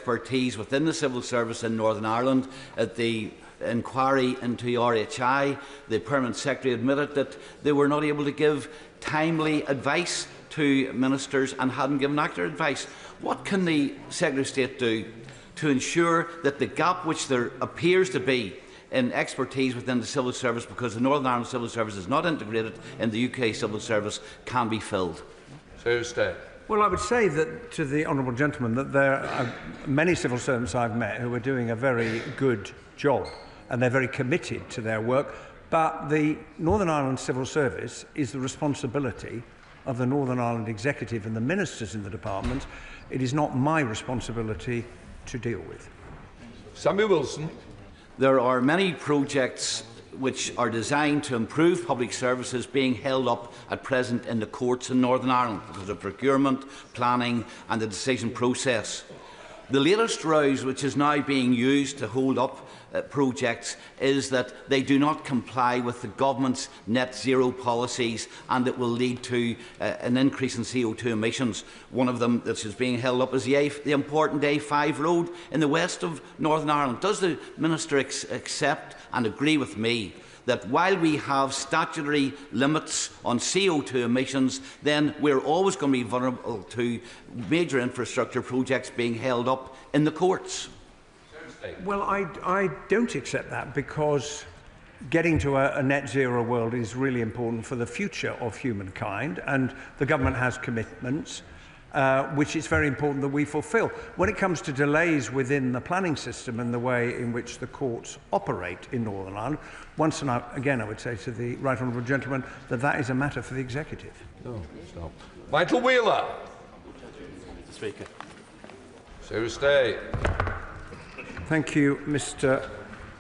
expertise within the civil service in Northern Ireland. At the inquiry into RHI, the Permanent Secretary admitted that they were not able to give timely advice to ministers and hadn't given accurate advice. What can the Secretary of State do to ensure that the gap which there appears to be in expertise within the civil service, because the Northern Ireland civil service is not integrated in the UK civil service, can be filled? Well, I would say that to the honourable gentleman that there are many civil servants I've met who are doing a very good job and they're very committed to their work, but the Northern Ireland civil service is the responsibility of the Northern Ireland Executive and the ministers in the department. It is not my responsibility to deal with. Samuel Wilson. There are many projects which are designed to improve public services being held up at present in the courts in Northern Ireland because of procurement, planning and the decision process. The latest rouse which is now being used to hold up projects is that they do not comply with the government's net zero policies, and it will lead to an increase in CO2 emissions. One of them that is being held up is the important A5 road in the west of Northern Ireland. Does the Minister accept and agree with me that while we have statutory limits on CO2 emissions, then we're always going to be vulnerable to major infrastructure projects being held up in the courts? Well, I don't accept that, because getting to a net zero world is really important for the future of humankind, and the government has commitments which it's very important that we fulfil. When it comes to delays within the planning system and the way in which the courts operate in Northern Ireland, once and again I would say to the right honourable gentleman that that is a matter for the Executive. No, stop. Michael Wheeler. Mr. Speaker. Sarah Stay. Thank you, Mr.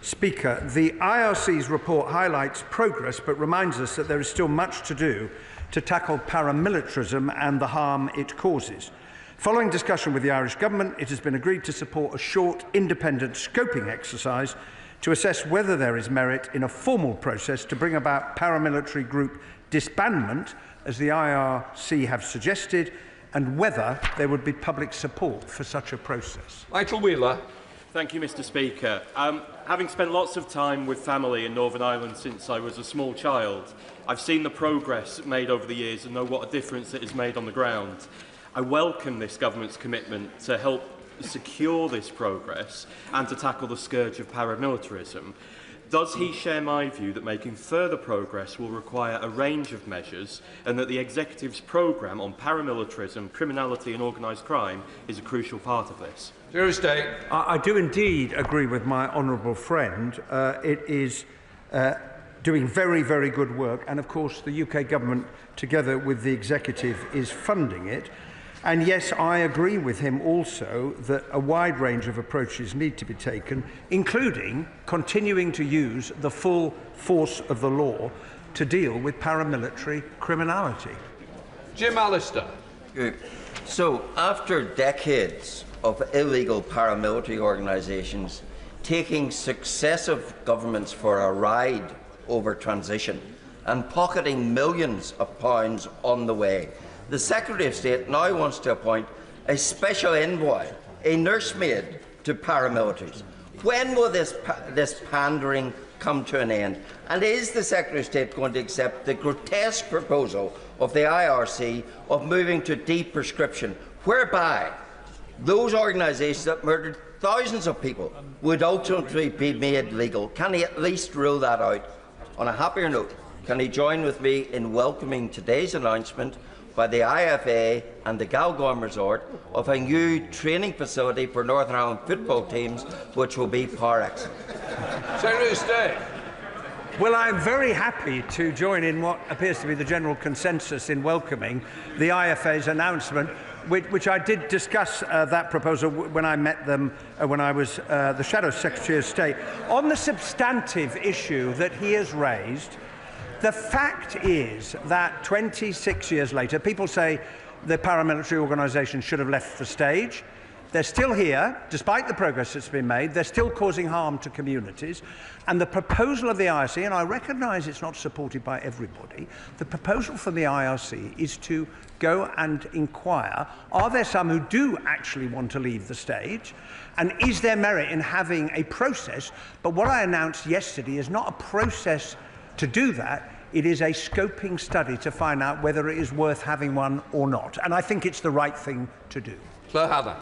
Speaker. The IRC's report highlights progress but reminds us that there is still much to do to tackle paramilitarism and the harm it causes. Following discussion with the Irish Government, it has been agreed to support a short, independent scoping exercise to assess whether there is merit in a formal process to bring about paramilitary group disbandment, as the IRC have suggested, and whether there would be public support for such a process. Michael Wheeler. Thank you, Mr. Speaker. Having spent lots of time with family in Northern Ireland since I was a small child, I've seen the progress made over the years and know what a difference it has made on the ground. I welcome this government's commitment to help secure this progress and to tackle the scourge of paramilitarism. Does he share my view that making further progress will require a range of measures, and that the Executive's programme on paramilitarism, criminality and organised crime is a crucial part of this? I do indeed agree with my honourable friend. It is doing very, very good work, and of course the UK Government, together with the Executive, is funding it. And yes, I agree with him also that a wide range of approaches need to be taken, including continuing to use the full force of the law to deal with paramilitary criminality. Jim Allister. So, after decades of illegal paramilitary organisations taking successive governments for a ride over transition and pocketing millions of pounds on the way, the Secretary of State now wants to appoint a special envoy, a nursemaid to paramilitaries. When will this pandering come to an end? And is the Secretary of State going to accept the grotesque proposal of the IRC of moving to deprescription, whereby those organisations that murdered thousands of people would ultimately be made legal? Can he at least rule that out? On a happier note, can he join with me in welcoming today's announcement by the IFA and the Galgorm Resort of a new training facility for Northern Ireland football teams, which will be par excellence? Secretary of State. Well, I'm very happy to join in what appears to be the general consensus in welcoming the IFA's announcement, which I did discuss that proposal when I met them when I was the Shadow Secretary of State. On the substantive issue that he has raised, the fact is that 26 years later, people say the paramilitary organisation should have left the stage. They're still here, despite the progress that's been made. They're still causing harm to communities. And the proposal of the IRC, and I recognise it's not supported by everybody, the proposal from the IRC is to go and inquire, are there some who do actually want to leave the stage? And is there merit in having a process? But what I announced yesterday is not a process to do that. It is a scoping study to find out whether it is worth having one or not. And I think it's the right thing to do. Claire Hannah.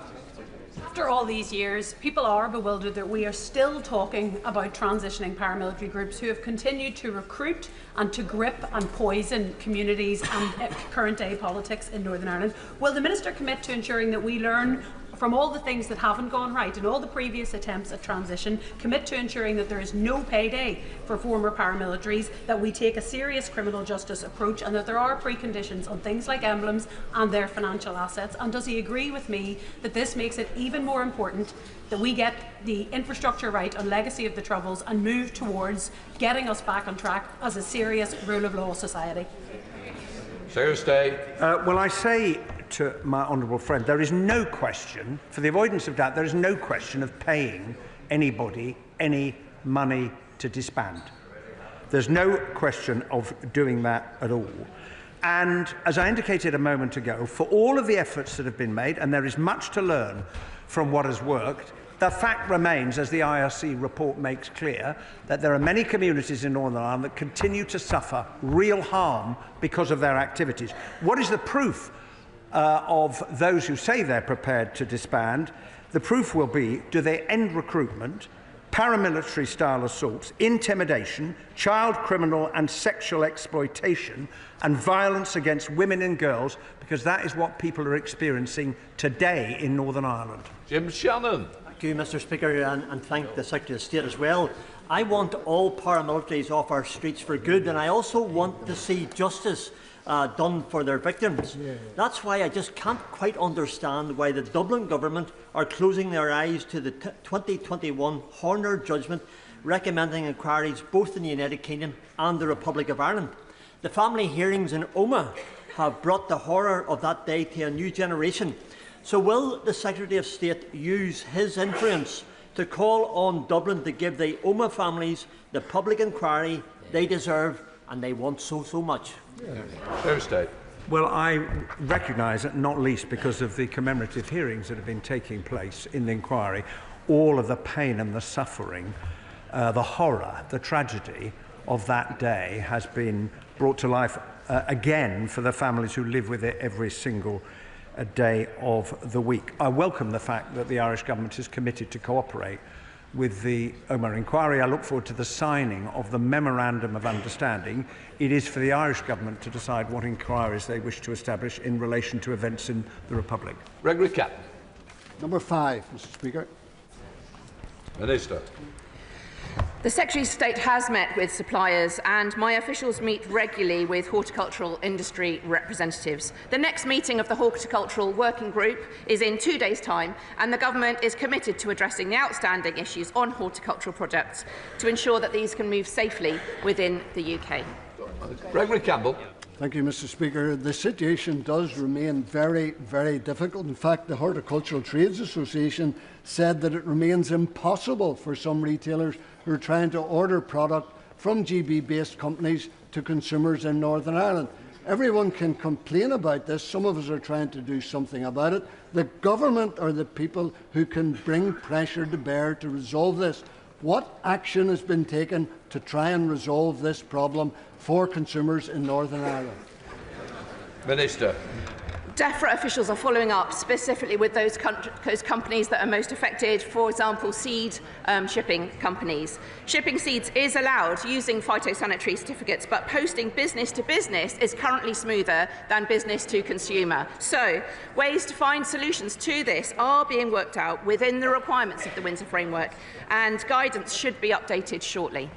After all these years, people are bewildered that we are still talking about transitioning paramilitary groups who have continued to recruit and to grip and poison communities and current day politics in Northern Ireland. Will the Minister commit to ensuring that we learn from all the things that haven't gone right in all the previous attempts at transition, commit to ensuring that there is no payday for former paramilitaries, that we take a serious criminal justice approach, and that there are preconditions on things like emblems and their financial assets? And does he agree with me that this makes it even more important that we get the infrastructure right on legacy of the Troubles and move towards getting us back on track as a serious rule of law society? Thursday. Well, I say to my honourable friend, there is no question, for the avoidance of doubt, there is no question of paying anybody any money to disband. There's no question of doing that at all. And as I indicated a moment ago, for all of the efforts that have been made, and there is much to learn from what has worked, the fact remains, as the IRC report makes clear, that there are many communities in Northern Ireland that continue to suffer real harm because of their activities. What is the proof of those who say they're prepared to disband? The proof will be, do they end recruitment, paramilitary style assaults, intimidation, child criminal and sexual exploitation, and violence against women and girls, because that is what people are experiencing today in Northern Ireland. Jim Shannon. Thank you, Mr. Speaker, and thank the Secretary of State as well. I want all paramilitaries off our streets for good, and I also want to see justice done for their victims. That's why I just can't quite understand why the Dublin government are closing their eyes to the 2021 Horner judgment recommending inquiries both in the United Kingdom and the Republic of Ireland. The family hearings in Omagh have brought the horror of that day to a new generation. So will the Secretary of State use his influence to call on Dublin to give the Omagh families the public inquiry they deserve and they want so much? Thursday. Well, I recognise that, not least because of the commemorative hearings that have been taking place in the inquiry, all of the pain and the suffering, the horror, the tragedy of that day has been brought to life again for the families who live with it every single day of the week. I welcome the fact that the Irish Government is committed to cooperate with the Omagh inquiry. I look forward to the signing of the Memorandum of Understanding. It is for the Irish Government to decide what inquiries they wish to establish in relation to events in the Republic. Gregory Catt. Number 5, Mr. Speaker. Minister. The Secretary of State has met with suppliers, and my officials meet regularly with horticultural industry representatives. The next meeting of the Horticultural Working Group is in 2 days' time, and the Government is committed to addressing the outstanding issues on horticultural products to ensure that these can move safely within the UK. Gregory Campbell. Thank you, Mr. Speaker. The situation does remain very, very difficult. In fact, the Horticultural Trades Association said that it remains impossible for some retailers who are trying to order product from GB-based companies to consumers in Northern Ireland. Everyone can complain about this. Some of us are trying to do something about it. The government are the people who can bring pressure to bear to resolve this. What action has been taken to try and resolve this problem for consumers in Northern Ireland? Minister. DEFRA officials are following up specifically with those companies that are most affected, for example, seed shipping companies. Shipping seeds is allowed using phytosanitary certificates, but posting business to business is currently smoother than business to consumer. So, ways to find solutions to this are being worked out within the requirements of the Windsor Framework, and guidance should be updated shortly.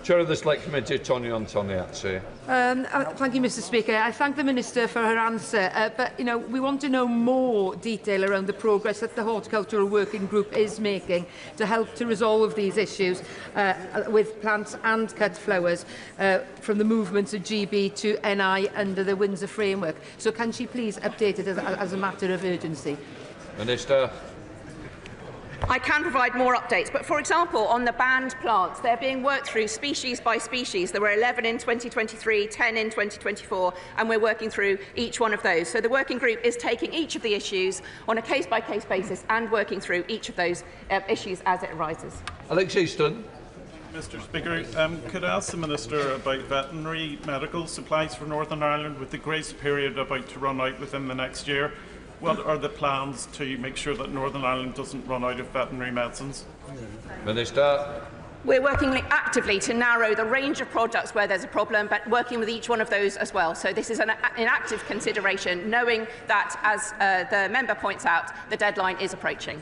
Chair of the Select Committee, Tony Antoniazzi. Thank you, Mr. Speaker. I thank the Minister for her answer, but we want to know more detail around the progress that the Horticultural Working Group is making to help to resolve these issues with plants and cut flowers from the movements of GB to NI under the Windsor Framework. So can she please update it as a matter of urgency? Minister. I can provide more updates, but for example, on the banned plants, they're being worked through species by species. There were 11 in 2023, 10 in 2024, and we're working through each one of those. So the working group is taking each of the issues on a case-by-case basis and working through each of those issues as it arises. Alex Easton. Mr Speaker, could I ask the Minister about veterinary medical supplies for Northern Ireland with the grace period about to run out within the next year? What are the plans to make sure that Northern Ireland doesn't run out of veterinary medicines? Minister. We're working actively to narrow the range of products where there's a problem, but working with each one of those as well. So this is an active consideration, knowing that, as the member points out, the deadline is approaching.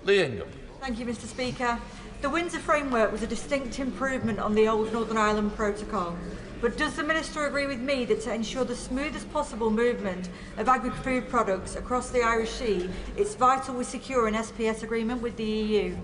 Lee Ingham. Thank you, Mr Speaker. The Windsor Framework was a distinct improvement on the old Northern Ireland Protocol. But does the Minister agree with me that to ensure the smoothest possible movement of agri-food products across the Irish Sea, it's vital we secure an SPS agreement with the EU?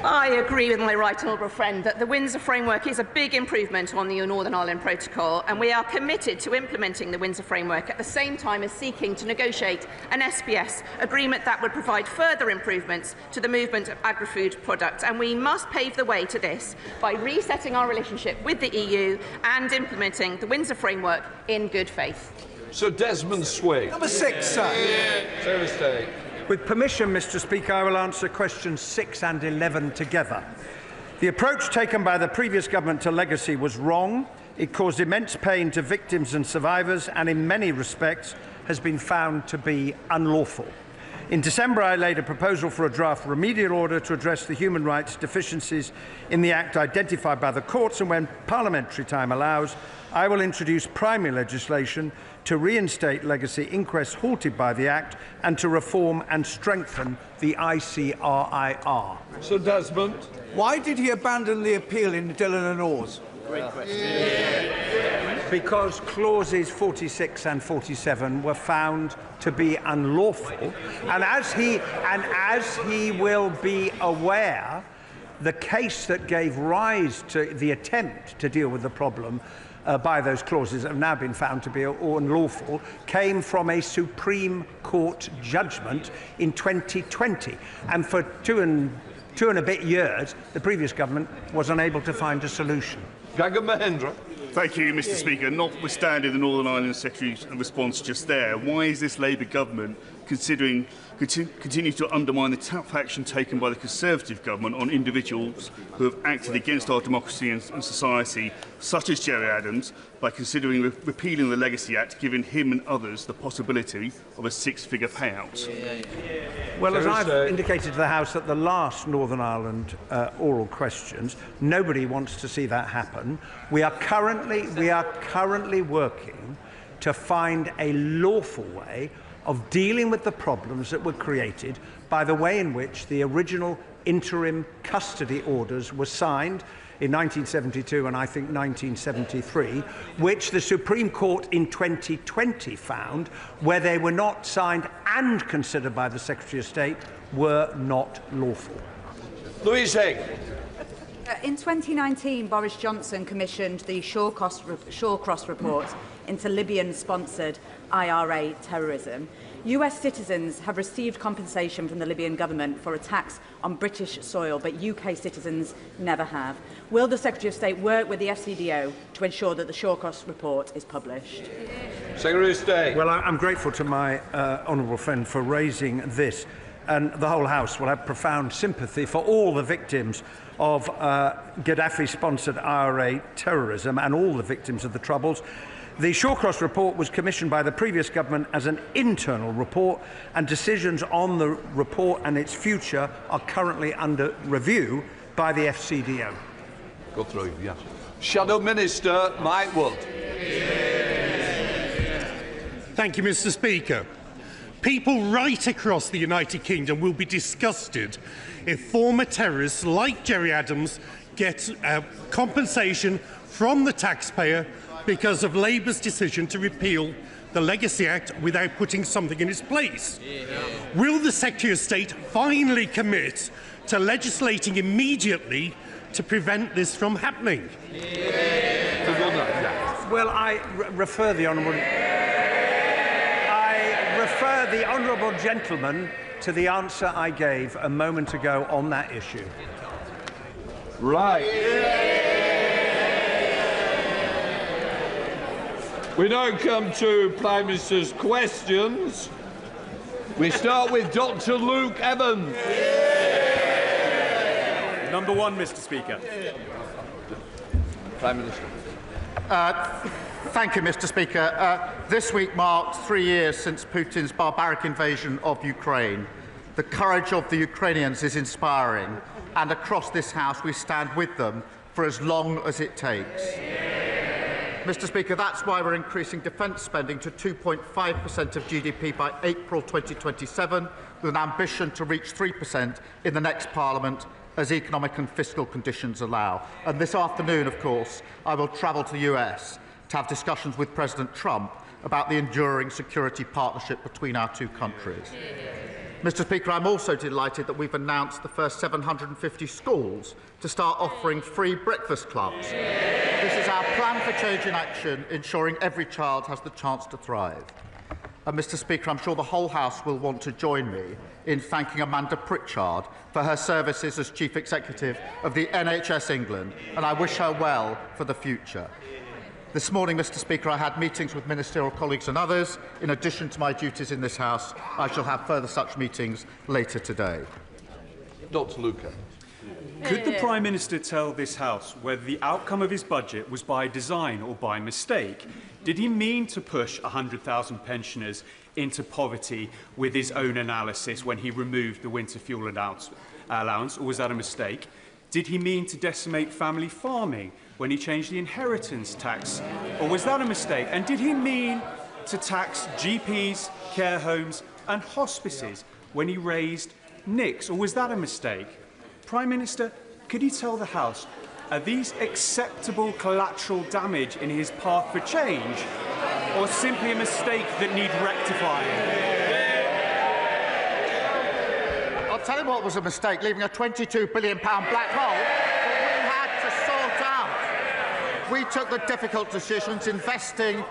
I agree with my right honourable friend that the Windsor Framework is a big improvement on the Northern Ireland Protocol, and we are committed to implementing the Windsor Framework at the same time as seeking to negotiate an SPS agreement that would provide further improvements to the movement of agri-food products. And we must pave the way to this by resetting our relationship with the EU and implementing the Windsor Framework in good faith. Sir Desmond Swig. Number 6, sir. Thursday. With permission, Mr Speaker, I will answer questions 6 and 11 together. The approach taken by the previous government to legacy was wrong. It caused immense pain to victims and survivors and in many respects has been found to be unlawful. In December, I laid a proposal for a draft remedial order to address the human rights deficiencies in the Act identified by the courts, and when parliamentary time allows, I will introduce primary legislation to reinstate legacy inquests halted by the Act and to reform and strengthen the ICRIR. Sir Desmond. Why did he abandon the appeal in Dillon and Oars? Great question. Because clauses 46 and 47 were found to be unlawful, and as he will be aware, the case that gave rise to the attempt to deal with the problem by those clauses that have now been found to be unlawful came from a Supreme Court judgment in 2020, and for two and a bit years the previous government was unable to find a solution. Gagan Mahendra. Thank you, Mr Speaker. Notwithstanding the Northern Ireland Secretary's response just there, why is this Labour government continue to undermine the tough action taken by the Conservative government on individuals who have acted against our democracy and society, such as Gerry Adams, by considering repealing the Legacy Act, giving him and others the possibility of a six-figure payout? Well, as I've indicated to the House at the last Northern Ireland oral questions, nobody wants to see that happen. We are currently working to find a lawful way of dealing with the problems that were created by the way in which the original interim custody orders were signed in 1972 and I think 1973, which the Supreme Court in 2020 found, where they were not signed and considered by the Secretary of State, were not lawful. Louise Haig. In 2019, Boris Johnson commissioned the Shawcross report into Libyan-sponsored IRA terrorism. US citizens have received compensation from the Libyan government for attacks on British soil, but UK citizens never have. Will the Secretary of State work with the FCDO to ensure that the Shawcross report is published? Secretary of State. Well, I'm grateful to my honourable friend for raising this, and the whole House will have profound sympathy for all the victims of Gaddafi-sponsored IRA terrorism and all the victims of the Troubles. The Shawcross report was commissioned by the previous government as an internal report, and decisions on the report and its future are currently under review by the FCDO. Go through, yes. Shadow Minister Mike Wood. Thank you, Mr. Speaker. People right across the United Kingdom will be disgusted if former terrorists like Gerry Adams get compensation from the taxpayer because of Labour's decision to repeal the Legacy Act without putting something in its place. Will the Secretary of State finally commit to legislating immediately to prevent this from happening? Well, I refer the honourable gentleman to the answer I gave a moment ago on that issue. Right. We now come to Prime Minister's questions. We start with Dr. Luke Evans. Number one, Mr. Speaker. Prime Minister. Thank you, Mr. Speaker. This week marked 3 years since Putin's barbaric invasion of Ukraine. The courage of the Ukrainians is inspiring, and across this House we stand with them for as long as it takes. Mr. Speaker, that's why we're increasing defence spending to 2.5% of GDP by April 2027, with an ambition to reach 3% in the next Parliament as economic and fiscal conditions allow. And this afternoon, of course, I will travel to the US to have discussions with President Trump about the enduring security partnership between our two countries. Mr. Speaker, I'm also delighted that we've announced the first 750 schools to start offering free breakfast clubs. This is our plan for change in action, ensuring every child has the chance to thrive. And Mr. Speaker, I'm sure the whole House will want to join me in thanking Amanda Pritchard for her services as Chief Executive of the NHS England, and I wish her well for the future. This morning, Mr. Speaker, I had meetings with ministerial colleagues and others. In addition to my duties in this House, I shall have further such meetings later today. Dr. Luca. Could the Prime Minister tell this House whether the outcome of his budget was by design or by mistake? Did he mean to push 100,000 pensioners into poverty with his own analysis when he removed the winter fuel allowance, or was that a mistake? Did he mean to decimate family farming when he changed the inheritance tax, or was that a mistake? And did he mean to tax GPs, care homes and hospices when he raised NICs, or was that a mistake? Prime Minister, could he tell the House, are these acceptable collateral damage in his path for change, or simply a mistake that need rectifying? I'll tell you what was a mistake, leaving a £22 billion black hole that we had to sort out. We took the difficult decisions, investing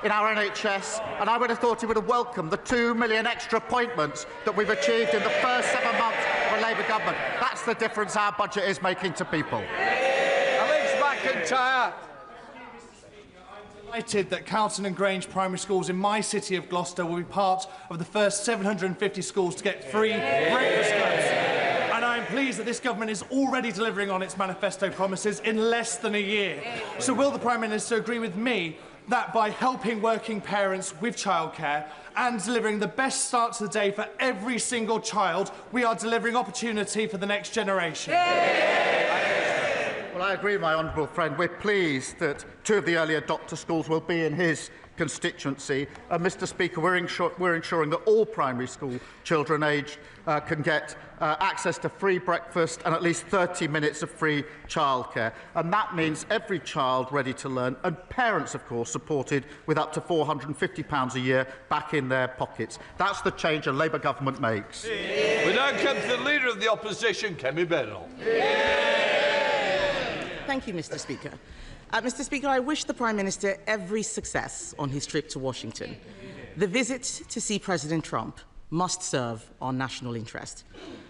in our NHS, and I would have thought he would have welcomed the 2 million extra appointments that we've achieved in the first 7 months of a Labour government. That's the difference our budget is making to people. Alex McIntyre. Delighted that Carlton and Grange primary schools in my city of Gloucester will be part of the first 750 schools to get free breakfast clubs. And I am pleased that this government is already delivering on its manifesto promises in less than a year. So will the Prime Minister agree with me that by helping working parents with childcare and delivering the best start to the day for every single child, we are delivering opportunity for the next generation? Well, I agree with my honourable friend. We're pleased that 2 of the early adopter schools will be in his constituency. Mr. Speaker, we're ensuring that all primary school children aged can get access to free breakfast and at least 30 minutes of free childcare. And that means every child ready to learn, and parents, of course, supported with up to £450 a year back in their pockets. That's the change a Labour government makes. We now come to the Leader of the Opposition, Kemi Badenoch. Thank you, Mr. Speaker. Mr. Speaker, I wish the Prime Minister every success on his trip to Washington. The visit to see President Trump must serve our national interest.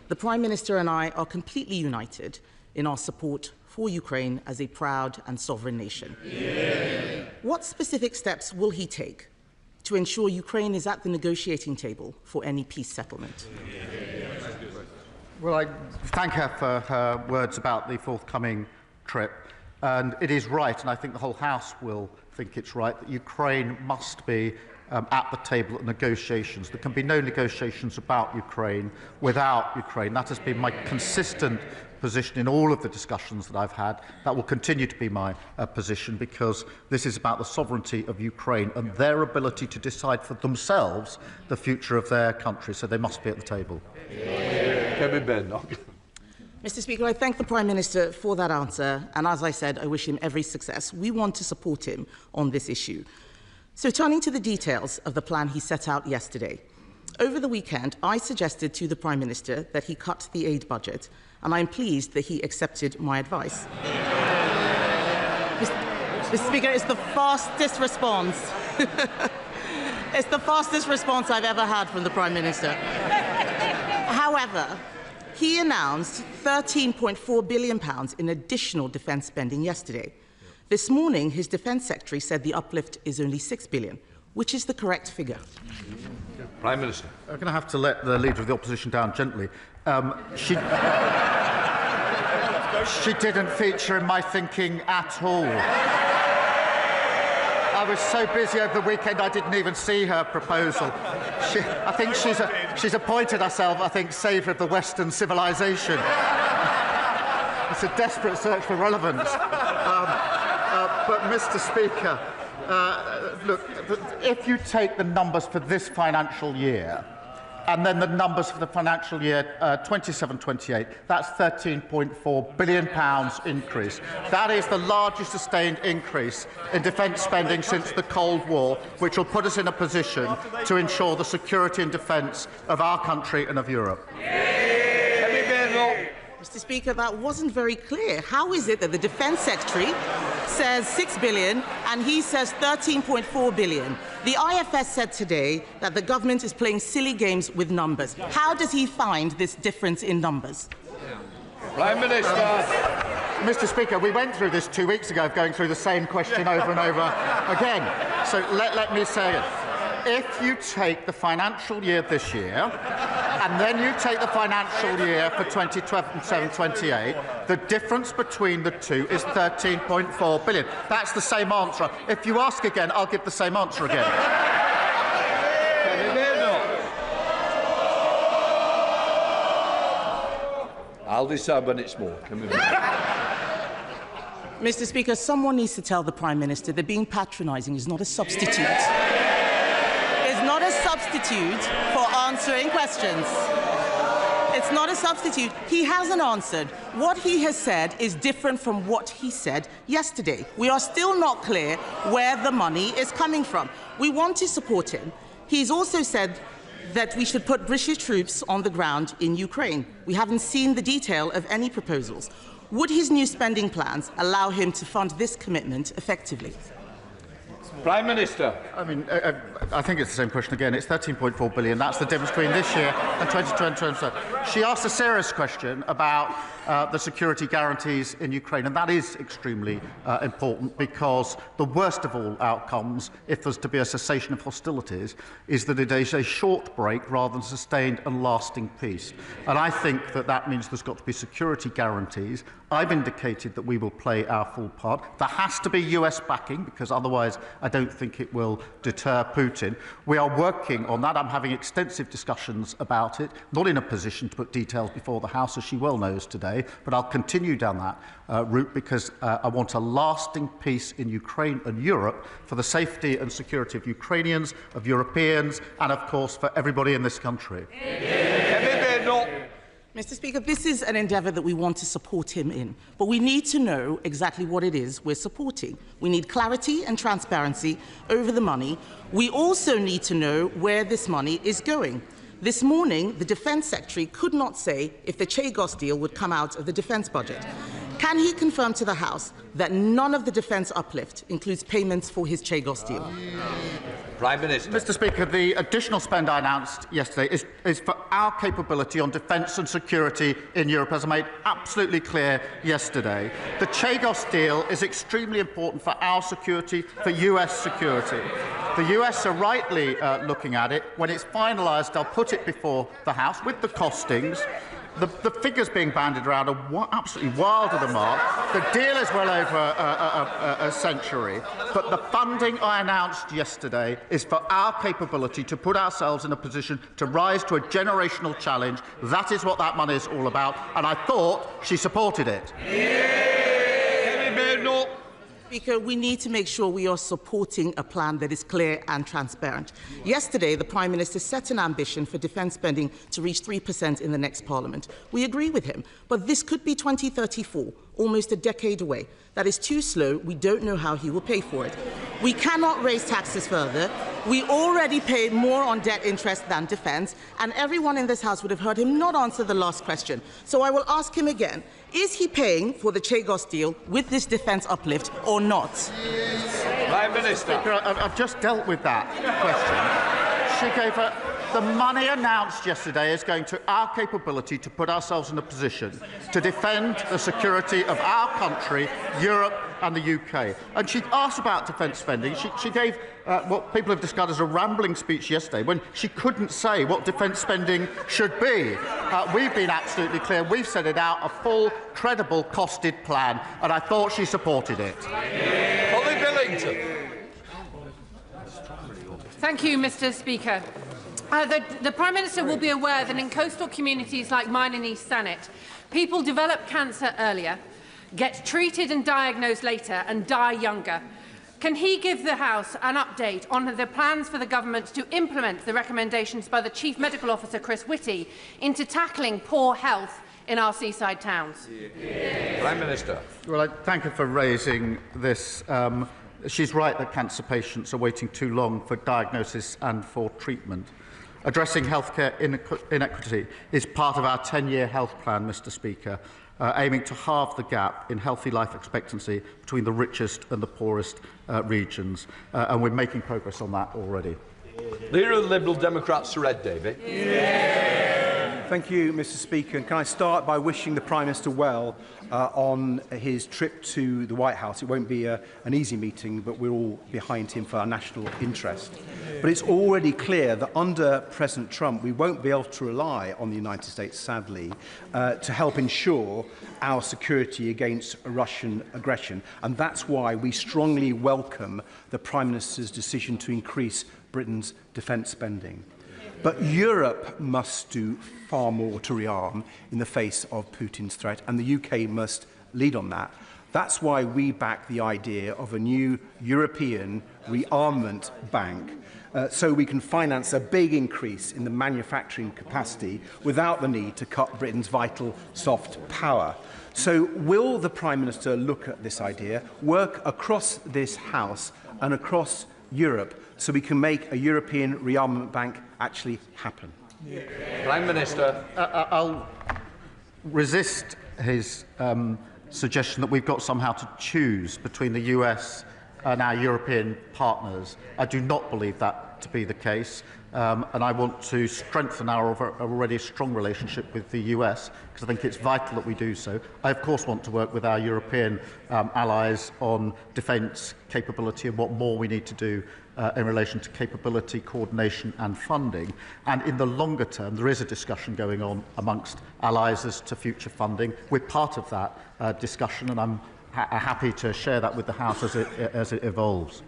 The Prime Minister and I are completely united in our support for Ukraine as a proud and sovereign nation. Yeah. What specific steps will he take to ensure Ukraine is at the negotiating table for any peace settlement? Well, I thank her for her words about the forthcoming trip. And it is right, and I think the whole House will think it's right, that Ukraine must be at the table at negotiations. There can be no negotiations about Ukraine without Ukraine. That has been my consistent position in all of the discussions that I've had. That will continue to be my position, because this is about the sovereignty of Ukraine and their ability to decide for themselves the future of their country. So they must be at the table. Kemi Badenoch. Mr. Speaker, I thank the Prime Minister for that answer, and as I said, I wish him every success. We want to support him on this issue. So turning to the details of the plan he set out yesterday. Over the weekend, I suggested to the Prime Minister that he cut the aid budget, and I am pleased that he accepted my advice. Mr. Speaker, it's the fastest response. It's the fastest response I've ever had from the Prime Minister. However, he announced £13.4 billion in additional defence spending yesterday. This morning, his Defence Secretary said the uplift is only £6 billion, which is the correct figure. Prime Minister. I'm going to have to let the Leader of the Opposition down gently. She didn't feature in my thinking at all. I was so busy over the weekend I didn't even see her proposal. I think she's appointed herself, saviour of the Western civilization. It's a desperate search for relevance. But, Mr. Speaker, look, if you take the numbers for this financial year and then the numbers for the financial year 27-28, that's £13.4 billion increase. That is the largest sustained increase in defence spending since the Cold War, which will put us in a position to ensure the security and defence of our country and of Europe. Mr. Speaker, that wasn't very clear. How is it that the Defence Secretary says £6 billion and he says £13.4 billion? The IFS said today that the government is playing silly games with numbers. How does he find this difference in numbers? Prime Minister. Mr. Speaker, we went through this 2 weeks ago, going through the same question over and over again. So let me say it. If you take the financial year this year, and then you take the financial year for 2027-28, the difference between the two is £13.4 billion. That's the same answer. If you ask again, I'll give the same answer again. I'll decide when it's more. Mr. Speaker, someone needs to tell the Prime Minister that being patronising is not a substitute. Not a substitute for answering questions. It's not a substitute. He hasn't answered. What he has said is different from what he said yesterday. We are still not clear where the money is coming from. We want to support him. He's also said that we should put British troops on the ground in Ukraine. We haven't seen the detail of any proposals. Would his new spending plans allow him to fund this commitment effectively? Prime Minister. I think it's the same question again. It's £13.4 billion. That's the difference between this year and 2020. She asked a serious question about the security guarantees in Ukraine, and that is extremely important, because the worst of all outcomes, if there's to be a cessation of hostilities, is that it is a short break rather than sustained and lasting peace. And I think that that means there's got to be security guarantees. I've indicated that we will play our full part. There has to be US backing, because otherwise I don't think it will deter Putin. We are working on that. I'm having extensive discussions about it, not in a position to put details before the House, as she well knows today, but I'll continue down that route, because I want a lasting peace in Ukraine and Europe for the safety and security of Ukrainians, of Europeans, and of course for everybody in this country. Mr. Speaker, this is an endeavour that we want to support him in, but we need to know exactly what it is we're supporting. We need clarity and transparency over the money. We also need to know where this money is going. This morning, the Defence Secretary could not say if the Chagos deal would come out of the defence budget. Can he confirm to the House that none of the defence uplift includes payments for his Chagos deal? Prime Minister. Mr. Speaker, the additional spend I announced yesterday is for our capability on defence and security in Europe, as I made absolutely clear yesterday. The Chagos deal is extremely important for our security, for US security. The US are rightly looking at it. When it's finalised, I'll put it before the House with the costings. The figures being bandied around are absolutely wild of the mark. The deal is well over a century, but the funding I announced yesterday is for our capability to put ourselves in a position to rise to a generational challenge. That is what that money is all about, and I thought she supported it. Kemi Badenoch. Speaker, we need to make sure we are supporting a plan that is clear and transparent. Yesterday, the Prime Minister set an ambition for defence spending to reach 3% in the next Parliament. We agree with him, but this could be 2034, almost a decade away. That is too slow. We don't know how he will pay for it. We cannot raise taxes further. We already pay more on debt interest than defence, and everyone in this House would have heard him not answer the last question. So I will ask him again. Is he paying for the Chagos deal with this defence uplift or not? Prime Minister. Speaker, I've just dealt with that question. The money announced yesterday is going to our capability to put ourselves in a position to defend the security of our country, Europe and the UK. And she asked about defence spending. She gave what people have described as a rambling speech yesterday when she couldn't say what defence spending should be. We've been absolutely clear. We've set it out, a full, credible, costed plan, and I thought she supported it. Holly Billington. Thank you, Mr. Speaker. The Prime Minister will be aware that in coastal communities like mine in East Thanet, people develop cancer earlier, get treated and diagnosed later and die younger. Can he give the House an update on the plans for the Government to implement the recommendations by the Chief Medical Officer, Chris Whitty, into tackling poor health in our seaside towns? Prime Minister. Well, I thank her for raising this. She's right that cancer patients are waiting too long for diagnosis and for treatment. Addressing healthcare inequity is part of our 10-year health plan, Mr. Speaker, aiming to halve the gap in healthy life expectancy between the richest and the poorest regions. And we're making progress on that already. Leader of the Liberal Democrats, Sir Ed Davey. Thank you, Mr. Speaker. And can I start by wishing the Prime Minister well on his trip to the White House. It won't be an easy meeting, but we're all behind him for our national interest. But it's already clear that under President Trump, we won't be able to rely on the United States, sadly, to help ensure our security against Russian aggression. And that's why we strongly welcome the Prime Minister's decision to increase Britain's defence spending. But Europe must do far more to rearm in the face of Putin's threat, and the UK must lead on that. That's why we back the idea of a new European rearmament bank, so we can finance a big increase in the manufacturing capacity without the need to cut Britain's vital soft power. So will the Prime Minister look at this idea, work across this House and across Europe, so we can make a European rearmament bank actually happen? Prime Minister. I'll resist his suggestion that we've got somehow to choose between the US and our European partners. I do not believe that to be the case, and I want to strengthen our already strong relationship with the US, because I think it's vital that we do so. I, of course, want to work with our European allies on defence capability and what more we need to do in relation to capability, coordination and funding. And in the longer term, there is a discussion going on amongst allies as to future funding. We're part of that discussion, and I'm happy to share that with the House as it evolves.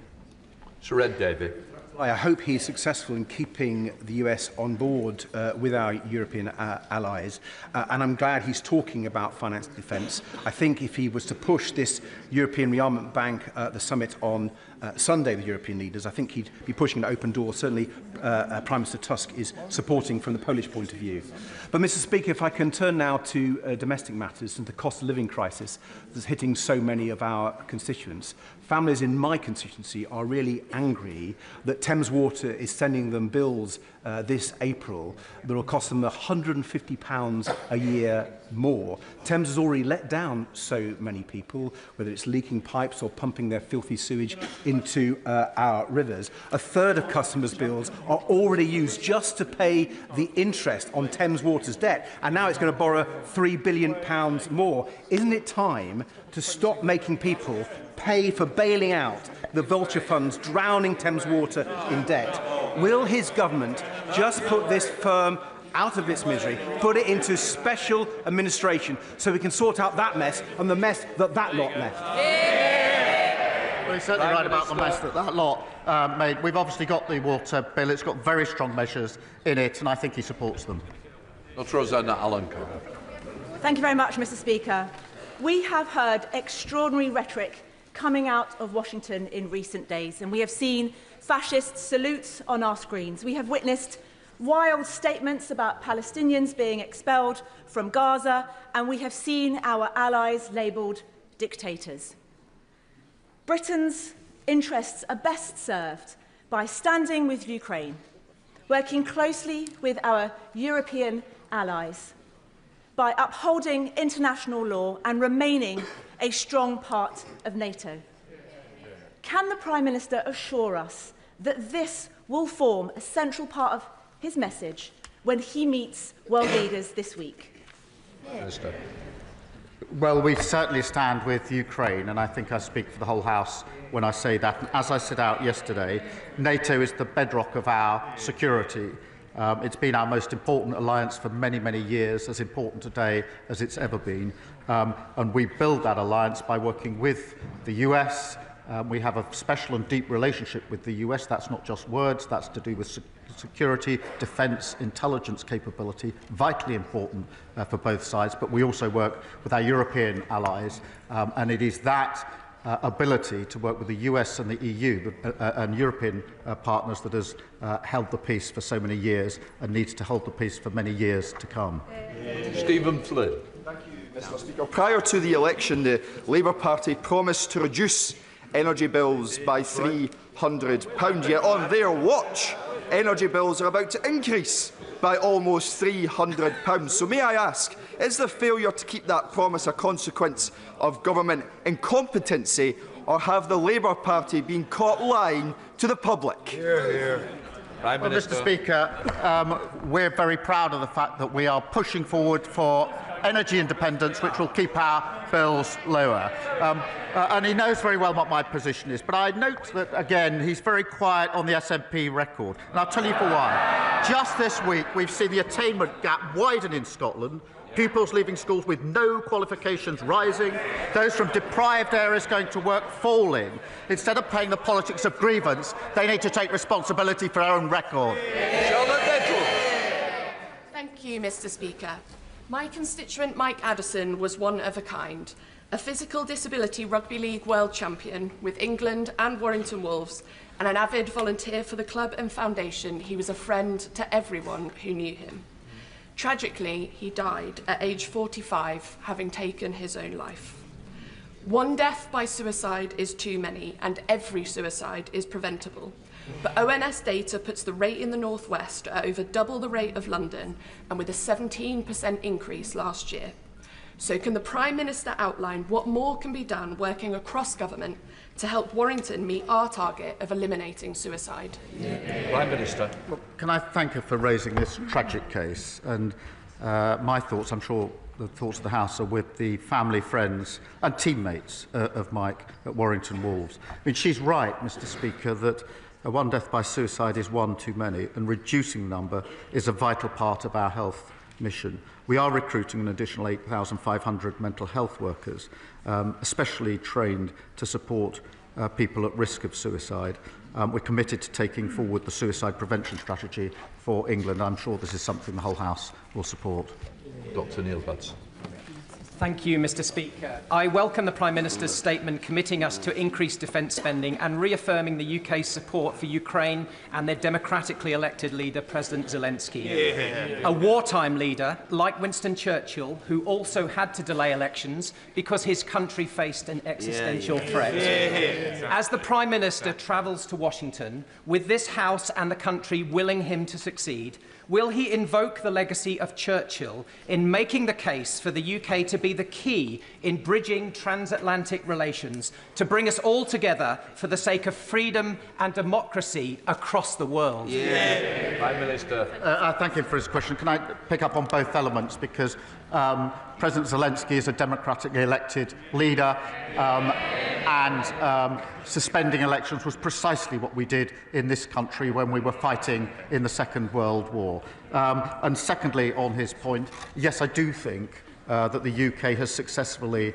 Sir Ed Davey. I hope he's successful in keeping the US on board with our European allies, and I'm glad he's talking about finance and defence. I think if he was to push this European rearmament bank at the summit on Sunday, the European leaders, I think he'd be pushing an open door. Certainly, Prime Minister Tusk is supporting from the Polish point of view. But, Mr. Speaker, if I can turn now to domestic matters and the cost of living crisis that's hitting so many of our constituents. Families in my constituency are really angry that Thames Water is sending them bills this April that will cost them £150 a year more. Thames has already let down so many people, whether it's leaking pipes or pumping their filthy sewage into our rivers. A third of customers' bills are already used just to pay the interest on Thames Water's debt, and now it's going to borrow £3 billion more. Isn't it time to stop making people pay for bailing out the vulture funds drowning Thames Water in debt? Will his government just put this firm out of its misery, put it into special administration so we can sort out that mess and the mess that lot left? Well, he's certainly right about the mess that lot made. We've obviously got the water bill. It's got very strong measures in it, and I think he supports them. Dr. Rosanna Allen. Thank you very much, Mr. Speaker. We have heard extraordinary rhetoric coming out of Washington in recent days, and we have seen fascist salutes on our screens. We have witnessed wild statements about Palestinians being expelled from Gaza, and we have seen our allies labelled dictators. Britain's interests are best served by standing with Ukraine, working closely with our European allies, by upholding international law and remaining a strong part of NATO. Can the Prime Minister assure us that this will form a central part of his message when he meets world leaders this week? Minister. Well, we certainly stand with Ukraine, and I think I speak for the whole House when I say that. And as I set out yesterday, NATO is the bedrock of our security. It's been our most important alliance for many, many years, as important today as it's ever been. And we build that alliance by working with the US. We have a special and deep relationship with the US. That's not just words, that's to do with security, defence, intelligence capability, vitally important for both sides. But we also work with our European allies, and it is that ability to work with the US and the EU and European partners that has held the peace for so many years and needs to hold the peace for many years to come. Stephen Flynn. Thank you, Mr. Speaker. Prior to the election, the Labour Party promised to reduce energy bills by £300, yet on their watch, energy bills are about to increase by almost £300. So may I ask, is the failure to keep that promise a consequence of government incompetency, or have the Labour Party been caught lying to the public? Hear, hear. Prime Minister. Mr. Speaker, we're very proud of the fact that we are pushing forward for energy independence, which will keep our bills lower. And he knows very well what my position is. But I note that, again, he's very quiet on the SNP record. And I'll tell you for why. Just this week, we've seen the attainment gap widen in Scotland, pupils leaving schools with no qualifications rising, those from deprived areas going to work falling. Instead of playing the politics of grievance, they need to take responsibility for their own record. Thank you, Mr. Speaker. My constituent Mike Addison was one of a kind, a physical disability rugby league world champion with England and Warrington Wolves, and an avid volunteer for the club and foundation. He was a friend to everyone who knew him. Tragically, he died at age 45, having taken his own life. One death by suicide is too many, and every suicide is preventable. But ONS data puts the rate in the North West at over double the rate of London, and with a 17% increase last year. So can the Prime Minister outline what more can be done working across government to help Warrington meet our target of eliminating suicide? Prime Minister. Well, can I thank her for raising this tragic case? And my thoughts, I'm sure the thoughts of the House, are with the family, friends and teammates of Mike at Warrington Wolves. I mean, she's right, Mr. Speaker, that one death by suicide is one too many, and reducing the number is a vital part of our health mission. We are recruiting an additional 8,500 mental health workers, especially trained to support people at risk of suicide. We're committed to taking forward the suicide prevention strategy for England. I'm sure this is something the whole House will support. Dr. Neil Butts. Thank you, Mr. Speaker. I welcome the Prime Minister's statement committing us to increased defence spending and reaffirming the UK's support for Ukraine and their democratically elected leader, President Zelensky. A wartime leader, like Winston Churchill, who also had to delay elections because his country faced an existential threat. As the Prime Minister travels to Washington, with this House and the country willing him to succeed, will he invoke the legacy of Churchill in making the case for the UK to be the key in bridging transatlantic relations, to bring us all together for the sake of freedom and democracy across the world? Prime Minister. I thank him for his question. Can I pick up on both elements? Because President Zelensky is a democratically elected leader, and suspending elections was precisely what we did in this country when we were fighting in the Second World War. And secondly, on his point, yes, I do think that the UK has successfully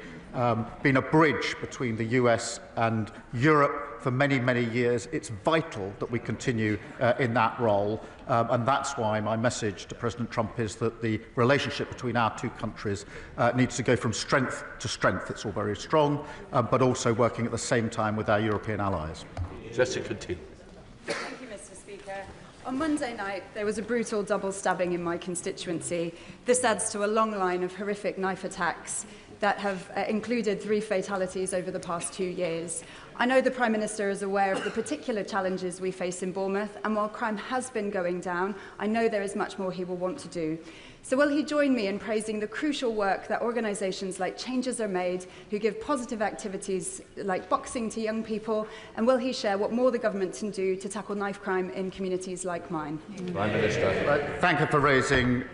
been a bridge between the US and Europe for many, many years. It's vital that we continue in that role, and that's why my message to President Trump is that the relationship between our two countries needs to go from strength to strength. It's all very strong, but also working at the same time with our European allies. Jessica T. Thank you, Mr. Speaker. On Monday night, there was a brutal double stabbing in my constituency. This adds to a long line of horrific knife attacks that have included 3 fatalities over the past 2 years. I know the Prime Minister is aware of the particular challenges we face in Bournemouth, and while crime has been going down, I know there is much more he will want to do. So will he join me in praising the crucial work that organisations like Changes Are Made, who give positive activities like boxing to young people, and will he share what more the government can do to tackle knife crime in communities like mine? Prime Minister. Thank you for raising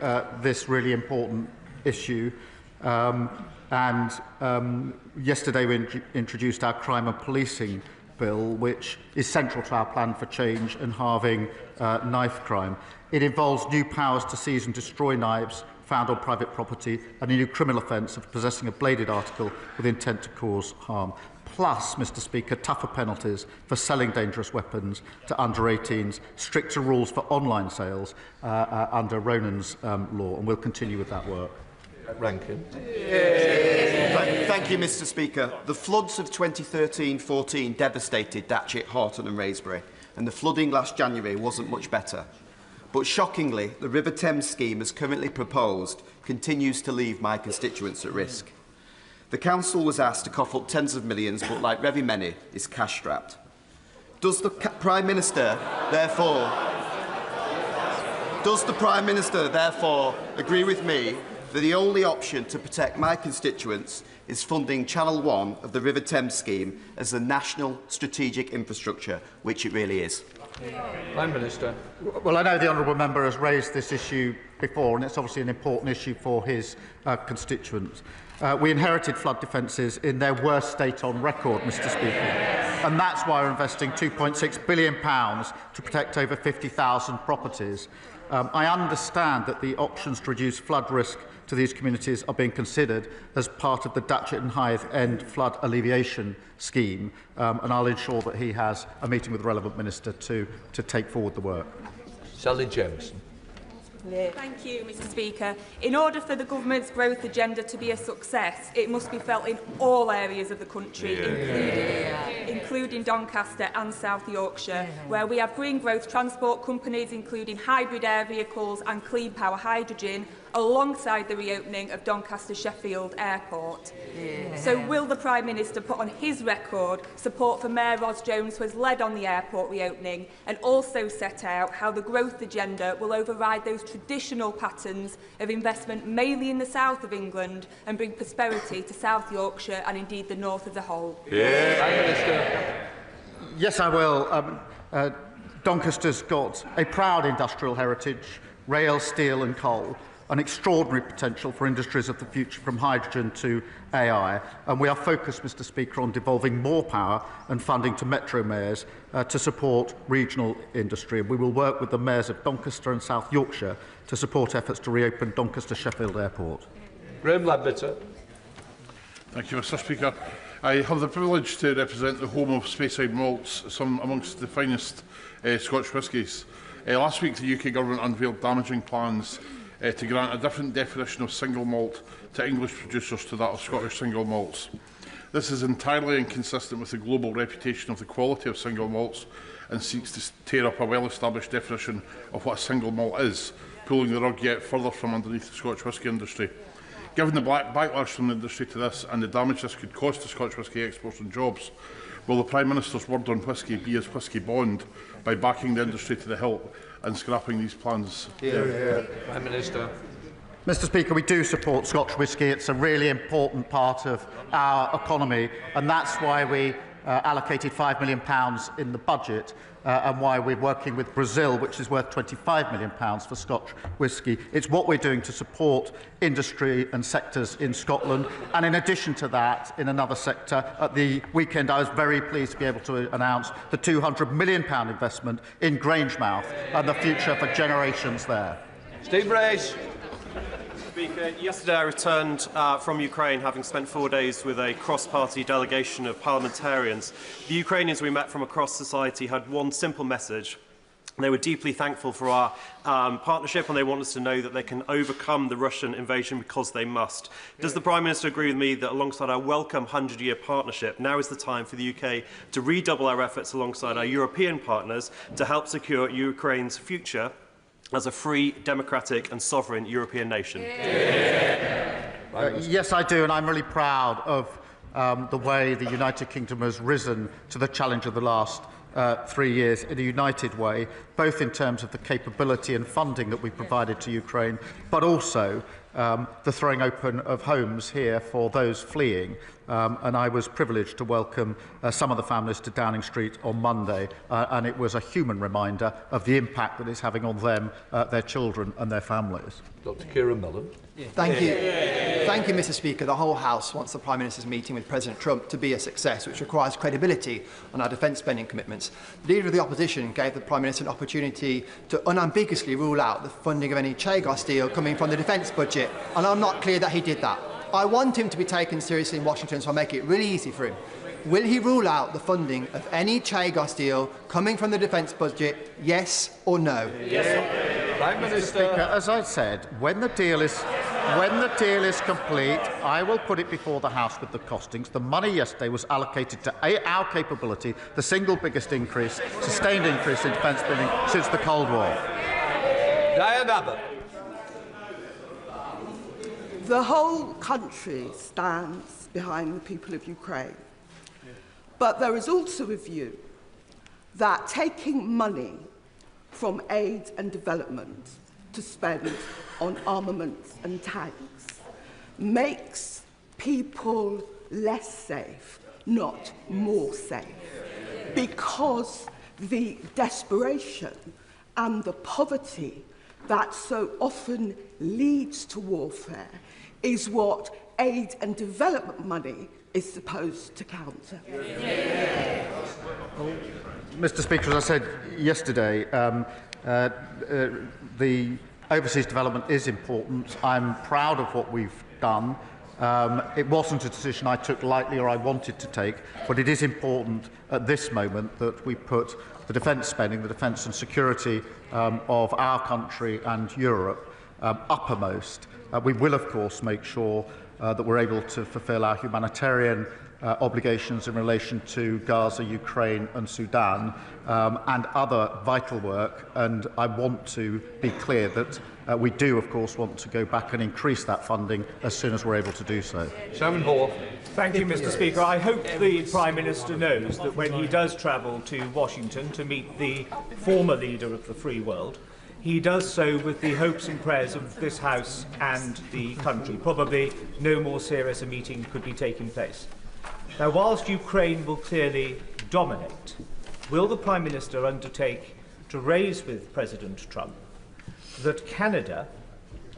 this really important issue. Yesterday we introduced our crime and policing bill, which is central to our plan for change and halving knife crime. It involves new powers to seize and destroy knives found on private property and a new criminal offence of possessing a bladed article with intent to cause harm. Plus, Mr Speaker, tougher penalties for selling dangerous weapons to under-18s, stricter rules for online sales under Ronan's law, and we'll continue with that work. Rankin. Thank you, Mr Speaker. The floods of 2013-14 devastated Datchet, Horton and Wraysbury, and the flooding last January wasn't much better. But shockingly, the River Thames scheme as currently proposed continues to leave my constituents at risk. The Council was asked to cough up tens of millions, but like very many, is cash-strapped. Does the Prime Minister, therefore, agree with me that the only option to protect my constituents is funding Channel 1 of the River Thames scheme as the national strategic infrastructure, which it really is? Prime Minister. Well, I know the honourable member has raised this issue before, and it's obviously an important issue for his constituents. We inherited flood defences in their worst state on record, Mr Speaker, and that's why we're investing £2.6 billion to protect over 50,000 properties. I understand that the options to reduce flood risk to these communities are being considered as part of the Datchet and Hythe End Flood Alleviation Scheme, and I'll ensure that he has a meeting with the relevant minister to take forward the work. Sally Jameson. Thank you, Mr Speaker. In order for the government's growth agenda to be a success, it must be felt in all areas of the country, including Doncaster and South Yorkshire, where we have green growth transport companies, including hybrid air vehicles and clean power hydrogen, alongside the reopening of Doncaster Sheffield Airport. So will the Prime Minister put on his record support for Mayor Ros Jones, who has led on the airport reopening, and also set out how the growth agenda will override those traditional patterns of investment mainly in the south of England and bring prosperity to South Yorkshire and indeed the north as a whole? Yes, I will. Doncaster's got a proud industrial heritage, rail, steel and coal, an extraordinary potential for industries of the future, from hydrogen to AI, and we are focused, Mr Speaker, on devolving more power and funding to metro mayors to support regional industry. And we will work with the mayors of Doncaster and South Yorkshire to support efforts to reopen Doncaster Sheffield Airport. Graham Lambitter. Thank you, Mr Speaker. I have the privilege to represent the home of Speyside malts, some amongst the finest Scotch whiskies. Last week, the UK Government unveiled damaging plans to grant a different definition of single malt to English producers to that of Scottish single malts. This is entirely inconsistent with the global reputation of the quality of single malts and seeks to tear up a well-established definition of what a single malt is, pulling the rug yet further from underneath the Scotch whisky industry. Given the backlash from the industry to this and the damage this could cause to Scotch whisky exports and jobs, will the Prime Minister's word on whisky be his whisky bond by backing the industry to the hilt and scrapping these plans? Prime Minister. Mr Speaker, we do support Scotch whisky. It's a really important part of our economy, and that's why we allocated £5 million in the budget and why we're working with Brazil, which is worth £25 million for Scotch whisky. It's what we're doing to support industry and sectors in Scotland. And in addition to that, in another sector, at the weekend I was very pleased to be able to announce the £200 million investment in Grangemouth and the future for generations there. Steve Brace. Speaker, yesterday I returned from Ukraine, having spent 4 days with a cross-party delegation of parliamentarians. The Ukrainians we met from across society had one simple message. They were deeply thankful for our partnership, and they want us to know that they can overcome the Russian invasion because they must. Does the Prime Minister agree with me that alongside our welcome 100-year partnership, now is the time for the UK to redouble our efforts alongside our European partners to help secure Ukraine's future as a free, democratic and sovereign European nation? Yes, I do, and I'm really proud of the way the United Kingdom has risen to the challenge of the last 3 years in a united way, both in terms of the capability and funding that we provided to Ukraine, but also the throwing open of homes here for those fleeing. And I was privileged to welcome some of the families to Downing Street on Monday, and it was a human reminder of the impact that it's having on them, their children and their families. Dr Kieran Millen. Thank you. Thank you, Mr Speaker. The whole House wants the Prime Minister's meeting with President Trump to be a success, which requires credibility on our defence spending commitments. The Leader of the Opposition gave the Prime Minister an opportunity to unambiguously rule out the funding of any Chagas deal coming from the defence budget, and I'm not clear that he did that. I want him to be taken seriously in Washington, so I'll make it really easy for him. Will he rule out the funding of any Chagas deal coming from the defence budget, yes or no? Yes. Prime Minister. Mr. Speaker, as I said, when the deal is complete, I will put it before the House with the costings. The money yesterday was allocated to our capability, the single biggest increase, sustained increase in defence spending since the Cold War. Diane Abbott. The whole country stands behind the people of Ukraine. But there is also a view that taking money from aid and development to spend on armaments and tanks makes people less safe, not more safe, because the desperation and the poverty that so often leads to warfare is what aid and development money is supposed to counter. Well, Mr. Speaker, as I said yesterday, the overseas development is important. I'm proud of what we've done. It wasn't a decision I took lightly or I wanted to take, but it is important at this moment that we put the defence spending, the defence and security of our country and Europe uppermost. We will, of course, make sure that we're able to fulfil our humanitarian obligations in relation to Gaza, Ukraine and Sudan and other vital work. And I want to be clear that we do, of course, want to go back and increase that funding as soon as we're able to do so. Simon Hall. Thank you, Mr. Speaker. I hope the Prime Minister knows that when he does travel to Washington to meet the former leader of the free world, he does so with the hopes and prayers of this House and the country. Probably no more serious a meeting could be taking place. Now, whilst Ukraine will clearly dominate, will the Prime Minister undertake to raise with President Trump that Canada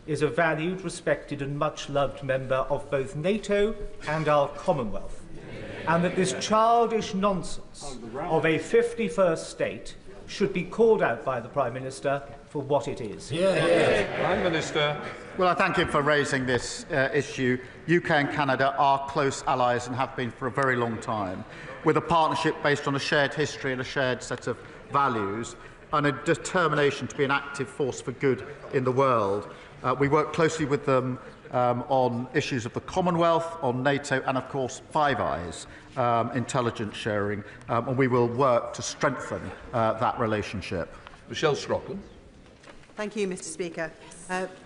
is a valued, respected and much-loved member of both NATO and our Commonwealth, and that this childish nonsense of a 51st state should be called out by the Prime Minister for what it is? Prime Minister. Well, I thank him for raising this issue. UK and Canada are close allies and have been for a very long time, with a partnership based on a shared history and a shared set of values and a determination to be an active force for good in the world. We work closely with them on issues of the Commonwealth, on NATO and, of course, Five Eyes, intelligence sharing, and we will work to strengthen that relationship. Michelle Scrocklin. Thank you, Mr. Speaker.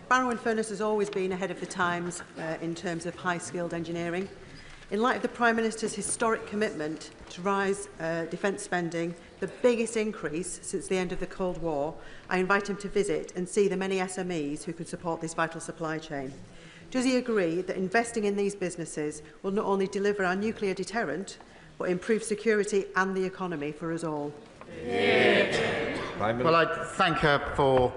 Barrow-in-Furness has always been ahead of the times in terms of high-skilled engineering. In light of the Prime Minister's historic commitment to rise defence spending, the biggest increase since the end of the Cold War, I invite him to visit and see the many SMEs who could support this vital supply chain. Does he agree that investing in these businesses will not only deliver our nuclear deterrent, but improve security and the economy for us all? Well, I thank her for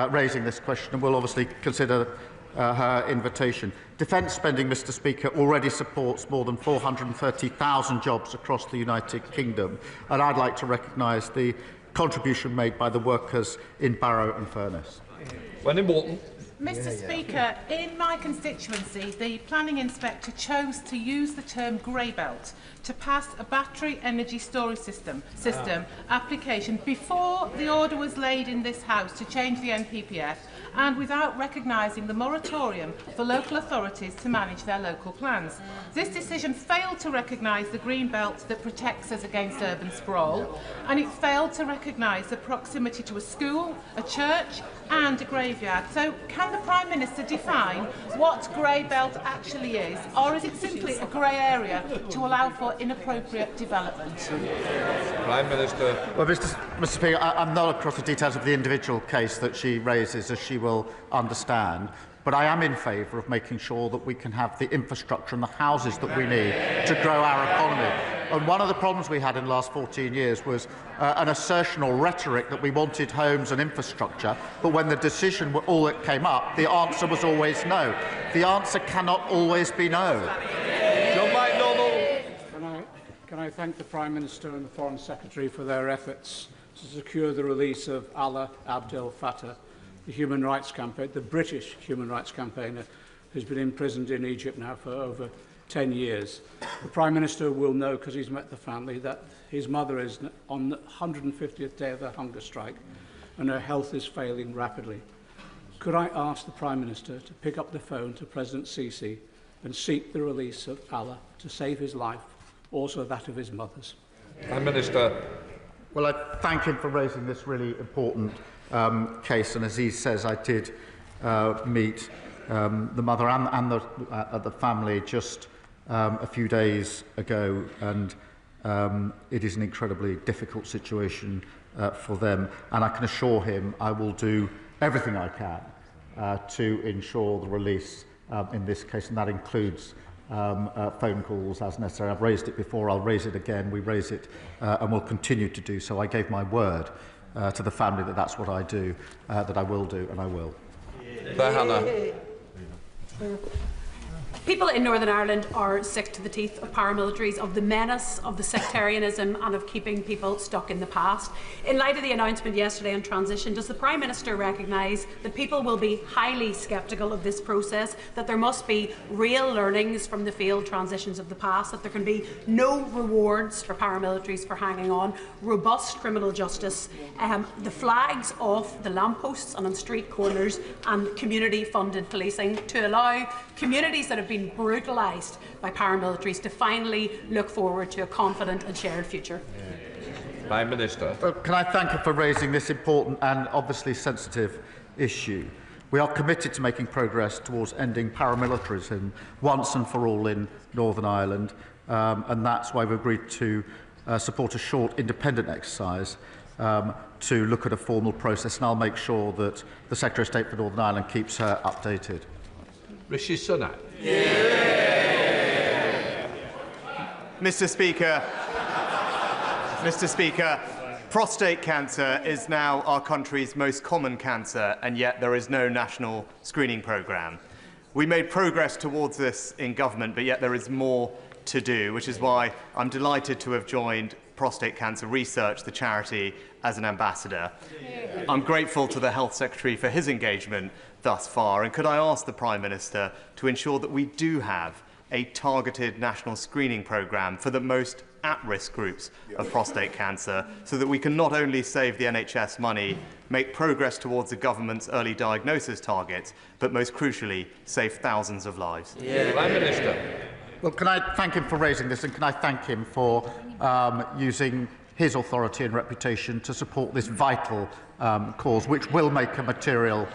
raising this question, and we'll obviously consider her invitation. Defence spending, Mr. Speaker, already supports more than 430,000 jobs across the United Kingdom, and I'd like to recognise the contribution made by the workers in Barrow-in-Furness. Wendy Morton. Mr. Speaker, in my constituency, the planning inspector chose to use the term grey belt to pass a battery energy storage system application before the order was laid in this House to change the NPPF and without recognising the moratorium for local authorities to manage their local plans. This decision failed to recognise the green belt that protects us against urban sprawl, and it failed to recognise the proximity to a school, a church, and a graveyard. So can the Prime Minister define what grey belt actually is, or is it simply a grey area to allow for inappropriate development? Prime Minister. Well, Mr. Speaker, I'm not across the details of the individual case that she raises, as she will understand. But I am in favour of making sure that we can have the infrastructure and the houses that we need to grow our economy. And one of the problems we had in the last 14 years was an assertion or rhetoric that we wanted homes and infrastructure, but when the decision all that came up, the answer was always no. The answer cannot always be no. Can I thank the Prime Minister and the Foreign Secretary for their efforts to secure the release of Allah Abdel Fattah, the human rights campaigner, the British human rights campaigner, who's been imprisoned in Egypt now for over 10 years. The Prime Minister will know, because he's met the family, that his mother is on the 150th day of her hunger strike and her health is failing rapidly. Could I ask the Prime Minister to pick up the phone to President Sisi and seek the release of Allah to save his life, also that of his mother's? Prime Minister. Well, I thank him for raising this really important case, and as he says, I did meet the mother and the family just a few days ago, and it is an incredibly difficult situation for them, and I can assure him I will do everything I can to ensure the release in this case, and that includes phone calls as necessary. I've raised it before, I'll raise it again, we raise it and will continue to do so. I gave my word to the family that that's what I do, that I will do, and I will. People in Northern Ireland are sick to the teeth of paramilitaries, of the menace, of the sectarianism and of keeping people stuck in the past. In light of the announcement yesterday on transition, does the Prime Minister recognise that people will be highly sceptical of this process, that there must be real learnings from the failed transitions of the past, that there can be no rewards for paramilitaries for hanging on, robust criminal justice, the flags off the lampposts and on street corners, and community-funded policing to allow communities that have been brutalised by paramilitaries to finally look forward to a confident and shared future? Prime Minister. Well, can I thank her for raising this important and obviously sensitive issue? We are committed to making progress towards ending paramilitarism once and for all in Northern Ireland, and that's why we've agreed to support a short independent exercise to look at a formal process, and I'll make sure that the Secretary of State for Northern Ireland keeps her updated. Rishi Sunak. Mr. Speaker, prostate cancer is now our country's most common cancer, and yet there is no national screening programme. We made progress towards this in government, but yet there is more to do, which is why I'm delighted to have joined Prostate Cancer Research, the charity, as an ambassador. I'm grateful to the Health Secretary for his engagement thus far, and could I ask the Prime Minister to ensure that we do have a targeted national screening programme for the most at-risk groups of prostate cancer, so that we can not only save the NHS money, make progress towards the government's early diagnosis targets, but most crucially, save thousands of lives? Prime Minister. Well, can I thank him for raising this, and can I thank him for using his authority and reputation to support this vital cause, which will make a material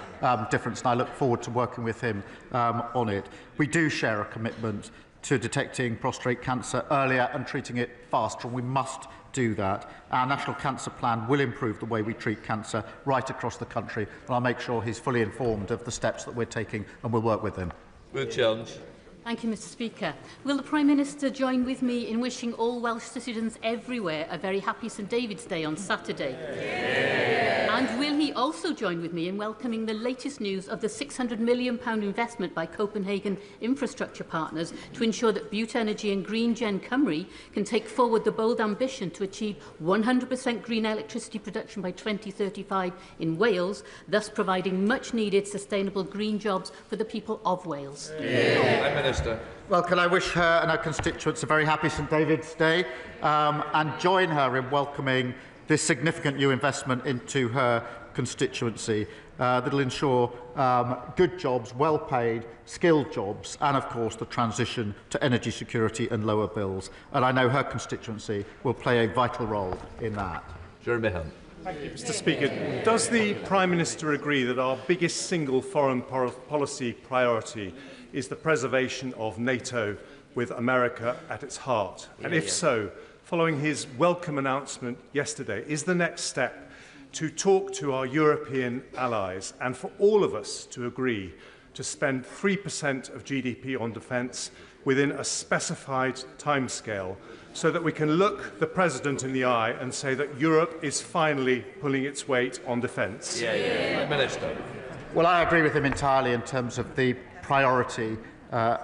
difference, and I look forward to working with him on it. We do share a commitment to detecting prostate cancer earlier and treating it faster, and we must do that. Our National Cancer Plan will improve the way we treat cancer right across the country, and I'll make sure he's fully informed of the steps that we're taking, and we'll work with him. Ruth Jones. Thank you, Mr. Speaker. Will the Prime Minister join with me in wishing all Welsh citizens everywhere a very happy St David's Day on Saturday? And will he also join with me in welcoming the latest news of the £600 million investment by Copenhagen infrastructure partners to ensure that Bute Energy and Green Gen Cymru can take forward the bold ambition to achieve 100% green electricity production by 2035 in Wales, thus providing much-needed sustainable green jobs for the people of Wales? Prime Minister. Well, can I wish her and her constituents a very happy St David's Day and join her in welcoming this significant new investment into her constituency that will ensure good jobs, well-paid, skilled jobs, and, of course, the transition to energy security and lower bills. And I know her constituency will play a vital role in that. Jeremy Hunt. Mr. Speaker, does the Prime Minister agree that our biggest single foreign policy priority is the preservation of NATO with America at its heart? And if so, following his welcome announcement yesterday, is the next step to talk to our European allies and for all of us to agree to spend 3% of GDP on defence within a specified timescale, so that we can look the President in the eye and say that Europe is finally pulling its weight on defence? Minister. Well, I agree with him entirely in terms of the priority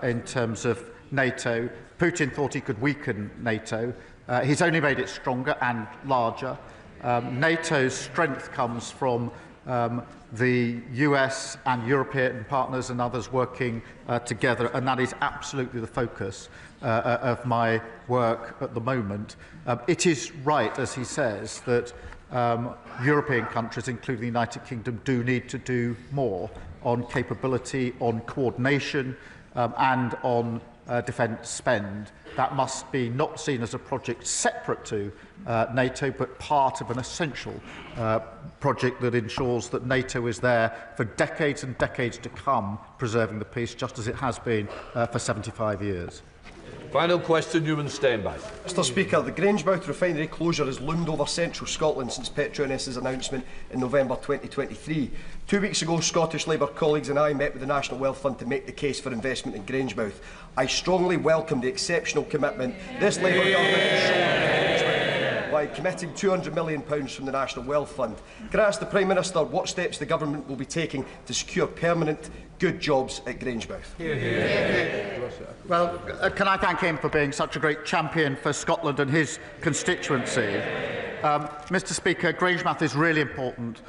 in terms of NATO. Putin thought he could weaken NATO. He's only made it stronger and larger. NATO's strength comes from the US and European partners and others working together, and that is absolutely the focus of my work at the moment. It is right, as he says, that European countries, including the United Kingdom, do need to do more on capability, on coordination, and on defence spend. That must be not seen as a project separate to NATO, but part of an essential project that ensures that NATO is there for decades and decades to come, preserving the peace, just as it has been for 75 years. Final question, Newman Steinbeck. Mr. Speaker, the Grangemouth refinery closure has loomed over central Scotland since Petronas' announcement in November 2023. 2 weeks ago, Scottish Labour colleagues and I met with the National Wealth Fund to make the case for investment in Grangemouth. I strongly welcome the exceptional commitment this Labour government has shown to Grangemouth by committing £200 million from the National Wealth Fund. Can I ask the Prime Minister what steps the government will be taking to secure permanent, good jobs at Grangemouth? Well, can I thank him for being such a great champion for Scotland and his constituency? Mr. Speaker, Grangemouth is really important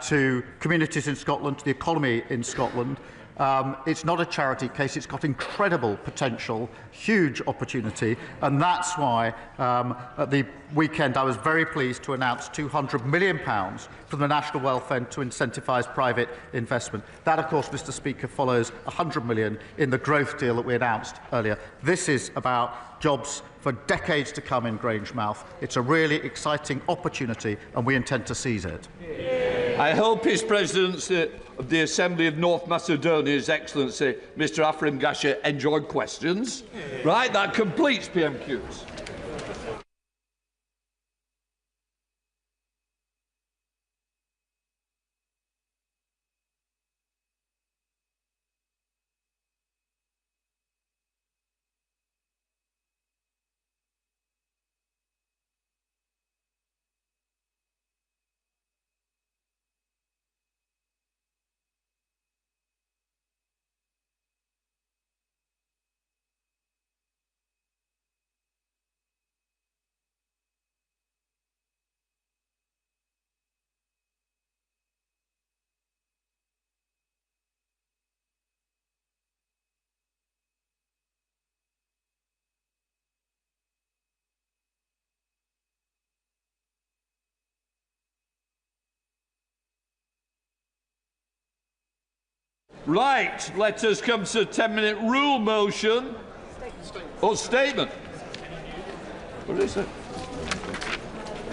to communities in Scotland, to the economy in Scotland. It's not a charity case. It's got incredible potential, huge opportunity, and that's why at the weekend I was very pleased to announce £200 million from the National Wealth Fund to incentivise private investment. That, of course, Mr. Speaker, follows £100 million in the growth deal that we announced earlier. This is about jobs for decades to come in Grangemouth. It's a really exciting opportunity, and we intend to seize it. I hope His Presidency of the Assembly of North Macedonia, His Excellency Mr Afrim Gasha, enjoyed questions. Right, that completes PMQs. Right, let us come to the 10-minute rule motion. Or statement. What is it?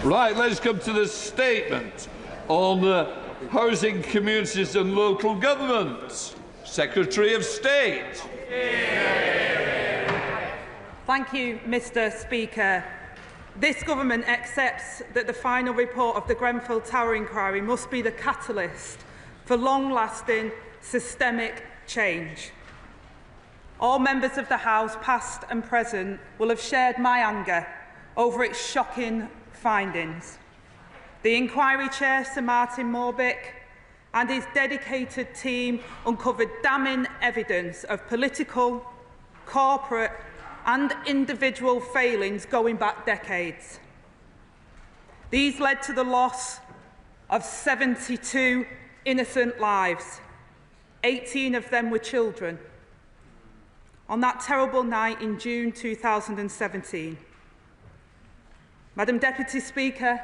Right, let's come to the statement on housing communities and local government. Secretary of State. Thank you, Mr. Speaker. This government accepts that the final report of the Grenfell Tower inquiry must be the catalyst for long-lasting systemic change. All members of the House, past and present, will have shared my anger over its shocking findings. The inquiry chair, Sir Martin Morbick, and his dedicated team uncovered damning evidence of political, corporate and individual failings going back decades. These led to the loss of 72 innocent lives. 18 of them were children. On that terrible night in June 2017. Madam Deputy Speaker,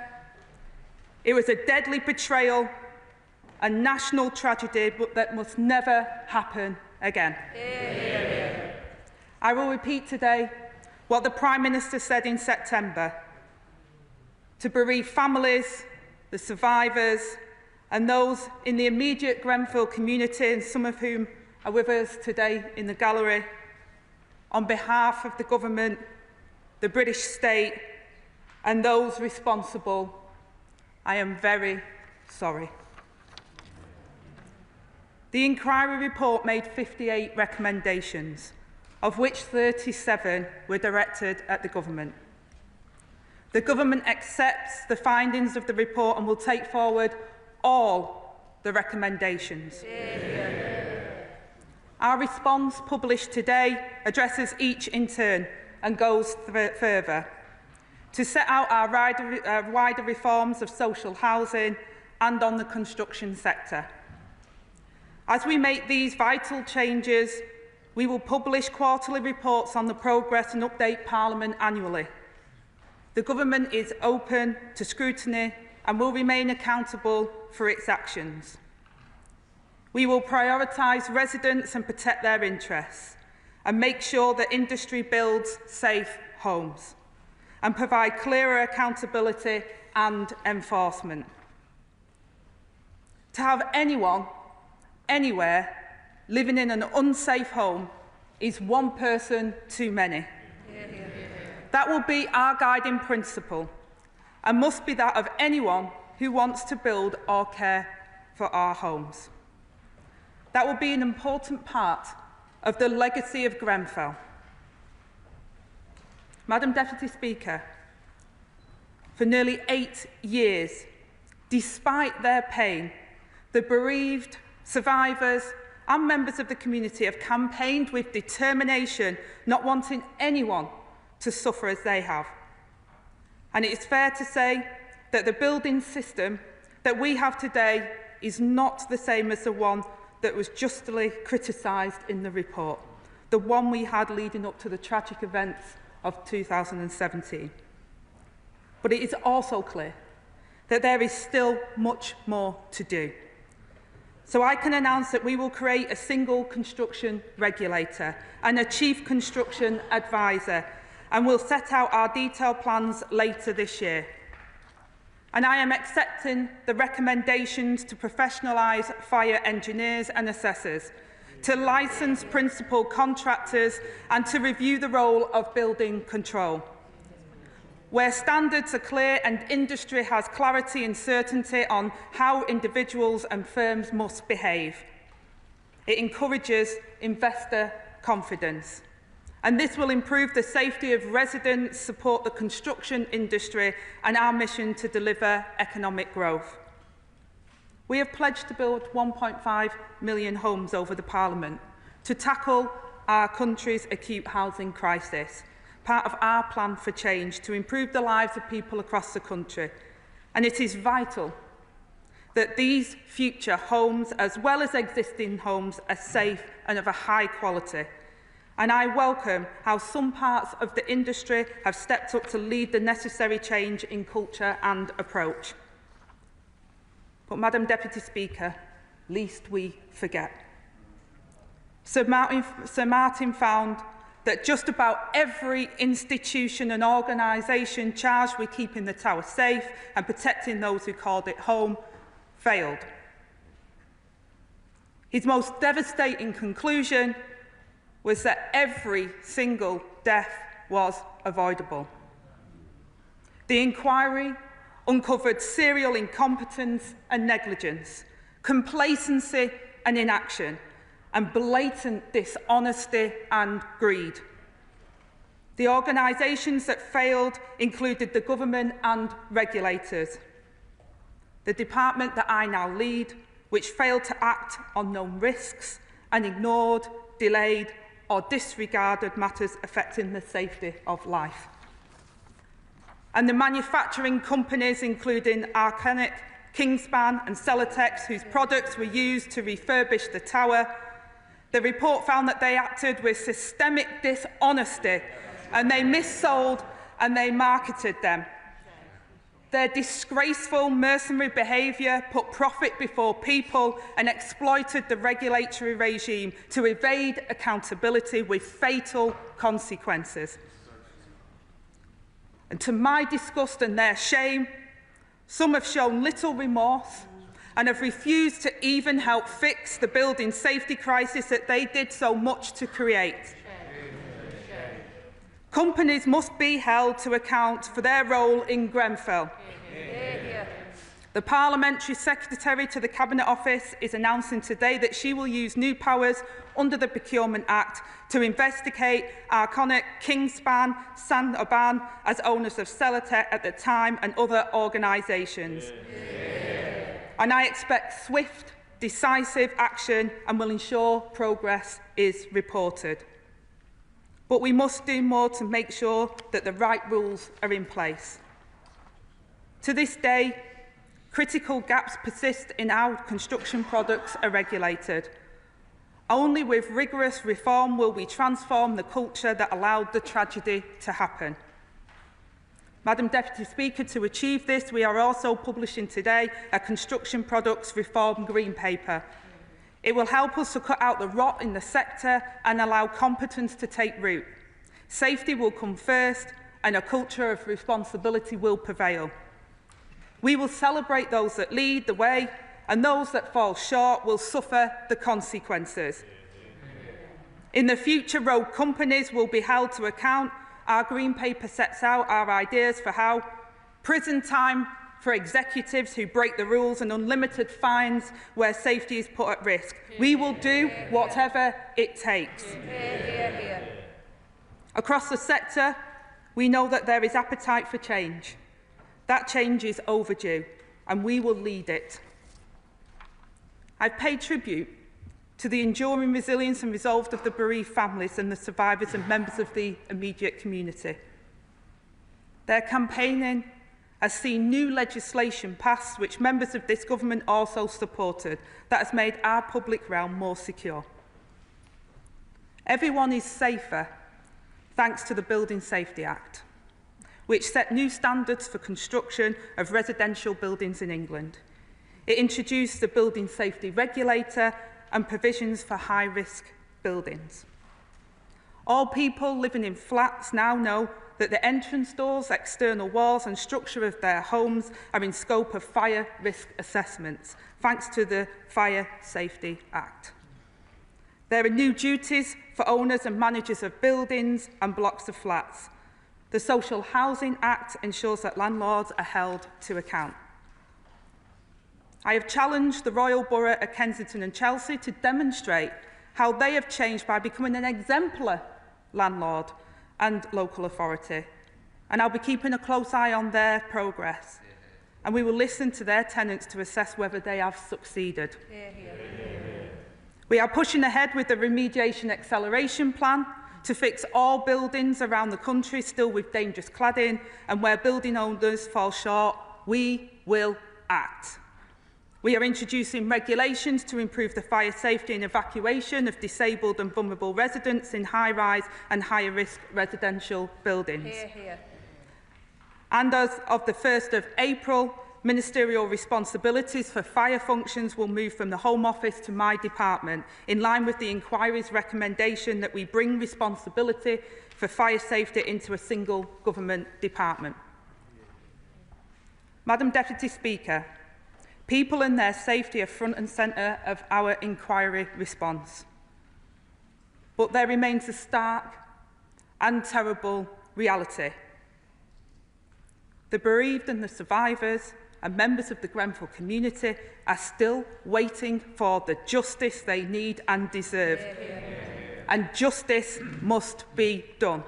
it was a deadly betrayal, a national tragedy that must never happen again. I will repeat today what the Prime Minister said in September. To bereave families, the survivors, and those in the immediate Grenfell community, and some of whom are with us today in the gallery, on behalf of the government, the British state, and those responsible, I am very sorry. The inquiry report made 58 recommendations, of which 37 were directed at the government. The government accepts the findings of the report and will take forward all the recommendations. Our response, published today, addresses each in turn and goes further to set out our wider reforms of social housing and on the construction sector. As we make these vital changes, we will publish quarterly reports on the progress and update Parliament annually. The government is open to scrutiny and will remain accountable for its actions. We will prioritise residents and protect their interests, and make sure that industry builds safe homes, and provide clearer accountability and enforcement. To have anyone, anywhere, living in an unsafe home is one person too many. That will be our guiding principle, and must be that of anyone who wants to build or care for our homes. That will be an important part of the legacy of Grenfell. Madam Deputy Speaker, for nearly 8 years, despite their pain, the bereaved, survivors and members of the community have campaigned with determination, not wanting anyone to suffer as they have. And it is fair to say that the building system that we have today is not the same as the one that was justly criticised in the report, the one we had leading up to the tragic events of 2017. But it is also clear that there is still much more to do. So I can announce that we will create a single construction regulator and a chief construction advisor, and we'll set out our detailed plans later this year. And I am accepting the recommendations to professionalise fire engineers and assessors, to licence principal contractors and to review the role of building control. Where standards are clear and industry has clarity and certainty on how individuals and firms must behave, it encourages investor confidence. And this will improve the safety of residents, support the construction industry and our mission to deliver economic growth. We have pledged to build 1.5 million homes over the Parliament to tackle our country's acute housing crisis, part of our plan for change to improve the lives of people across the country. And it is vital that these future homes, as well as existing homes, are safe and of a high quality. And I welcome how some parts of the industry have stepped up to lead the necessary change in culture and approach. But, Madam Deputy Speaker, lest we forget. Sir Martin found that just about every institution and organisation charged with keeping the tower safe and protecting those who called it home failed. His most devastating conclusion was that every single death was avoidable. The inquiry uncovered serial incompetence and negligence, complacency and inaction, and blatant dishonesty and greed. The organisations that failed included the government and regulators. The department that I now lead, which failed to act on known risks and ignored, delayed or disregarded matters affecting the safety of life. And the manufacturing companies, including Arcanic, Kingspan and Celotex, whose products were used to refurbish the tower, the report found that they acted with systemic dishonesty and they missold and they marketed them. Their disgraceful mercenary behaviour put profit before people and exploited the regulatory regime to evade accountability with fatal consequences. And to my disgust and their shame, Some have shown little remorse and have refused to even help fix the building safety crisis that they did so much to create. Companies must be held to account for their role in Grenfell. The Parliamentary Secretary to the Cabinet Office is announcing today that she will use new powers under the Procurement Act to investigate Arconic, Kingspan, Saint-Aubin as owners of Celatec at the time and other organisations. And I expect swift, decisive action and will ensure progress is reported. But we must do more to make sure that the right rules are in place. To this day, critical gaps persist in how construction products are regulated. Only with rigorous reform will we transform the culture that allowed the tragedy to happen. Madam Deputy Speaker, to achieve this, we are also publishing today a Construction Products Reform Green Paper. It will help us to cut out the rot in the sector and allow competence to take root. Safety will come first and a culture of responsibility will prevail. We will celebrate those that lead the way and those that fall short will suffer the consequences. In the future, road companies will be held to account. Our Green Paper sets out our ideas for how prison time for executives who break the rules and unlimited fines where safety is put at risk. We will do whatever it takes. Across the sector, we know that there is appetite for change. That change is overdue, and we will lead it. I've paid tribute to the enduring resilience and resolve of the bereaved families and the survivors and members of the immediate community. Their campaigning has seen new legislation passed, which members of this government also supported, that has made our public realm more secure. Everyone is safer thanks to the Building Safety Act, which set new standards for construction of residential buildings in England. It introduced the Building Safety Regulator and provisions for high-risk buildings. All people living in flats now know that the entrance doors, external walls and structure of their homes are in scope of fire risk assessments, thanks to the Fire Safety Act. There are new duties for owners and managers of buildings and blocks of flats. The Social Housing Act ensures that landlords are held to account. I have challenged the Royal Borough of Kensington and Chelsea to demonstrate how they have changed by becoming an exemplar landlord and local authority. And I'll be keeping a close eye on their progress. And we will listen to their tenants to assess whether they have succeeded. We are pushing ahead with the Remediation Acceleration Plan to fix all buildings around the country still with dangerous cladding, and where building owners fall short, we will act. We are introducing regulations to improve the fire safety and evacuation of disabled and vulnerable residents in high-rise and higher-risk residential buildings. And as of the 1st of April, ministerial responsibilities for fire functions will move from the Home Office to my department, in line with the inquiry's recommendation that we bring responsibility for fire safety into a single government department. Madam Deputy Speaker, people and their safety are front and centre of our inquiry response. But there remains a stark and terrible reality. The bereaved and the survivors and members of the Grenfell community are still waiting for the justice they need and deserve. And justice must be done.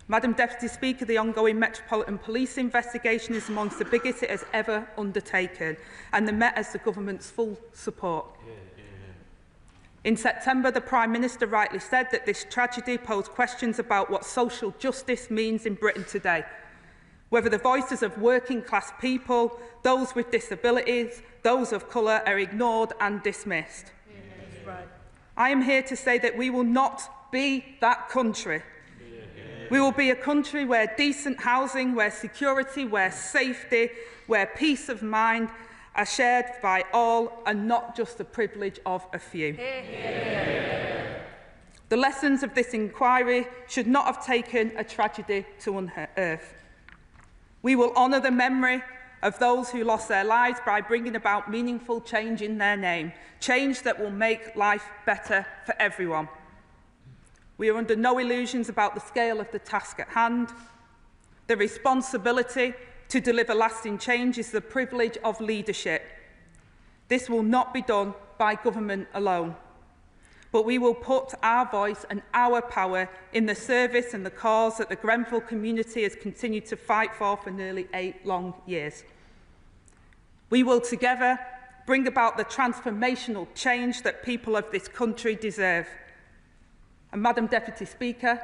Madam Deputy Speaker, the ongoing Metropolitan Police investigation is amongst the biggest it has ever undertaken, and the Met has the government's full support. In September, the Prime Minister rightly said that this tragedy posed questions about what social justice means in Britain today, whether the voices of working-class people, those with disabilities, those of colour are ignored and dismissed. I am here to say that we will not be that country. We will be a country where decent housing, where security, where safety, where peace of mind are shared by all and not just the privilege of a few. The lessons of this inquiry should not have taken a tragedy to unearth. We will honour the memory of those who lost their lives by bringing about meaningful change in their name, change that will make life better for everyone. We are under no illusions about the scale of the task at hand. The responsibility to deliver lasting change is the privilege of leadership. This will not be done by government alone, but we will put our voice and our power in the service and the cause that the Grenfell community has continued to fight for nearly 8 long years. We will together bring about the transformational change that people of this country deserve. And Madam Deputy Speaker,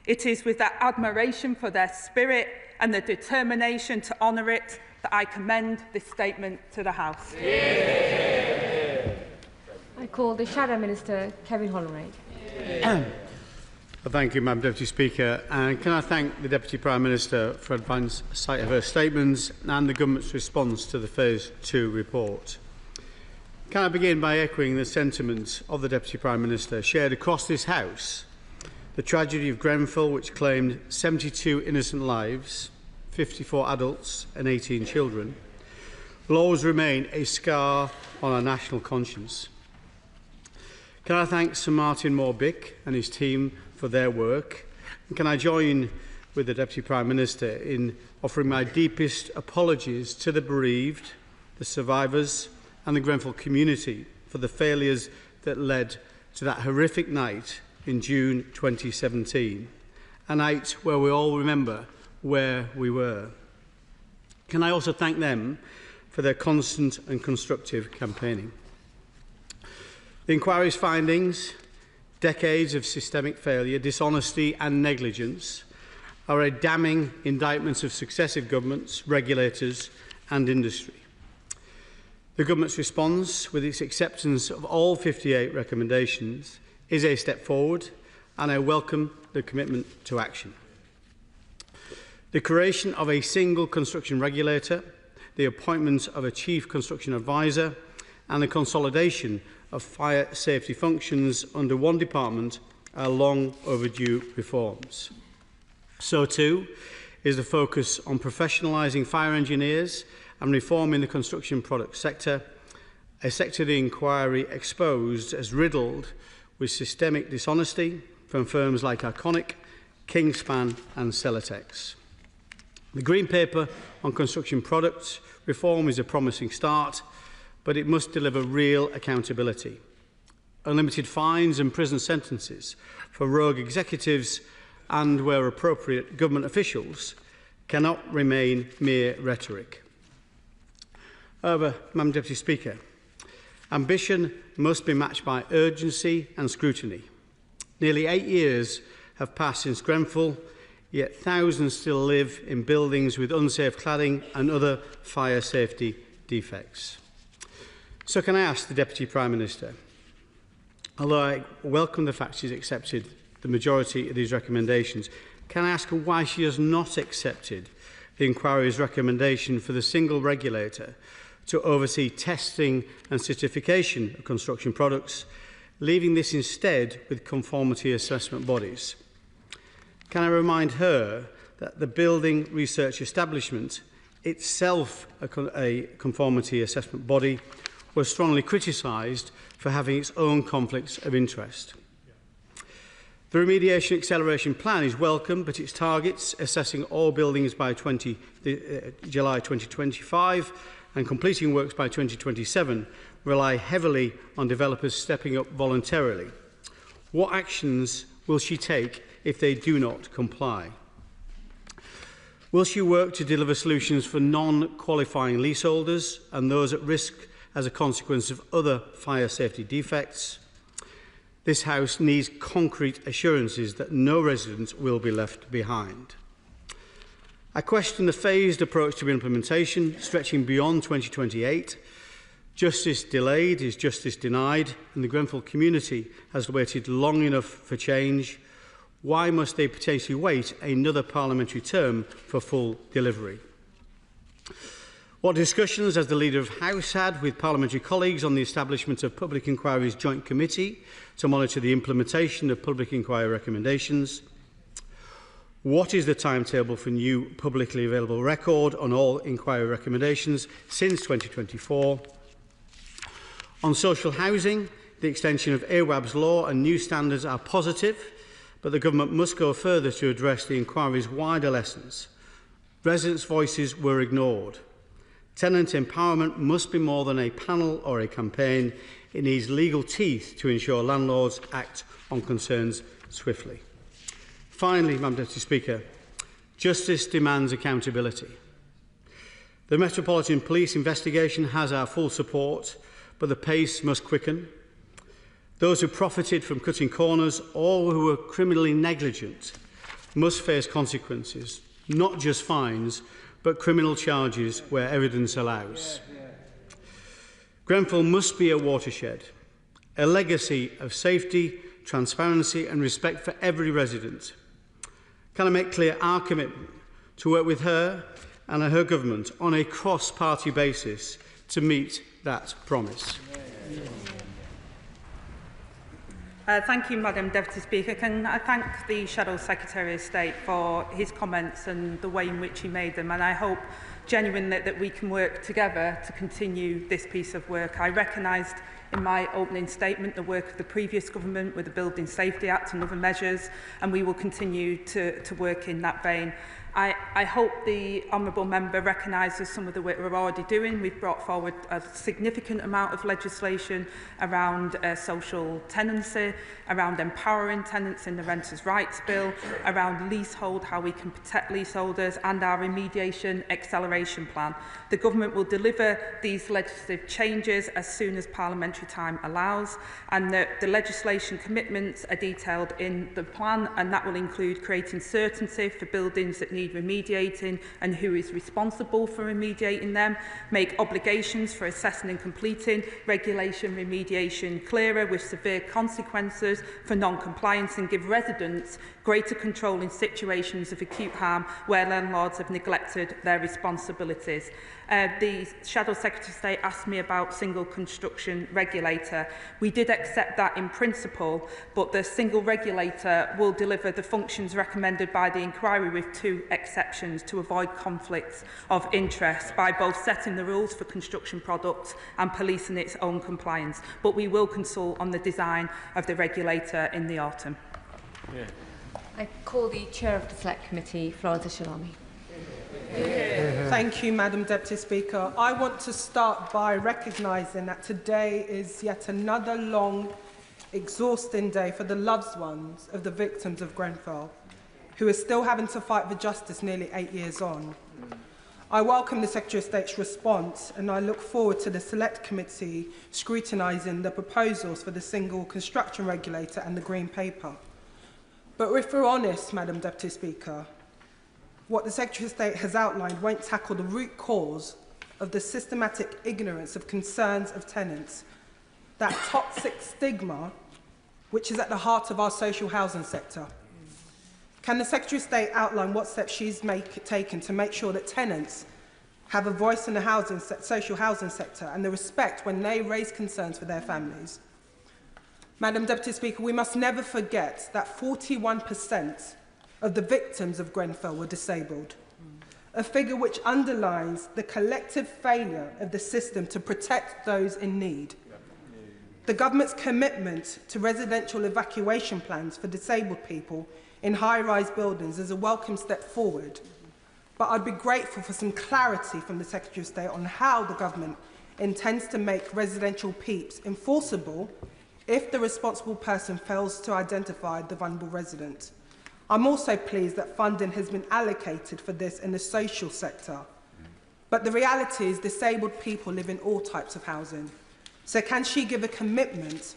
it is with that admiration for their spirit and the determination to honour it that I commend this statement to the House. I call the Shadow Minister, Kevin Holleray. Thank you, Madam Deputy Speaker. And can I thank the Deputy Prime Minister for advance sight of her statements and the Government's response to the Phase 2 report. Can I begin by echoing the sentiments of the Deputy Prime Minister shared across this House? The tragedy of Grenfell, which claimed 72 innocent lives, 54 adults and 18 children, will always remain a scar on our national conscience. Can I thank Sir Martin Moore-Bick and his team for their work? And can I join with the Deputy Prime Minister in offering my deepest apologies to the bereaved, the survivors and the Grenfell community for the failures that led to that horrific night in June 2017, a night where we all remember where we were. Can I also thank them for their constant and constructive campaigning? The inquiry's findings, decades of systemic failure, dishonesty and negligence, are a damning indictment of successive governments, regulators and industry. The Government's response, with its acceptance of all 58 recommendations, is a step forward, and I welcome the commitment to action. The creation of a single construction regulator, the appointment of a chief construction advisor, and the consolidation of fire safety functions under one department are long overdue reforms. So too is the focus on professionalising fire engineers and reforming the construction product sector, a sector the inquiry exposed as riddled with systemic dishonesty from firms like Arconic, Kingspan and Celotex. The Green Paper on construction products reform is a promising start, but it must deliver real accountability. Unlimited fines and prison sentences for rogue executives and, where appropriate, government officials cannot remain mere rhetoric. However, Madam Deputy Speaker, ambition must be matched by urgency and scrutiny. Nearly 8 years have passed since Grenfell, yet thousands still live in buildings with unsafe cladding and other fire safety defects. So can I ask the Deputy Prime Minister, although I welcome the fact she's accepted the majority of these recommendations, can I ask her why she has not accepted the inquiry's recommendation for the single regulator to oversee testing and certification of construction products, leaving this instead with conformity assessment bodies? Can I remind her that the Building Research Establishment, itself a conformity assessment body, was strongly criticised for having its own conflicts of interest? The Remediation Acceleration Plan is welcome, but its targets, assessing all buildings by July 2025 and completing works by 2027, rely heavily on developers stepping up voluntarily. What actions will she take if they do not comply? Will she work to deliver solutions for non-qualifying leaseholders and those at risk as a consequence of other fire safety defects? This House needs concrete assurances that no resident will be left behind. I question the phased approach to implementation, stretching beyond 2028. Justice delayed is justice denied, and the Grenfell community has waited long enough for change. Why must they potentially wait another parliamentary term for full delivery? What discussions has the Leader of House had with parliamentary colleagues on the establishment of Public Inquiry's Joint Committee to monitor the implementation of Public Inquiry recommendations? What is the timetable for new publicly available record on all inquiry recommendations since 2024? On social housing, the extension of AWAB's law and new standards are positive, but the government must go further to address the inquiry's wider lessons. Residents' voices were ignored. Tenant empowerment must be more than a panel or a campaign. It needs legal teeth to ensure landlords act on concerns swiftly. Finally, Madam Deputy Speaker, justice demands accountability. The Metropolitan Police investigation has our full support, but the pace must quicken. Those who profited from cutting corners or who were criminally negligent must face consequences, not just fines, but criminal charges where evidence allows. Grenfell must be a watershed, a legacy of safety, transparency and respect for every resident. Can I make clear our commitment to work with her and her government on a cross-party basis to meet that promise? Thank you, Madam Deputy Speaker. Can I thank the Shadow Secretary of State for his comments and the way in which he made them, and I hope genuinely that we can work together to continue this piece of work. I recognised in my opening statement the work of the previous government with the Building Safety Act and other measures, and we will continue to work in that vein. I hope the Honourable Member recognises some of the work we're already doing. We've brought forward a significant amount of legislation around social tenancy, around empowering tenants in the Renters' Rights Bill, around leasehold, how we can protect leaseholders, and our remediation acceleration plan. The Government will deliver these legislative changes as soon as parliamentary time allows, and the legislation commitments are detailed in the plan, and that will include creating certainty for buildings that need remediating and who is responsible for remediating them, make obligations for assessing and completing regulation remediation clearer with severe consequences for non-compliance, and give residents greater control in situations of acute harm where landlords have neglected their responsibilities. The Shadow Secretary of State asked me about single construction regulator. We did accept that in principle, but the single regulator will deliver the functions recommended by the inquiry with 2 exceptions to avoid conflicts of interest by both setting the rules for construction products and policing its own compliance. But we will consult on the design of the regulator in the autumn. Yeah. I call the Chair of the Select Committee, Florence Shalami. Thank you, Madam Deputy Speaker. I want to start by recognising that today is yet another long, exhausting day for the loved ones of the victims of Grenfell, who are still having to fight for justice nearly 8 years on. I welcome the Secretary of State's response, and I look forward to the Select Committee scrutinising the proposals for the single construction regulator and the Green Paper. But if we're honest, Madam Deputy Speaker, what the Secretary of State has outlined won't tackle the root cause of the systematic ignorance of concerns of tenants, that toxic stigma which is at the heart of our social housing sector. Can the Secretary of State outline what steps she's taken to make sure that tenants have a voice in the social housing sector and the respect when they raise concerns for their families? Madam Deputy Speaker, we must never forget that 41% of the victims of Grenfell were disabled, a figure which underlines the collective failure of the system to protect those in need. The government's commitment to residential evacuation plans for disabled people in high-rise buildings is a welcome step forward, but I'd be grateful for some clarity from the Secretary of State on how the government intends to make residential PEEPs enforceable if the responsible person fails to identify the vulnerable resident. I'm also pleased that funding has been allocated for this in the social sector. But the reality is disabled people live in all types of housing. So can she give a commitment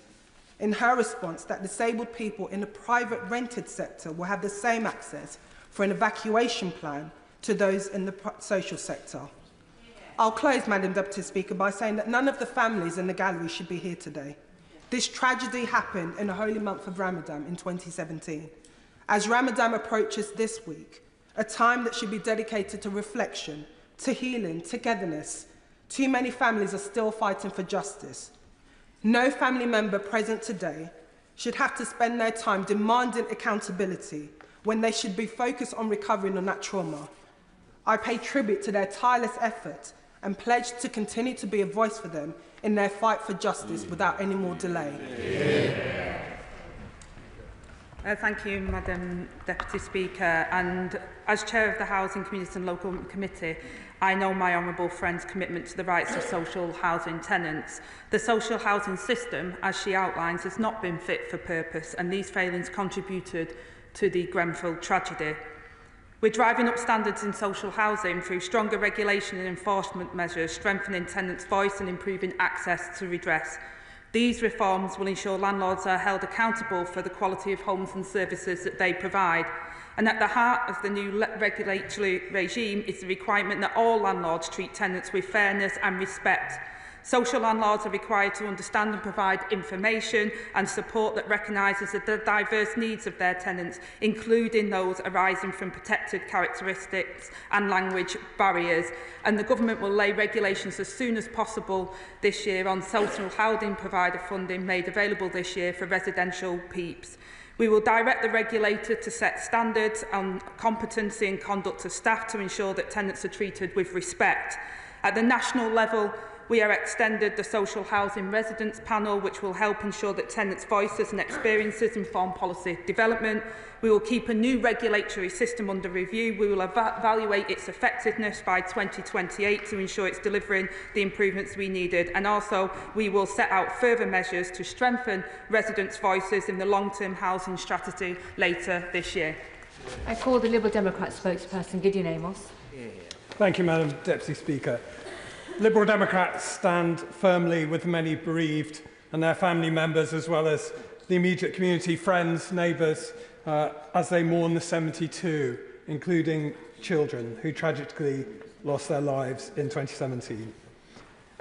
in her response that disabled people in the private rented sector will have the same access for an evacuation plan to those in the social sector? I'll close, Madam Deputy Speaker, by saying that none of the families in the gallery should be here today. This tragedy happened in the holy month of Ramadan in 2017. As Ramadan approaches this week, a time that should be dedicated to reflection, to healing, togetherness, too many families are still fighting for justice. No family member present today should have to spend their time demanding accountability when they should be focused on recovering on that trauma. I pay tribute to their tireless effort and pledge to continue to be a voice for them in their fight for justice without any more delay. Thank you, Madam Deputy Speaker. And as Chair of the Housing, Community and Local Committee, I know my honourable friend's commitment to the rights of social housing tenants. The social housing system, as she outlines, has not been fit for purpose, and these failings contributed to the Grenfell tragedy. We're driving up standards in social housing through stronger regulation and enforcement measures, strengthening tenants' voice and improving access to redress. These reforms will ensure landlords are held accountable for the quality of homes and services that they provide. And at the heart of the new regulatory regime is the requirement that all landlords treat tenants with fairness and respect. Social landlords are required to understand and provide information and support that recognises the diverse needs of their tenants, including those arising from protected characteristics and language barriers. And the Government will lay regulations as soon as possible this year on social housing provider funding made available this year for residential PEEPs. We will direct the regulator to set standards on competency and conduct of staff to ensure that tenants are treated with respect. At the national level, we have extended the Social Housing Residents Panel, which will help ensure that tenants' voices and experiences inform policy development. We will keep a new regulatory system under review. We will evaluate its effectiveness by 2028 to ensure it's delivering the improvements we needed. And also, we will set out further measures to strengthen residents' voices in the long-term housing strategy later this year. I call the Liberal Democrat spokesperson, Gideon Amos. Thank you, Madam Deputy Speaker. Liberal Democrats stand firmly with the many bereaved and their family members, as well as the immediate community, friends, neighbours, as they mourn the 72, including children, who tragically lost their lives in 2017.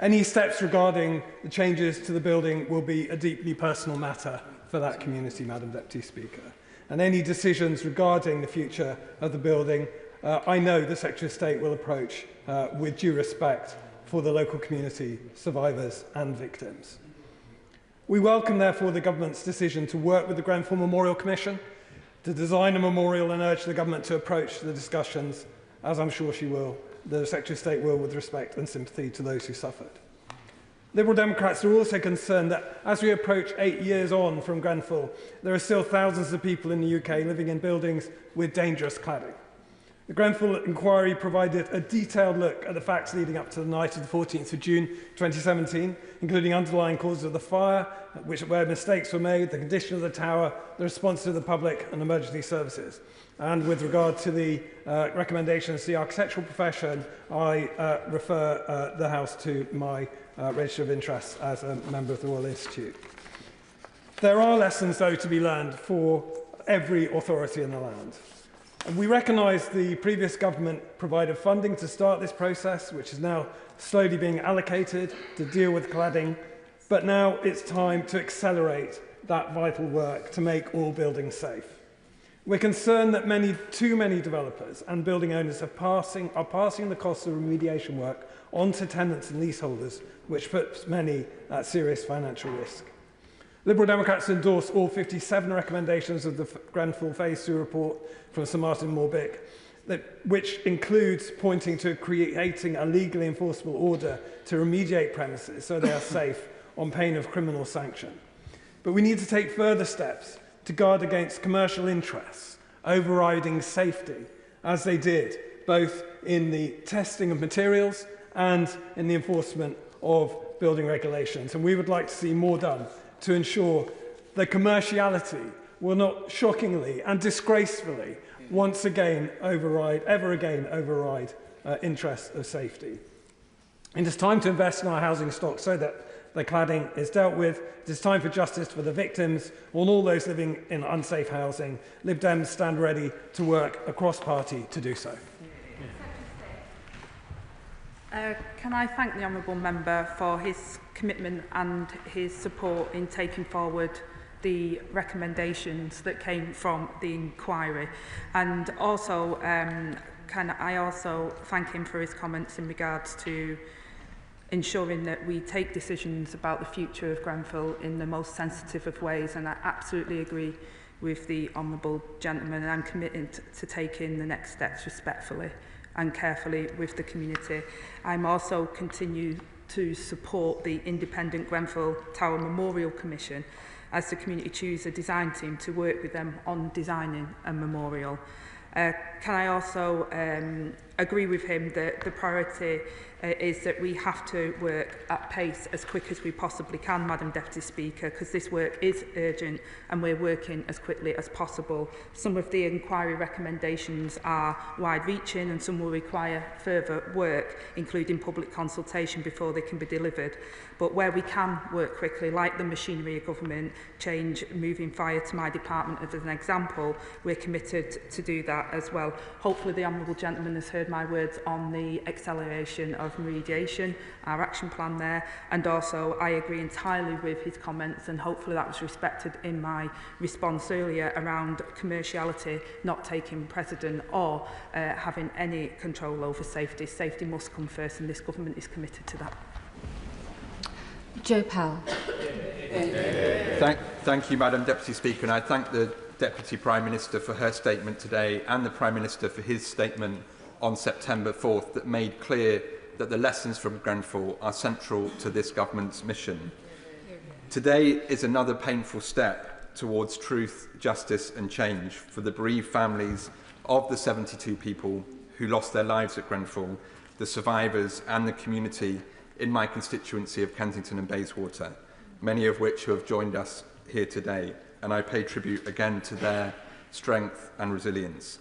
Any steps regarding the changes to the building will be a deeply personal matter for that community, Madam Deputy Speaker. And any decisions regarding the future of the building, I know the Secretary of State will approach with due respect for the local community, survivors and victims. We welcome, therefore, the Government's decision to work with the Grenfell Memorial Commission to design a memorial and urge the Government to approach the discussions, as I'm sure she will, the Secretary of State will, with respect and sympathy to those who suffered. Liberal Democrats are also concerned that as we approach 8 years on from Grenfell, there are still thousands of people in the UK living in buildings with dangerous cladding. The Grenfell inquiry provided a detailed look at the facts leading up to the night of the 14th of June 2017, including underlying causes of the fire, where mistakes were made, the condition of the tower, the response to the public and emergency services. And with regard to the recommendations to the architectural profession, I refer the House to my register of interests as a member of the Royal Institute. There are lessons, though, to be learned for every authority in the land. And we recognise the previous government provided funding to start this process, which is now slowly being allocated to deal with cladding, but now it's time to accelerate that vital work to make all buildings safe. We're concerned that too many developers and building owners are passing the costs of remediation work onto tenants and leaseholders, which puts many at serious financial risk. Liberal Democrats endorse all 57 recommendations of the Grenfell Phase 2 report from Sir Martin Morbick, which includes pointing to creating a legally enforceable order to remediate premises so they are safe on pain of criminal sanction. But we need to take further steps to guard against commercial interests overriding safety, as they did both in the testing of materials and in the enforcement of building regulations. And we would like to see more done to ensure that commerciality will not shockingly and disgracefully once again override interests of safety. It is time to invest in our housing stock so that the cladding is dealt with. It is time for justice for the victims and all those living in unsafe housing. Lib Dems stand ready to work across party to do so. Can I thank the Honourable Member for his commitment and his support in taking forward the recommendations that came from the inquiry, and also can I also thank him for his comments in regards to ensuring that we take decisions about the future of Grenfell in the most sensitive of ways, and I absolutely agree with the honourable gentleman, and I'm committed to taking the next steps respectfully and carefully with the community. I'm also continue to support the independent Grenfell Tower Memorial Commission as the community choose a design team to work with them on designing a memorial. Can I also agree with him that the priority is that we have to work at pace as quick as we possibly can, Madam Deputy Speaker, because this work is urgent and we're working as quickly as possible. Some of the inquiry recommendations are wide-reaching and some will require further work, including public consultation before they can be delivered. But where we can work quickly, like the machinery of government change, moving fire to my department as an example, we're committed to do that as well. Hopefully the honourable gentleman has heard my words on the acceleration of remediation, our action plan there, and also I agree entirely with his comments, and hopefully that was respected in my response earlier around commerciality not taking precedent or having any control over safety. Safety must come first, and this government is committed to that. Joe Powell. Thank you, Madam Deputy Speaker, and I thank the Deputy Prime Minister for her statement today and the Prime Minister for his statement on September 4th that made clear that the lessons from Grenfell are central to this government's mission. Today is another painful step towards truth, justice and change for the bereaved families of the 72 people who lost their lives at Grenfell, the survivors and the community in my constituency of Kensington and Bayswater, many of which who have joined us here today, and I pay tribute again to their strength and resilience.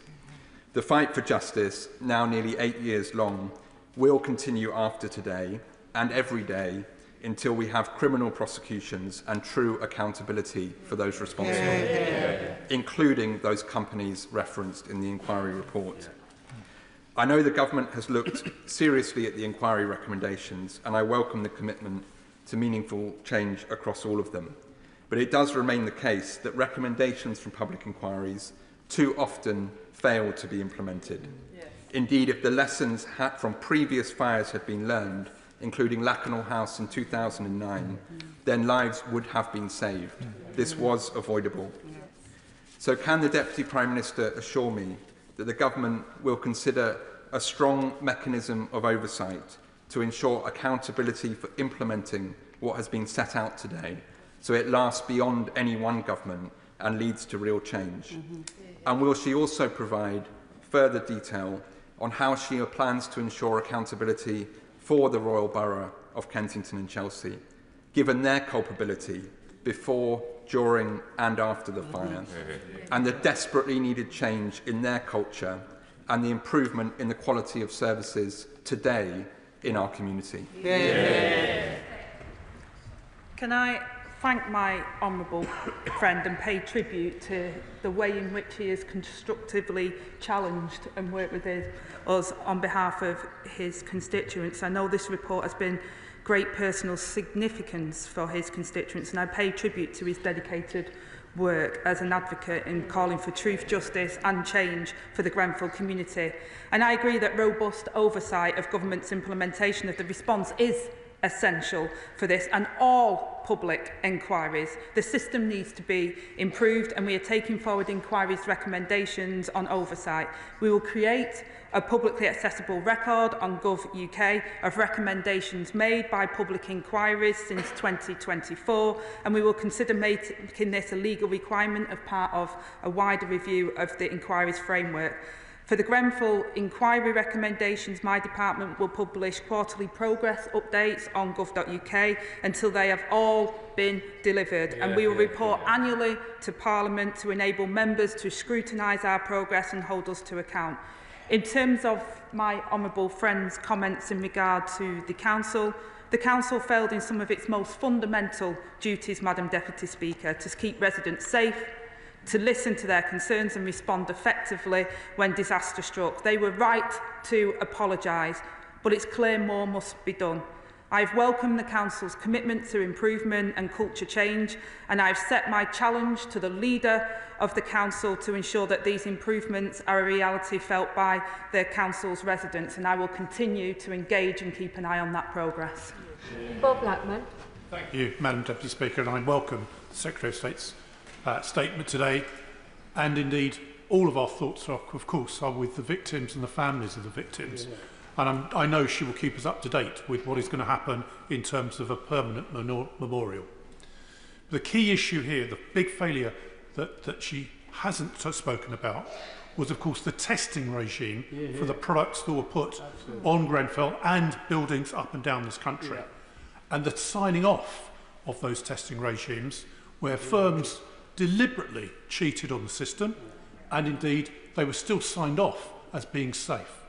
The fight for justice, now nearly 8 years long, will continue after today and every day until we have criminal prosecutions and true accountability for those responsible, including those companies referenced in the inquiry report. I know the government has looked seriously at the inquiry recommendations, and I welcome the commitment to meaningful change across all of them. But it does remain the case that recommendations from public inquiries too often fail to be implemented. Indeed, if the lessons from previous fires had been learned, including Lakanal House in 2009, then lives would have been saved. This was avoidable. So can the Deputy Prime Minister assure me that the government will consider a strong mechanism of oversight to ensure accountability for implementing what has been set out today, so it lasts beyond any one government and leads to real change? And will she also provide further detail on how she plans to ensure accountability for the Royal Borough of Kensington and Chelsea, given their culpability before, during and after the fire, and the desperately needed change in their culture and the improvement in the quality of services today in our community? Can I thank my honourable friend and pay tribute to the way in which he has constructively challenged and worked with us on behalf of his constituents. I know this report has been great personal significance for his constituents, and I pay tribute to his dedicated work as an advocate in calling for truth, justice and change for the Grenfell community. And I agree that robust oversight of government's implementation of the response is essential for this and all public inquiries. The system needs to be improved, and we are taking forward inquiries recommendations on oversight. We will create a publicly accessible record on Gov.uk of recommendations made by public inquiries since 2024, and we will consider making this a legal requirement as part of a wider review of the inquiries framework. For the Grenfell inquiry recommendations, my department will publish quarterly progress updates on gov.uk until they have all been delivered, and we will report annually to Parliament to enable members to scrutinise our progress and hold us to account. In terms of my honourable friend's comments in regard to the Council failed in some of its most fundamental duties, Madam Deputy Speaker, to keep residents safe, to listen to their concerns and respond effectively when disaster struck. They were right to apologise, but it's clear more must be done. I've welcomed the Council's commitment to improvement and culture change, and I've set my challenge to the leader of the Council to ensure that these improvements are a reality felt by the Council's residents, and I will continue to engage and keep an eye on that progress. Bob Blackman. Thank you, Madam Deputy Speaker, and I welcome the Secretary of State's statement today. And indeed, all of our thoughts, are, of course, are with the victims and the families of the victims. And I know she will keep us up to date with what is going to happen in terms of a permanent memorial. The key issue here, the big failure that she hasn't spoken about, was of course the testing regime for the products that were put on Grenfell and buildings up and down this country. And the signing off of those testing regimes where firms deliberately cheated on the system, and indeed they were still signed off as being safe.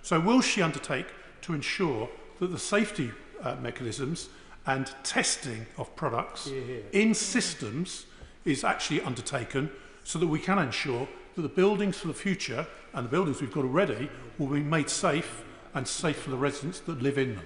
So will she undertake to ensure that the safety mechanisms and testing of products in systems is actually undertaken so that we can ensure that the buildings for the future and the buildings we've got already will be made safe and safe for the residents that live in them?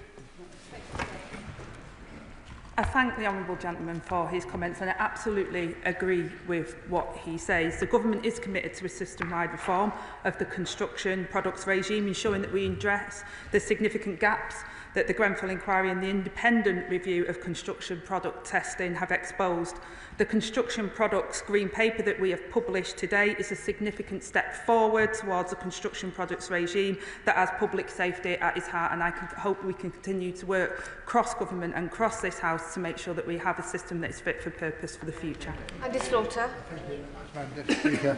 I thank the honourable gentleman for his comments, and I absolutely agree with what he says. The government is committed to a system-wide reform of the construction products regime, ensuring that we address the significant gaps that the Grenfell inquiry and the independent review of construction product testing have exposed. The construction products green paper that we have published today is a significant step forward towards a construction products regime that has public safety at its heart, and I hope we can continue to work cross-government and cross this House to make sure that we have a system that is fit for purpose for the future. Andy Slaughter. Thank you, Madam Deputy Speaker.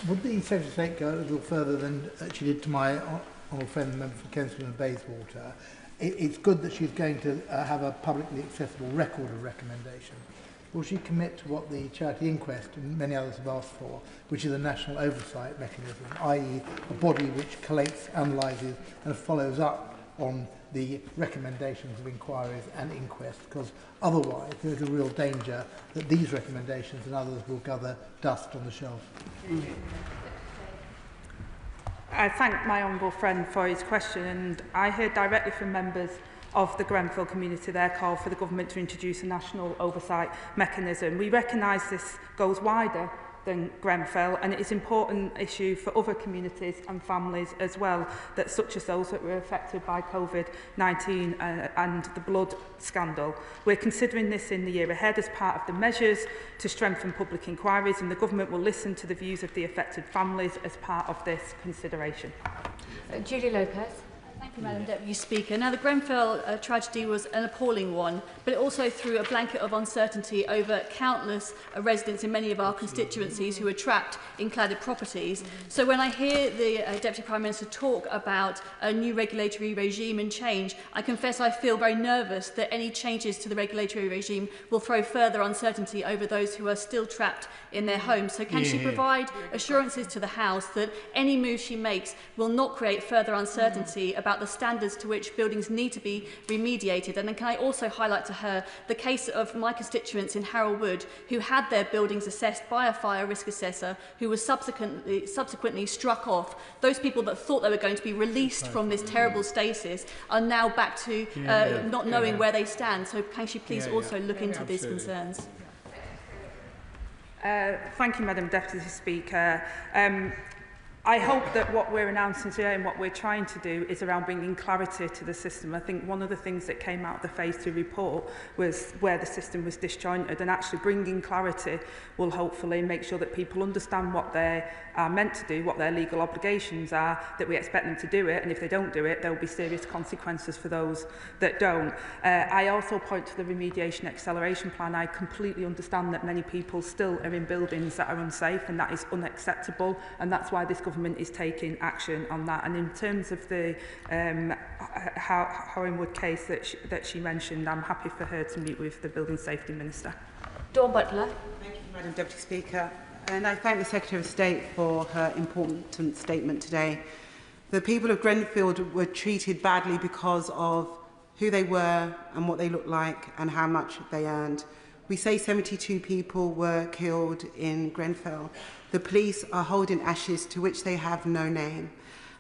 Would the Secretary of State go a little further than she did to my honourable friend, the member for Kensington and Bayswater? It's good that she's going to have a publicly accessible record of recommendations. Will she commit to what the charity inquest and many others have asked for, which is a national oversight mechanism, i.e. a body which collates, analyses and follows up on the recommendations of inquiries and inquests, because otherwise there is a real danger that these recommendations and others will gather dust on the shelf. I thank my honourable friend for his question, and I heard directly from members of the Grenfell community their call for the government to introduce a national oversight mechanism. We recognise this goes wider than Grenfell, and it is an important issue for other communities and families as well, that such as those that were affected by COVID-19 and the blood scandal. We're considering this in the year ahead as part of the measures to strengthen public inquiries, and the government will listen to the views of the affected families as part of this consideration. Julie Lopez. Thank you, Madam Deputy Speaker. Now, the Grenfell tragedy was an appalling one, but it also threw a blanket of uncertainty over countless residents in many of our constituencies who are trapped in cladded properties. So when I hear the Deputy Prime Minister talk about a new regulatory regime and change, I confess I feel very nervous that any changes to the regulatory regime will throw further uncertainty over those who are still trapped in their homes. So can she provide assurances to the House that any move she makes will not create further uncertainty about the standards to which buildings need to be remediated? And then can I also highlight to her the case of my constituents in Harrow Wood who had their buildings assessed by a fire risk assessor who was subsequently struck off. Those people that thought they were going to be released from this terrible stasis are now back to not knowing where they stand. So can she please also look into these concerns? Thank you, Madam Deputy Speaker. I hope that what we're announcing today and what we're trying to do is around bringing clarity to the system. I think one of the things that came out of the Phase 2 report was where the system was disjointed, and actually bringing clarity will hopefully make sure that people understand what they are meant to do, what their legal obligations are, that we expect them to do it, and if they don't do it, there will be serious consequences for those that don't. I also point to the remediation acceleration plan. I completely understand that many people still are in buildings that are unsafe, and that is unacceptable, and that's why this government is taking action on that. And in terms of the Horringwood case that she mentioned, I'm happy for her to meet with the Building Safety Minister. Dawn Butler. Thank you, Madam Deputy Speaker. And I thank the Secretary of State for her important statement today. The people of Grenfell were treated badly because of who they were and what they looked like and how much they earned. We say 72 people were killed in Grenfell. The police are holding ashes to which they have no name.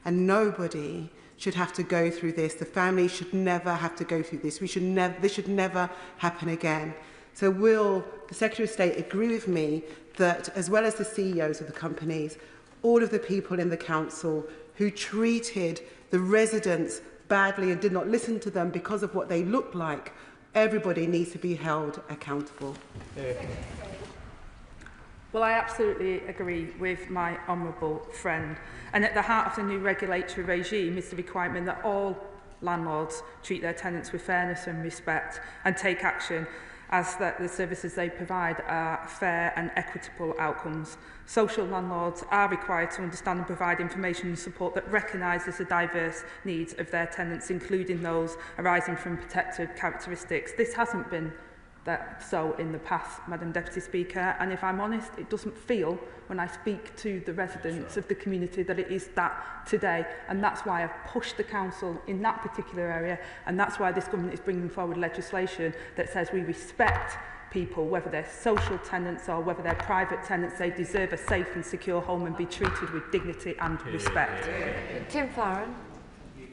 And nobody should have to go through this. The family should never have to go through this. This should never happen again. So will the Secretary of State agree with me that, as well as the CEOs of the companies, all of the people in the council who treated the residents badly and did not listen to them because of what they looked like, everybody needs to be held accountable? Well, I absolutely agree with my honourable friend. And at the heart of the new regulatory regime is the requirement that all landlords treat their tenants with fairness and respect and take action as that the services they provide are fair and equitable outcomes. Social landlords are required to understand and provide information and support that recognises the diverse needs of their tenants, including those arising from protected characteristics. This hasn't been so in the past, Madam Deputy Speaker, and if I'm honest, it doesn't feel when I speak to the residents of the community that it is that today, and that's why I've pushed the Council in that particular area, and that's why this government is bringing forward legislation that says we respect people, whether they're social tenants or whether they're private tenants. They deserve a safe and secure home and be treated with dignity and respect. Tim Farron.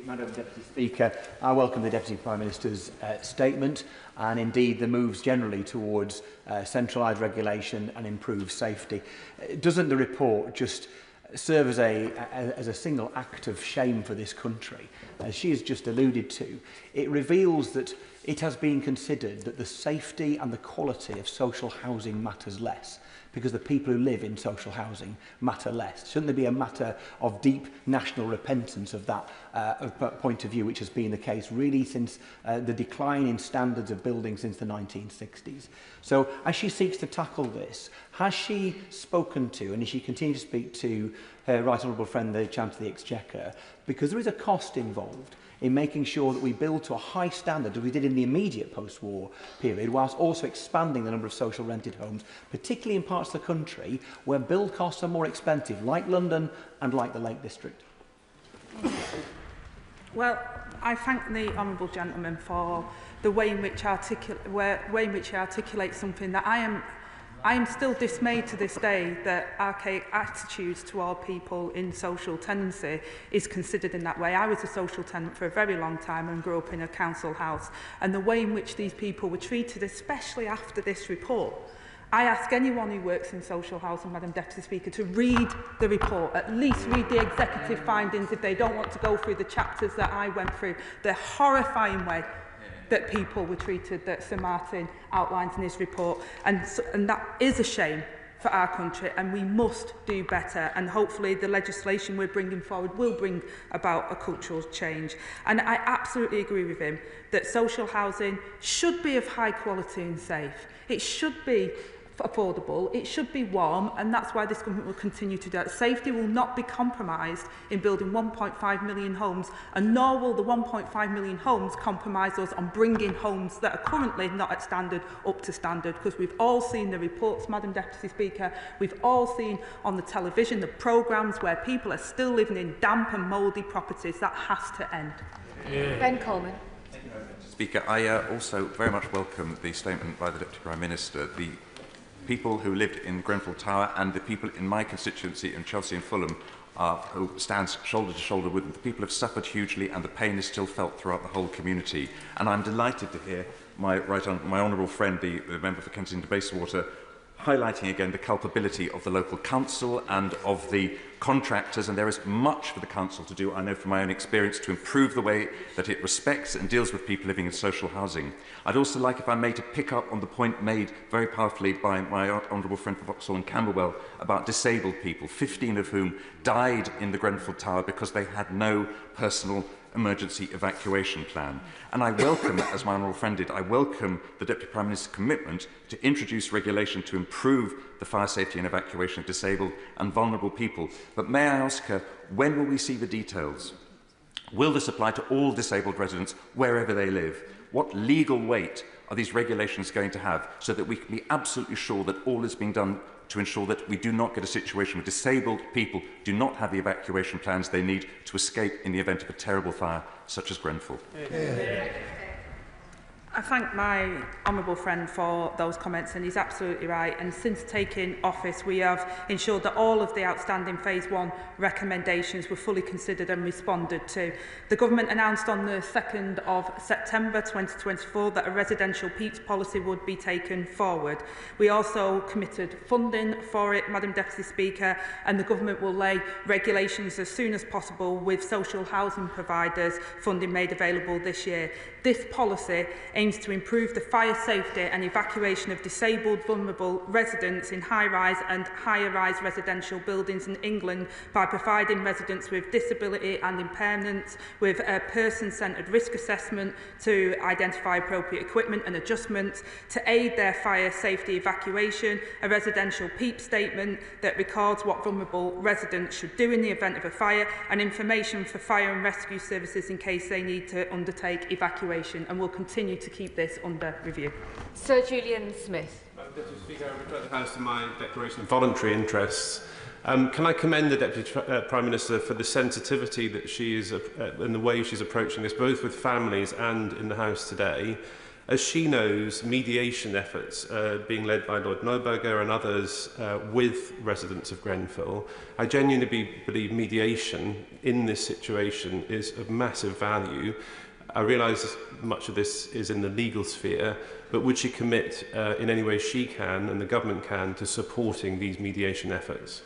Madam Deputy Speaker, I welcome the Deputy Prime Minister's statement and indeed the moves generally towards centralised regulation and improved safety. Doesn't the report just serve as a single act of shame for this country? As she has just alluded to, it reveals that it has been considered that the safety and the quality of social housing matters less, because the people who live in social housing matter less. Shouldn't there be a matter of deep national repentance of that point of view, which has been the case really since the decline in standards of building since the 1960s? So as she seeks to tackle this, has she spoken to, and is she continue to speak to her right honourable friend, the Chancellor of the Exchequer, because there is a cost involved in making sure that we build to a high standard as we did in the immediate post-war period, whilst also expanding the number of social rented homes, particularly in parts of the country where build costs are more expensive, like London and like the Lake District. Well, I thank the honourable gentleman for the way in which he articulates something that I am still dismayed to this day that archaic attitudes to all people in social tenancy is considered in that way. I was a social tenant for a very long time and grew up in a council house, and the way in which these people were treated, especially after this report, I ask anyone who works in social housing, Madam Deputy Speaker, to read the report, at least read the executive findings if they don't want to go through the chapters that I went through. The horrifying way that people were treated that Sir Martin outlines in his report, and that is a shame for our country, and we must do better, and hopefully the legislation we're bringing forward will bring about a cultural change. And I absolutely agree with him that social housing should be of high quality and safe. It should be affordable, it should be warm, and that's why this government will continue to do that. Safety will not be compromised in building 1.5 million homes, and nor will the 1.5 million homes compromise us on bringing homes that are currently not at standard up to standard, because we've all seen the reports, Madam Deputy Speaker, we've all seen on the television the programmes where people are still living in damp and mouldy properties. That has to end. Ben Coleman. Speaker, I also very much welcome the statement by the Deputy Prime Minister. The people who lived in Grenfell Tower and the people in my constituency in Chelsea and Fulham who stands shoulder to shoulder with them. The people have suffered hugely and the pain is still felt throughout the whole community. And I'm delighted to hear my honourable friend, the member for Kensington Bayswater, highlighting again the culpability of the local council and of the contractors, and there is much for the council to do, I know from my own experience, to improve the way that it respects and deals with people living in social housing. I'd also like, if I may, to pick up on the point made very powerfully by my honourable friend from Vauxhall and Camberwell about disabled people, 15 of whom died in the Grenfell Tower because they had no personal emergency evacuation plan. And I welcome, as my honourable friend did, I welcome the Deputy Prime Minister's commitment to introduce regulation to improve the fire safety and evacuation of disabled and vulnerable people. But may I ask her, when will we see the details? Will this apply to all disabled residents wherever they live? What legal weight are these regulations going to have so that we can be absolutely sure that all is being done to ensure that we do not get a situation where disabled people do not have the evacuation plans they need to escape in the event of a terrible fire such as Grenfell? I thank my honourable friend for those comments, and he's absolutely right. And since taking office, we have ensured that all of the outstanding Phase 1 recommendations were fully considered and responded to. The government announced on the 2nd of September 2024 that a residential peaks policy would be taken forward. We also committed funding for it, Madam Deputy Speaker, and the government will lay regulations as soon as possible with social housing providers funding made available this year. This policy aims aims to improve the fire safety and evacuation of disabled, vulnerable residents in high-rise and higher-rise residential buildings in England by providing residents with disability and impairments with a person-centred risk assessment to identify appropriate equipment and adjustments, to aid their fire safety evacuation, a residential PEEP statement that records what vulnerable residents should do in the event of a fire, and information for fire and rescue services in case they need to undertake evacuation, and will continue to keep this under review. Sir Julian Smith. Madam Deputy Speaker, I refer the House to my declaration of voluntary interests. Can I commend the Deputy Prime Minister for the sensitivity that she is and the way she's approaching this, both with families and in the House today. As she knows, mediation efforts being led by Lord Neuberger and others with residents of Grenfell, I genuinely believe mediation in this situation is of massive value. I realise much of this is in the legal sphere, but would she commit in any way she can and the government can to supporting these mediation efforts?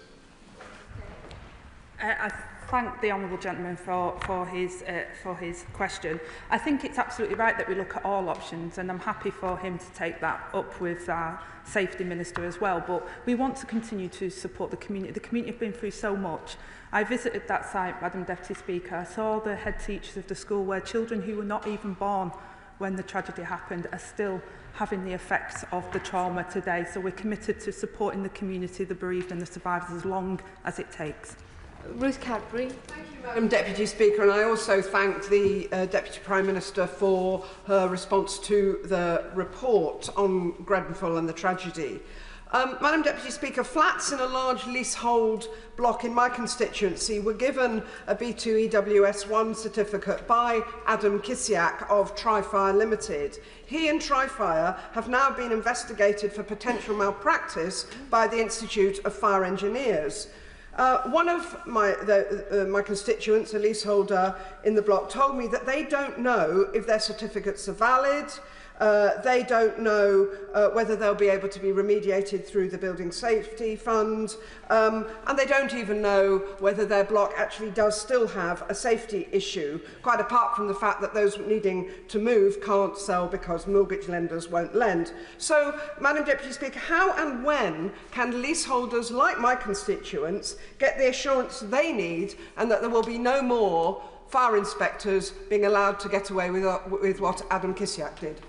I thank the honourable gentleman for his question. I think it's absolutely right that we look at all options, and I'm happy for him to take that up with our Safety Minister as well. But we want to continue to support the community. The community have been through so much. I visited that site, Madam Deputy Speaker. I saw the head teachers of the school where children who were not even born when the tragedy happened are still having the effects of the trauma today. So we're committed to supporting the community, the bereaved and the survivors as long as it takes. Ruth Cadbury. Thank you, Madam Deputy Speaker, and I also thank the Deputy Prime Minister for her response to the report on Grenfell and the tragedy. Madam Deputy Speaker, flats in a large leasehold block in my constituency were given a B2 EWS1 certificate by Adam Kisiak of Trifire Limited. He and Trifire have now been investigated for potential malpractice by the Institute of Fire Engineers. One of my constituents, a leaseholder in the block, told me that they don't know if their certificates are valid. They don't know whether they'll be able to be remediated through the Building Safety Fund, and they don't even know whether their block actually does still have a safety issue, quite apart from the fact that those needing to move can't sell because mortgage lenders won't lend. So, Madam Deputy Speaker, how and when can leaseholders like my constituents get the assurance they need and that there will be no more fire inspectors being allowed to get away with what Adam Kisiak did?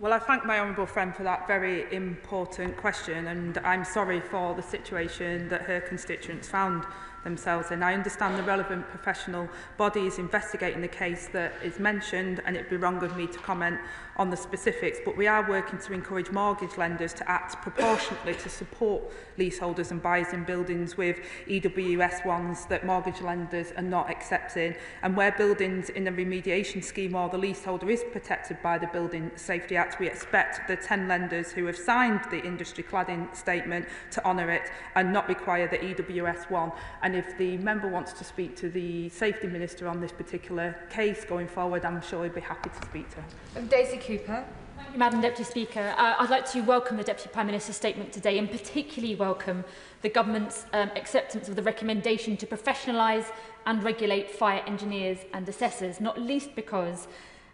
Well, I thank my honourable friend for that very important question, and I'm sorry for the situation that her constituents found themselves in. I understand the relevant professional body is investigating the case that is mentioned, and it would be wrong of me to comment on the specifics, but we are working to encourage mortgage lenders to act proportionately to support leaseholders and buyers in buildings with EWS1s that mortgage lenders are not accepting, and where buildings in a remediation scheme or the leaseholder is protected by the Building Safety Act, we expect the 10 lenders who have signed the industry cladding statement to honour it and not require the EWS1. And if the member wants to speak to the Safety Minister on this particular case going forward, I'm sure he'd be happy to speak to her. Daisy Cooper. Thank you, Madam Deputy Speaker. I'd like to welcome the Deputy Prime Minister's statement today, and particularly welcome the Government's acceptance of the recommendation to professionalise and regulate fire engineers and assessors, not least because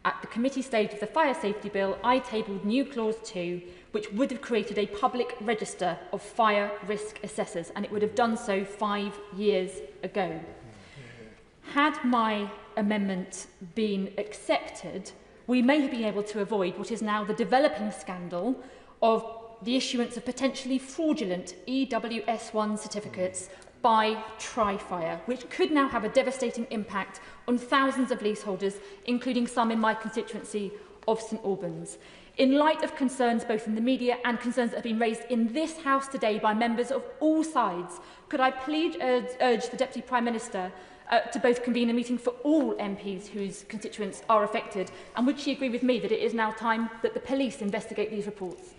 at the committee stage of the Fire Safety Bill, I tabled new Clause 2, which would have created a public register of fire risk assessors, and it would have done so 5 years ago. Had my amendment been accepted, we may have been able to avoid what is now the developing scandal of the issuance of potentially fraudulent EWS1 certificates by Trifire, which could now have a devastating impact on thousands of leaseholders, including some in my constituency of St Albans. In light of concerns both in the media and concerns that have been raised in this House today by members of all sides, could I please urge the Deputy Prime Minister to both convene a meeting for all MPs whose constituents are affected, and would she agree with me that it is now time that the police investigate these reports?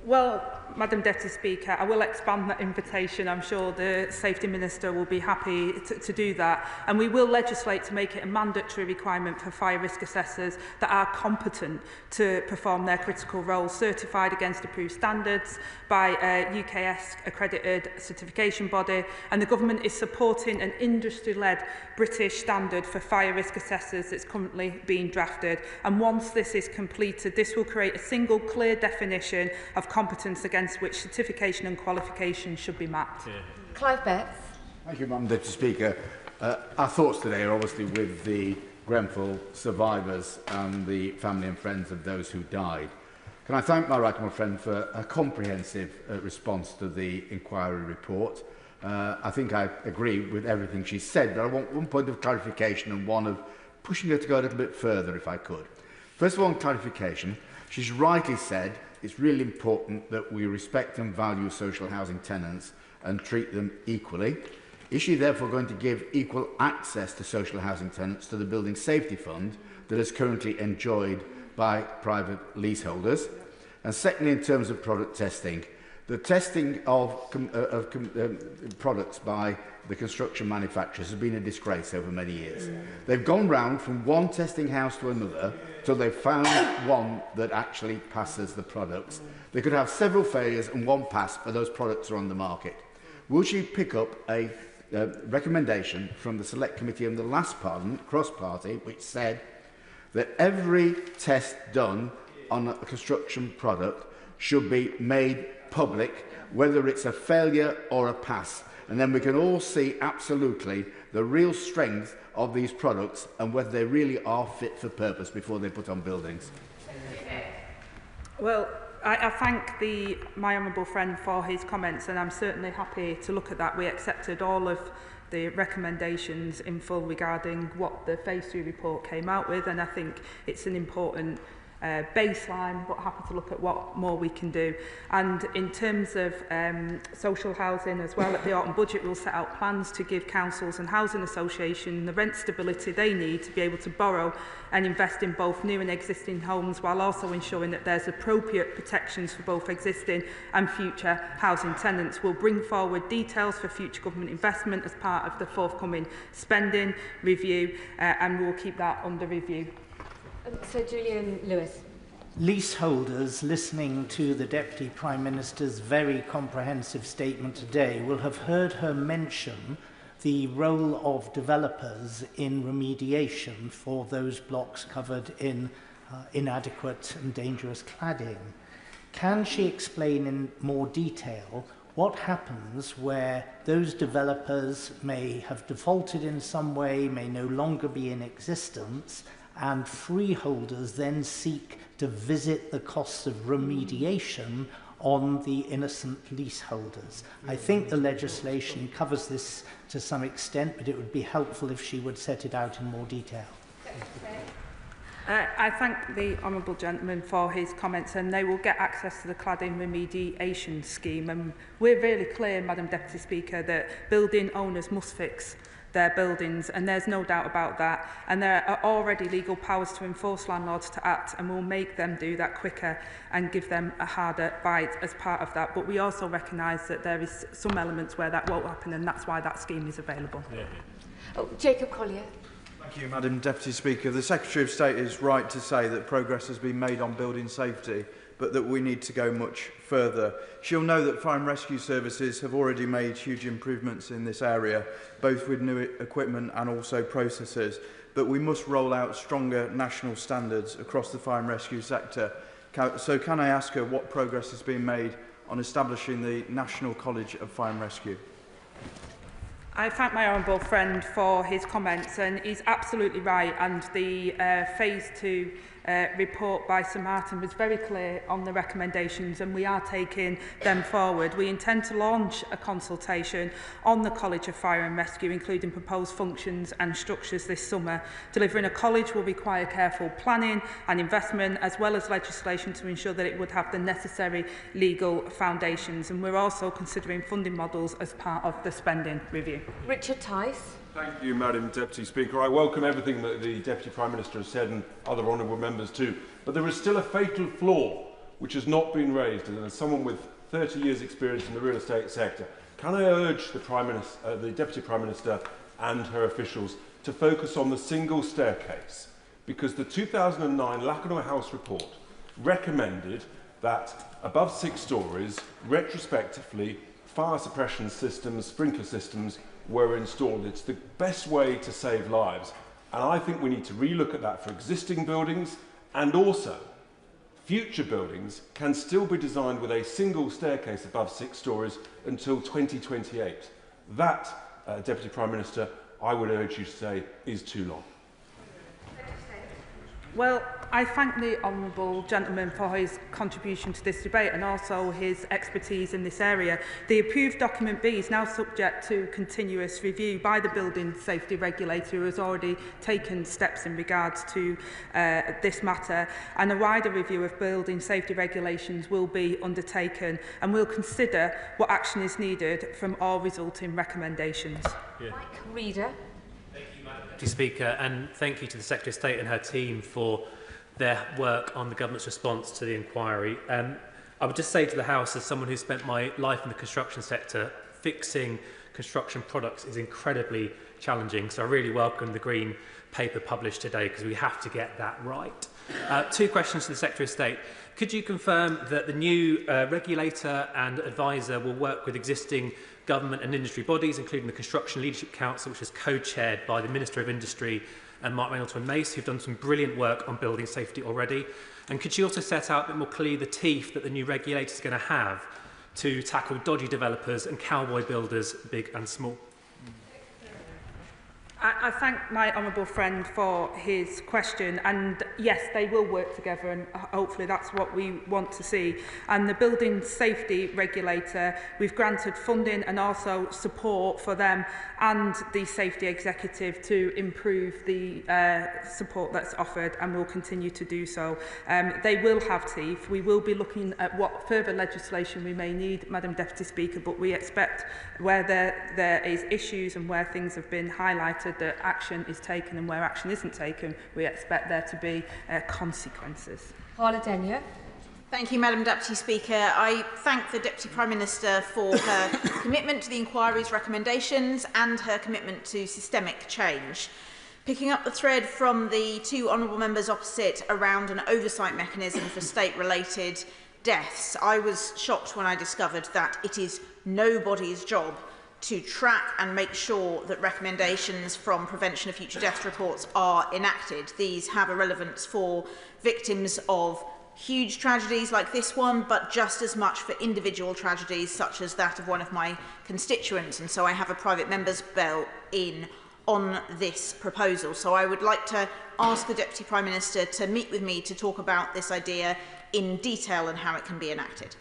Well, Madam Deputy Speaker, I will expand that invitation. I'm sure the Safety Minister will be happy to do that. And we will legislate to make it a mandatory requirement for fire risk assessors that are competent to perform their critical role, certified against approved standards by a UKS accredited certification body. And the Government is supporting an industry-led British standard for fire risk assessors that's currently being drafted. And once this is completed, this will create a single clear definition of competence against which certification and qualification should be mapped. Yeah. Clive Betts. Thank you, Madam Deputy Speaker. Our thoughts today are obviously with the Grenfell survivors and the family and friends of those who died. Can I thank my right honourable friend for a comprehensive response to the inquiry report. I think I agree with everything she said, but I want one point of clarification and one of pushing her to go a little bit further, if I could. First of all, on clarification, she's rightly said it's really important that we respect and value social housing tenants and treat them equally. Is she therefore going to give equal access to social housing tenants to the Building Safety Fund that is currently enjoyed by private leaseholders? And secondly, in terms of product testing, the testing of products by the construction manufacturers has been a disgrace over many years. They've gone round from one testing house to another till they've found one that actually passes the products. They could have several failures and one pass, but those products are on the market. Will she pick up a recommendation from the Select Committee in the last Parliament, cross-party, which said that every test done on a construction product should be made public, whether it's a failure or a pass? And then we can all see absolutely the real strength of these products and whether they really are fit for purpose before they're put on buildings. Well, I thank my honourable friend for his comments, and I'm certainly happy to look at that. We accepted all of the recommendations in full regarding what the Phase 3 report came out with, and I think it's an important baseline, but happy to look at what more we can do. And in terms of social housing as well, at the autumn budget we'll set out plans to give councils and housing associations the rent stability they need to be able to borrow and invest in both new and existing homes, while also ensuring that there's appropriate protections for both existing and future housing tenants. We'll bring forward details for future government investment as part of the forthcoming spending review, and we'll keep that under review. So Julian Lewis. Leaseholders listening to the Deputy Prime Minister's very comprehensive statement today will have heard her mention the role of developers in remediation for those blocks covered in inadequate and dangerous cladding. Can she explain in more detail what happens where those developers may have defaulted in some way, may no longer be in existence, and freeholders then seek to visit the costs of remediation on the innocent leaseholders? I think the legislation covers this to some extent, but it would be helpful if she would set it out in more detail. I thank the honourable gentleman for his comments, and they will get access to the cladding remediation scheme. And we're really clear, Madam Deputy Speaker, that building owners must fix their buildings, and there's no doubt about that. And there are already legal powers to enforce landlords to act, and we'll make them do that quicker and give them a harder bite as part of that. But we also recognise that there is some elements where that won't happen, and that's why that scheme is available. Oh, Jacob Collier. Thank you, Madam Deputy Speaker. The Secretary of State is right to say that progress has been made on building safety, but that we need to go much further. She'll know that fire and rescue services have already made huge improvements in this area, both with new equipment and also processes, but we must roll out stronger national standards across the fire and rescue sector. So can I ask her what progress has been made on establishing the National College of Fire and Rescue? I thank my honourable friend for his comments, and he's absolutely right, and the Phase 2 report by Sir Martin was very clear on the recommendations, and we are taking them forward. We intend to launch a consultation on the College of Fire and Rescue, including proposed functions and structures this summer. Delivering a college will require careful planning and investment, as well as legislation to ensure that it would have the necessary legal foundations. And we're also considering funding models as part of the spending review. Richard Tice. Thank you, Madam Deputy Speaker. I welcome everything that the Deputy Prime Minister has said, and other honourable members too. But there is still a fatal flaw which has not been raised. And as someone with 30 years' experience in the real estate sector. Can I urge the the Deputy Prime Minister and her officials to focus on the single staircase? Because the 2009 Lacanau House report recommended that above 6 stories, retrospectively, fire suppression systems, sprinkler systems were installed. It's the best way to save lives. And I think we need to relook at that for existing buildings, and also future buildings can still be designed with a single staircase above 6 stories until 2028. That, Deputy Prime Minister, I would urge you to say is too long. Well, I thank the honourable gentleman for his contribution to this debate and also his expertise in this area. The approved document B is now subject to continuous review by the Building Safety Regulator, who has already taken steps in regards to this matter, and a wider review of building safety regulations will be undertaken, and will consider what action is needed from all resulting recommendations. Yeah. Mike Reader. Deputy Speaker, and thank you to the Secretary of State and her team for their work on the government's response to the inquiry. I would just say to the House, as someone who spent my life in the construction sector, fixing construction products is incredibly challenging. So I really welcome the Green Paper published today, because we have to get that right. 2 questions to the Secretary of State. Could you confirm that the new regulator and advisor will work with existing government and industry bodies, including the Construction Leadership Council, which is co-chaired by the Minister of Industry and Mark Reynolds-Mace, who've done some brilliant work on building safety already? And could you also set out a bit more clearly the teeth that the new regulator is going to have to tackle dodgy developers and cowboy builders, big and small? I thank my honourable friend for his question, and yes, they will work together, and hopefully that's what we want to see. And the Building Safety Regulator, we've granted funding and also support for them and the Safety Executive to improve the support that's offered, and will continue to do so. They will have teeth. We will be looking at what further legislation we may need, Madam Deputy Speaker, but we expect where there is issues and where things have been highlighted that action is taken, and where action isn't taken, we expect there to be consequences. Paula Denyer. Thank you, Madam Deputy Speaker. I thank the Deputy Prime Minister for her commitment to the inquiry's recommendations and her commitment to systemic change. Picking up the thread from the 2 honourable members opposite around an oversight mechanism for state-related deaths, I was shocked when I discovered that it is nobody's job to track and make sure that recommendations from Prevention of Future Death reports are enacted. These have a relevance for victims of huge tragedies like this one, but just as much for individual tragedies such as that of one of my constituents. And so I have a private member's bill in on this proposal. So I would like to ask the Deputy Prime Minister to meet with me to talk about this idea in detail and how it can be enacted.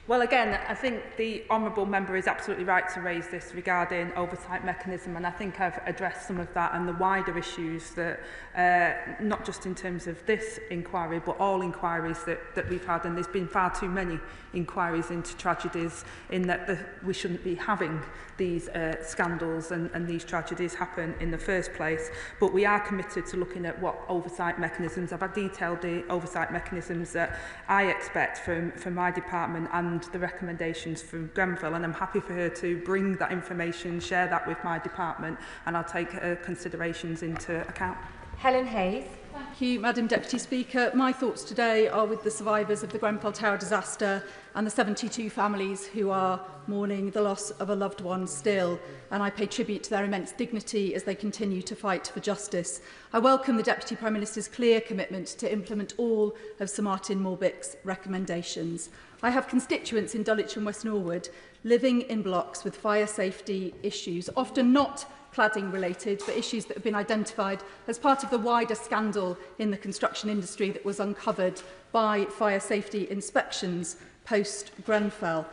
Well, again, I think the honourable member is absolutely right to raise this regarding oversight mechanism, and I think I've addressed some of that and the wider issues that, not just in terms of this inquiry, but all inquiries that we've had, and there's been far too many inquiries into tragedies in that we shouldn't be having these scandals and these tragedies happen in the first place. But we are committed to looking at what oversight mechanisms. I've detailed the oversight mechanisms that I expect from my department and the recommendations from Grenfell, and I'm happy for her to bring that information, share that with my department, and I'll take her considerations into account. Helen Hayes. Thank you, Madam Deputy Speaker. My thoughts today are with the survivors of the Grenfell Tower disaster and the 72 families who are mourning the loss of a loved one still, and I pay tribute to their immense dignity as they continue to fight for justice. I welcome the Deputy Prime Minister's clear commitment to implement all of Sir Martin Morbick's recommendations. I have constituents in Dulwich and West Norwood living in blocks with fire safety issues, often not cladding related, but issues that have been identified as part of the wider scandal in the construction industry that was uncovered by fire safety inspections post-Grenfell.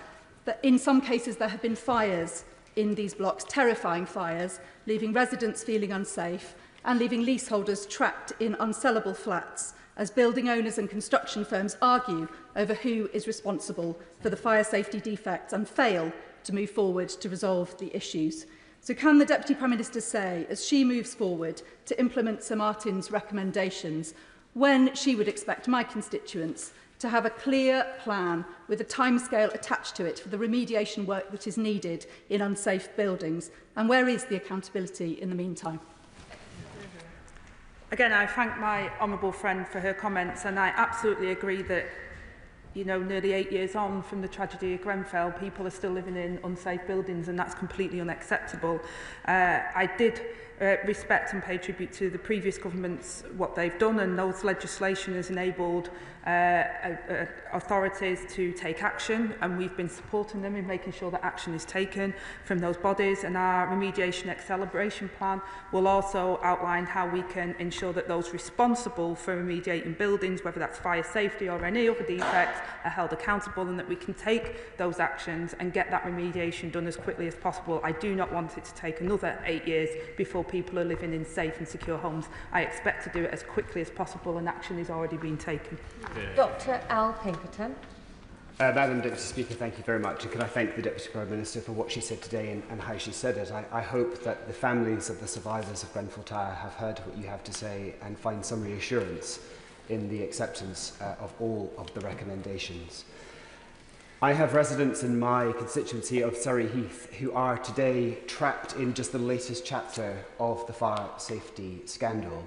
That in some cases there have been fires in these blocks, terrifying fires, leaving residents feeling unsafe and leaving leaseholders trapped in unsellable flats, as building owners and construction firms argue over who is responsible for the fire safety defects and fail to move forward to resolve the issues. So can the Deputy Prime Minister say, as she moves forward to implement Sir Martin's recommendations, when she would expect my constituents to have a clear plan with a timescale attached to it for the remediation work that is needed in unsafe buildings? And where is the accountability in the meantime? Again, I thank my honourable friend for her comments, and I absolutely agree that, you know, nearly 8 years on from the tragedy of Grenfell, people are still living in unsafe buildings, and that's completely unacceptable. I did respect and pay tribute to the previous governments, what they've done, and those legislation has enabled authorities to take action, and we've been supporting them in making sure that action is taken from those bodies. And our remediation acceleration plan will also outline how we can ensure that those responsible for remediating buildings, whether that's fire safety or any other defects, are held accountable, and that we can take those actions and get that remediation done as quickly as possible. I do not want it to take another 8 years before people are living in safe and secure homes. I expect to do it as quickly as possible, and action is already being taken. Dr Al Pinkerton. Madam Deputy Speaker, thank you very much. And can I thank the Deputy Prime Minister for what she said today and how she said it. I hope that the families of the survivors of Grenfell Tower have heard what you have to say and find some reassurance in the acceptance of all of the recommendations. I have residents in my constituency of Surrey Heath who are today trapped in just the latest chapter of the fire safety scandal.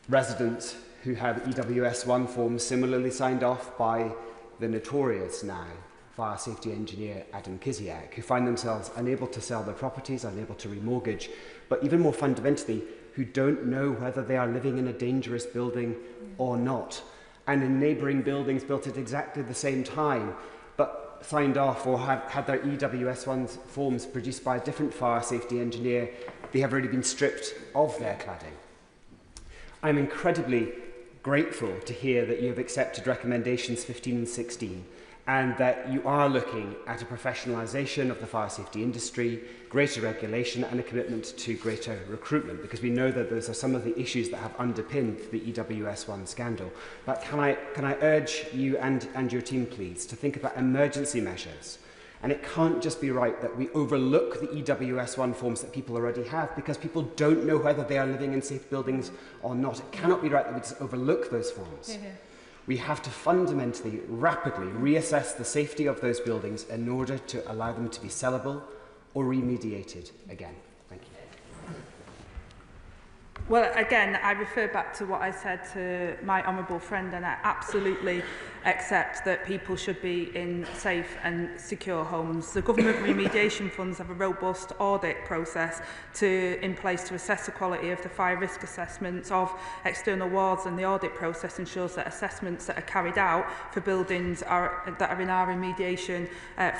Residents who have EWS1 forms similarly signed off by the notorious now fire safety engineer Adam Kiziak, who find themselves unable to sell their properties, unable to remortgage, but even more fundamentally, who don't know whether they are living in a dangerous building or not, and in neighbouring buildings built at exactly the same time, but signed off or have had their EWS1 forms produced by a different fire safety engineer. They have already been stripped of their cladding. I'm incredibly grateful to hear that you have accepted recommendations 15 and 16 and that you are looking at a professionalisation of the fire safety industry, greater regulation and a commitment to greater recruitment, because we know that those are some of the issues that have underpinned the EWS1 scandal. But can I urge you and your team, please, to think about emergency measures. And it can't just be right that we overlook the EWS1 forms that people already have because people don't know whether they are living in safe buildings or not. It cannot be right that we just overlook those forms. Yeah. We have to fundamentally, rapidly reassess the safety of those buildings in order to allow them to be sellable or remediated again. Thank you. Well, again, I refer back to what I said to my honourable friend, and I absolutely accept that people should be in safe and secure homes. The government remediation funds have a robust audit process in place to assess the quality of the fire risk assessments of external wards, and the audit process ensures that assessments that are carried out for buildings that are in our remediation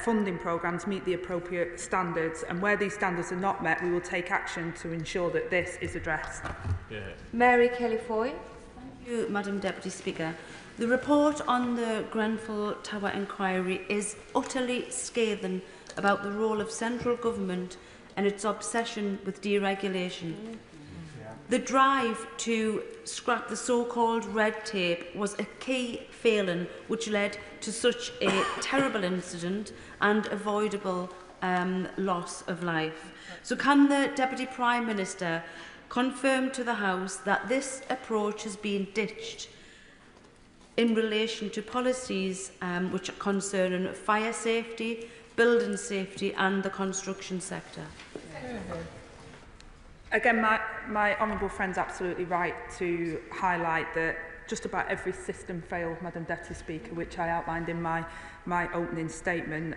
funding programmes meet the appropriate standards, and where these standards are not met, we will take action to ensure that this is addressed. Yeah. Mary Kelly-Foy. Thank you, Madam Deputy Speaker. The report on the Grenfell Tower inquiry is utterly scathing about the role of central government and its obsession with deregulation. The drive to scrap the so-called red tape was a key failing which led to such a terrible incident and avoidable loss of life. So can the Deputy Prime Minister confirm to the House that this approach has been ditched in relation to policies which are concerning fire safety, building safety and the construction sector? Again, my honourable friend's absolutely right to highlight that just about every system failed, Madam Deputy Speaker, which I outlined in my opening statement.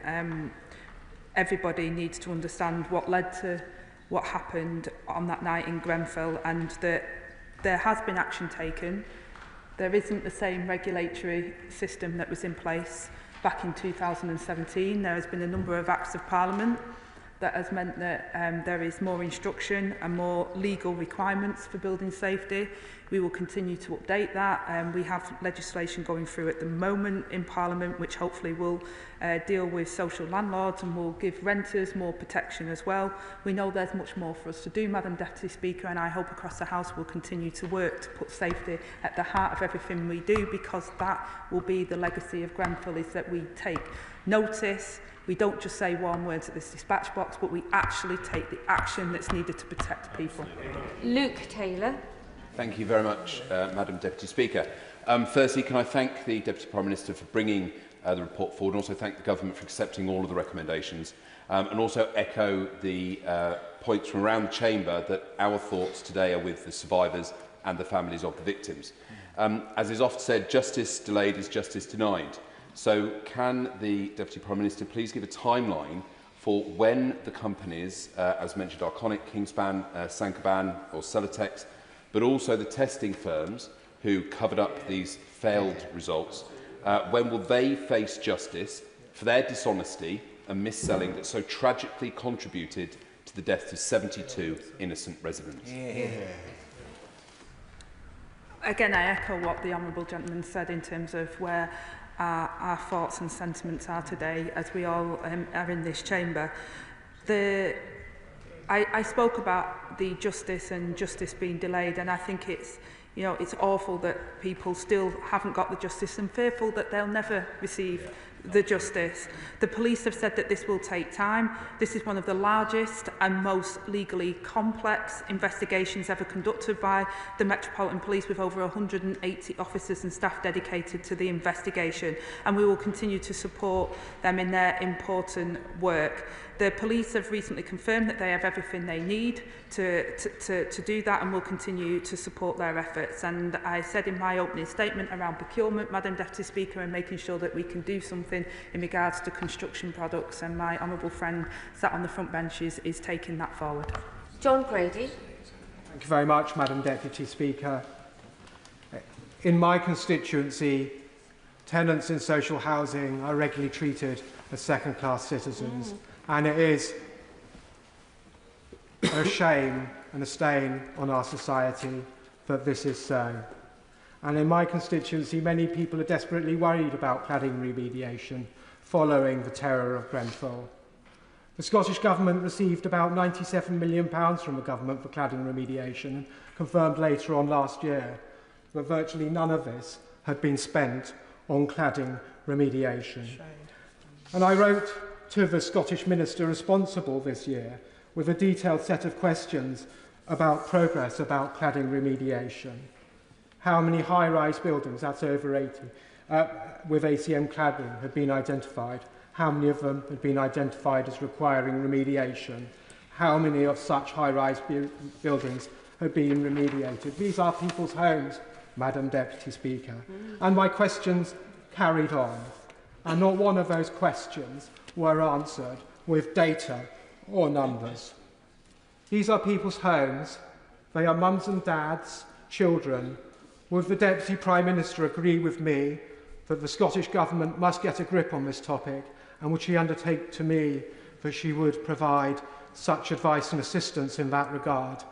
Everybody needs to understand what led to what happened on that night in Grenfell, and that there has been action taken. There isn't the same regulatory system that was in place back in 2017. There has been a number of acts of Parliament that has meant that there is more instruction and more legal requirements for building safety. We will continue to update that. We have legislation going through at the moment in Parliament which hopefully will deal with social landlords and will give renters more protection as well. We know there's much more for us to do, Madam Deputy Speaker, and I hope across the House we'll continue to work to put safety at the heart of everything we do, because that will be the legacy of Grenfell, is that we take notice. We don't just say warm words at this dispatch box, but we actually take the action that's needed to protect people. Luke Taylor. Thank you very much, Madam Deputy Speaker. Firstly, can I thank the Deputy Prime Minister for bringing the report forward, and also thank the Government for accepting all of the recommendations, and also echo the points from around the Chamber that our thoughts today are with the survivors and the families of the victims. As is often said, justice delayed is justice denied. So can the Deputy Prime Minister please give a timeline for when the companies, as mentioned, Arconic, Kingspan, Saint-Gobain or Celotex, but also the testing firms who covered up these failed results, when will they face justice for their dishonesty and mis-selling that so tragically contributed to the deaths of 72 innocent residents? Again, I echo what the Honourable Gentleman said in terms of where our thoughts and sentiments are today as we all are in this chamber. I spoke about the justice and justice being delayed, and I think it's awful that people still haven't got the justice and fearful that they'll never receive the justice. The police have said that this will take time. This is one of the largest and most legally complex investigations ever conducted by the Metropolitan Police, with over 180 officers and staff dedicated to the investigation, and we will continue to support them in their important work. The police have recently confirmed that they have everything they need to do that, and will continue to support their efforts. And I said in my opening statement around procurement, Madam Deputy Speaker, and making sure that we can do something in regards to construction products, and my honourable friend sat on the front bench is taking that forward. John Grady. Thank you very much, Madam Deputy Speaker. In my constituency, tenants in social housing are regularly treated as second-class citizens. And it is a shame and a stain on our society that this is so. And in my constituency, many people are desperately worried about cladding remediation following the terror of Grenfell. The Scottish Government received about £97 million from the Government for cladding remediation, and confirmed later on last year that virtually none of this had been spent on cladding remediation. And I wrote to the Scottish Minister responsible this year with a detailed set of questions about progress about cladding remediation. How many high-rise buildings, that's over 80, with ACM cladding had been identified? How many of them had been identified as requiring remediation? How many of such high-rise buildings had been remediated? These are people's homes, Madam Deputy Speaker. And my questions carried on, and not one of those questions were answered with data or numbers. These are people's homes. They are mums and dads, children. Would the Deputy Prime Minister agree with me that the Scottish Government must get a grip on this topic, and would she undertake to me that she would provide such advice and assistance in that regard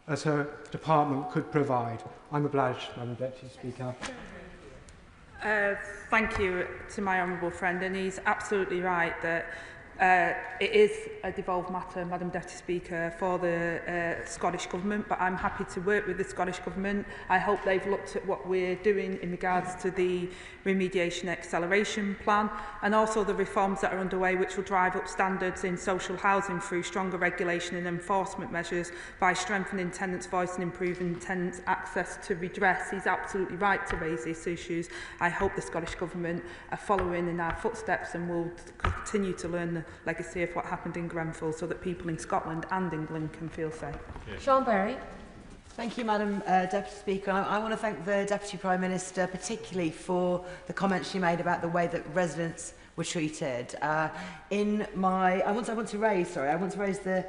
as her department could provide? I'm obliged, Madam Deputy Speaker. Thank you to my honourable friend, and he's absolutely right that it is a devolved matter, Madam Deputy Speaker, for the Scottish Government, but I'm happy to work with the Scottish Government. I hope they've looked at what we're doing in regards to the remediation acceleration plan, and also the reforms that are underway which will drive up standards in social housing through stronger regulation and enforcement measures by strengthening tenants' voice and improving tenants' access to redress. He's absolutely right to raise these issues. I hope the Scottish Government are following in our footsteps and will continue to learn the legacy of what happened in Grenfell, so that people in Scotland and England can feel safe. Sean Berry. Thank you, Madam Deputy Speaker. I want to thank the Deputy Prime Minister particularly for the comments she made about the way that residents were treated. I want to raise the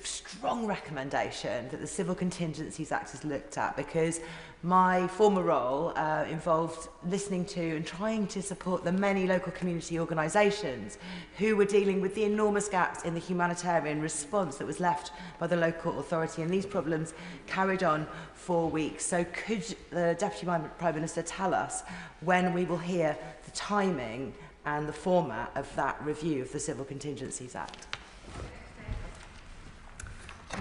strong recommendation that the Civil Contingencies Act is looked at, because my former role involved listening to and trying to support the many local community organisations who were dealing with the enormous gaps in the humanitarian response that was left by the local authority, and these problems carried on for weeks. So could the Deputy Prime Minister tell us when we will hear the timing and the format of that review of the Civil Contingencies Act?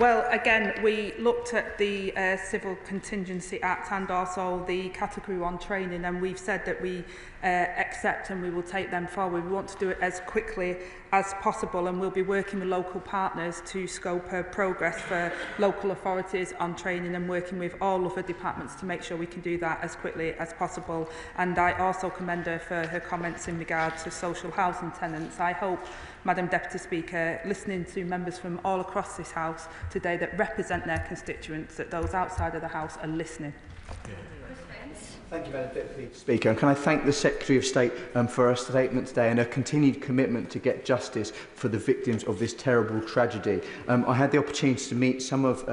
Well, again, we looked at the Civil Contingency Act and also the Category 1 training, and we've said that we accept, and we will take them forward. We want to do it as quickly as possible, and we'll be working with local partners to scope progress for local authorities on training, and working with all other departments to make sure we can do that as quickly as possible. And I also commend her for her comments in regard to social housing tenants. I hope, Madam Deputy Speaker, listening to members from all across this House today that represent their constituents, that those outside of the House are listening. Thank you, Madam Deputy Speaker. And can I thank the Secretary of State for her statement today and her continued commitment to get justice for the victims of this terrible tragedy. I had the opportunity to meet some of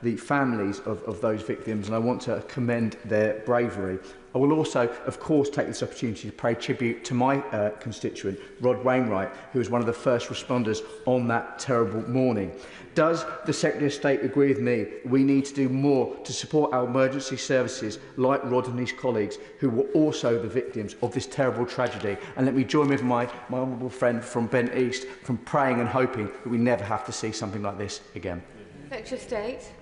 the families of those victims, and I want to commend their bravery. I will also, of course, take this opportunity to pay tribute to my constituent, Rod Wainwright, who was one of the first responders on that terrible morning. Does the Secretary of State agree with me we need to do more to support our emergency services like Rod and his colleagues, who were also the victims of this terrible tragedy? And let me join with my honourable friend from Bent East from praying and hoping that we never have to see something like this again. Secretary of State.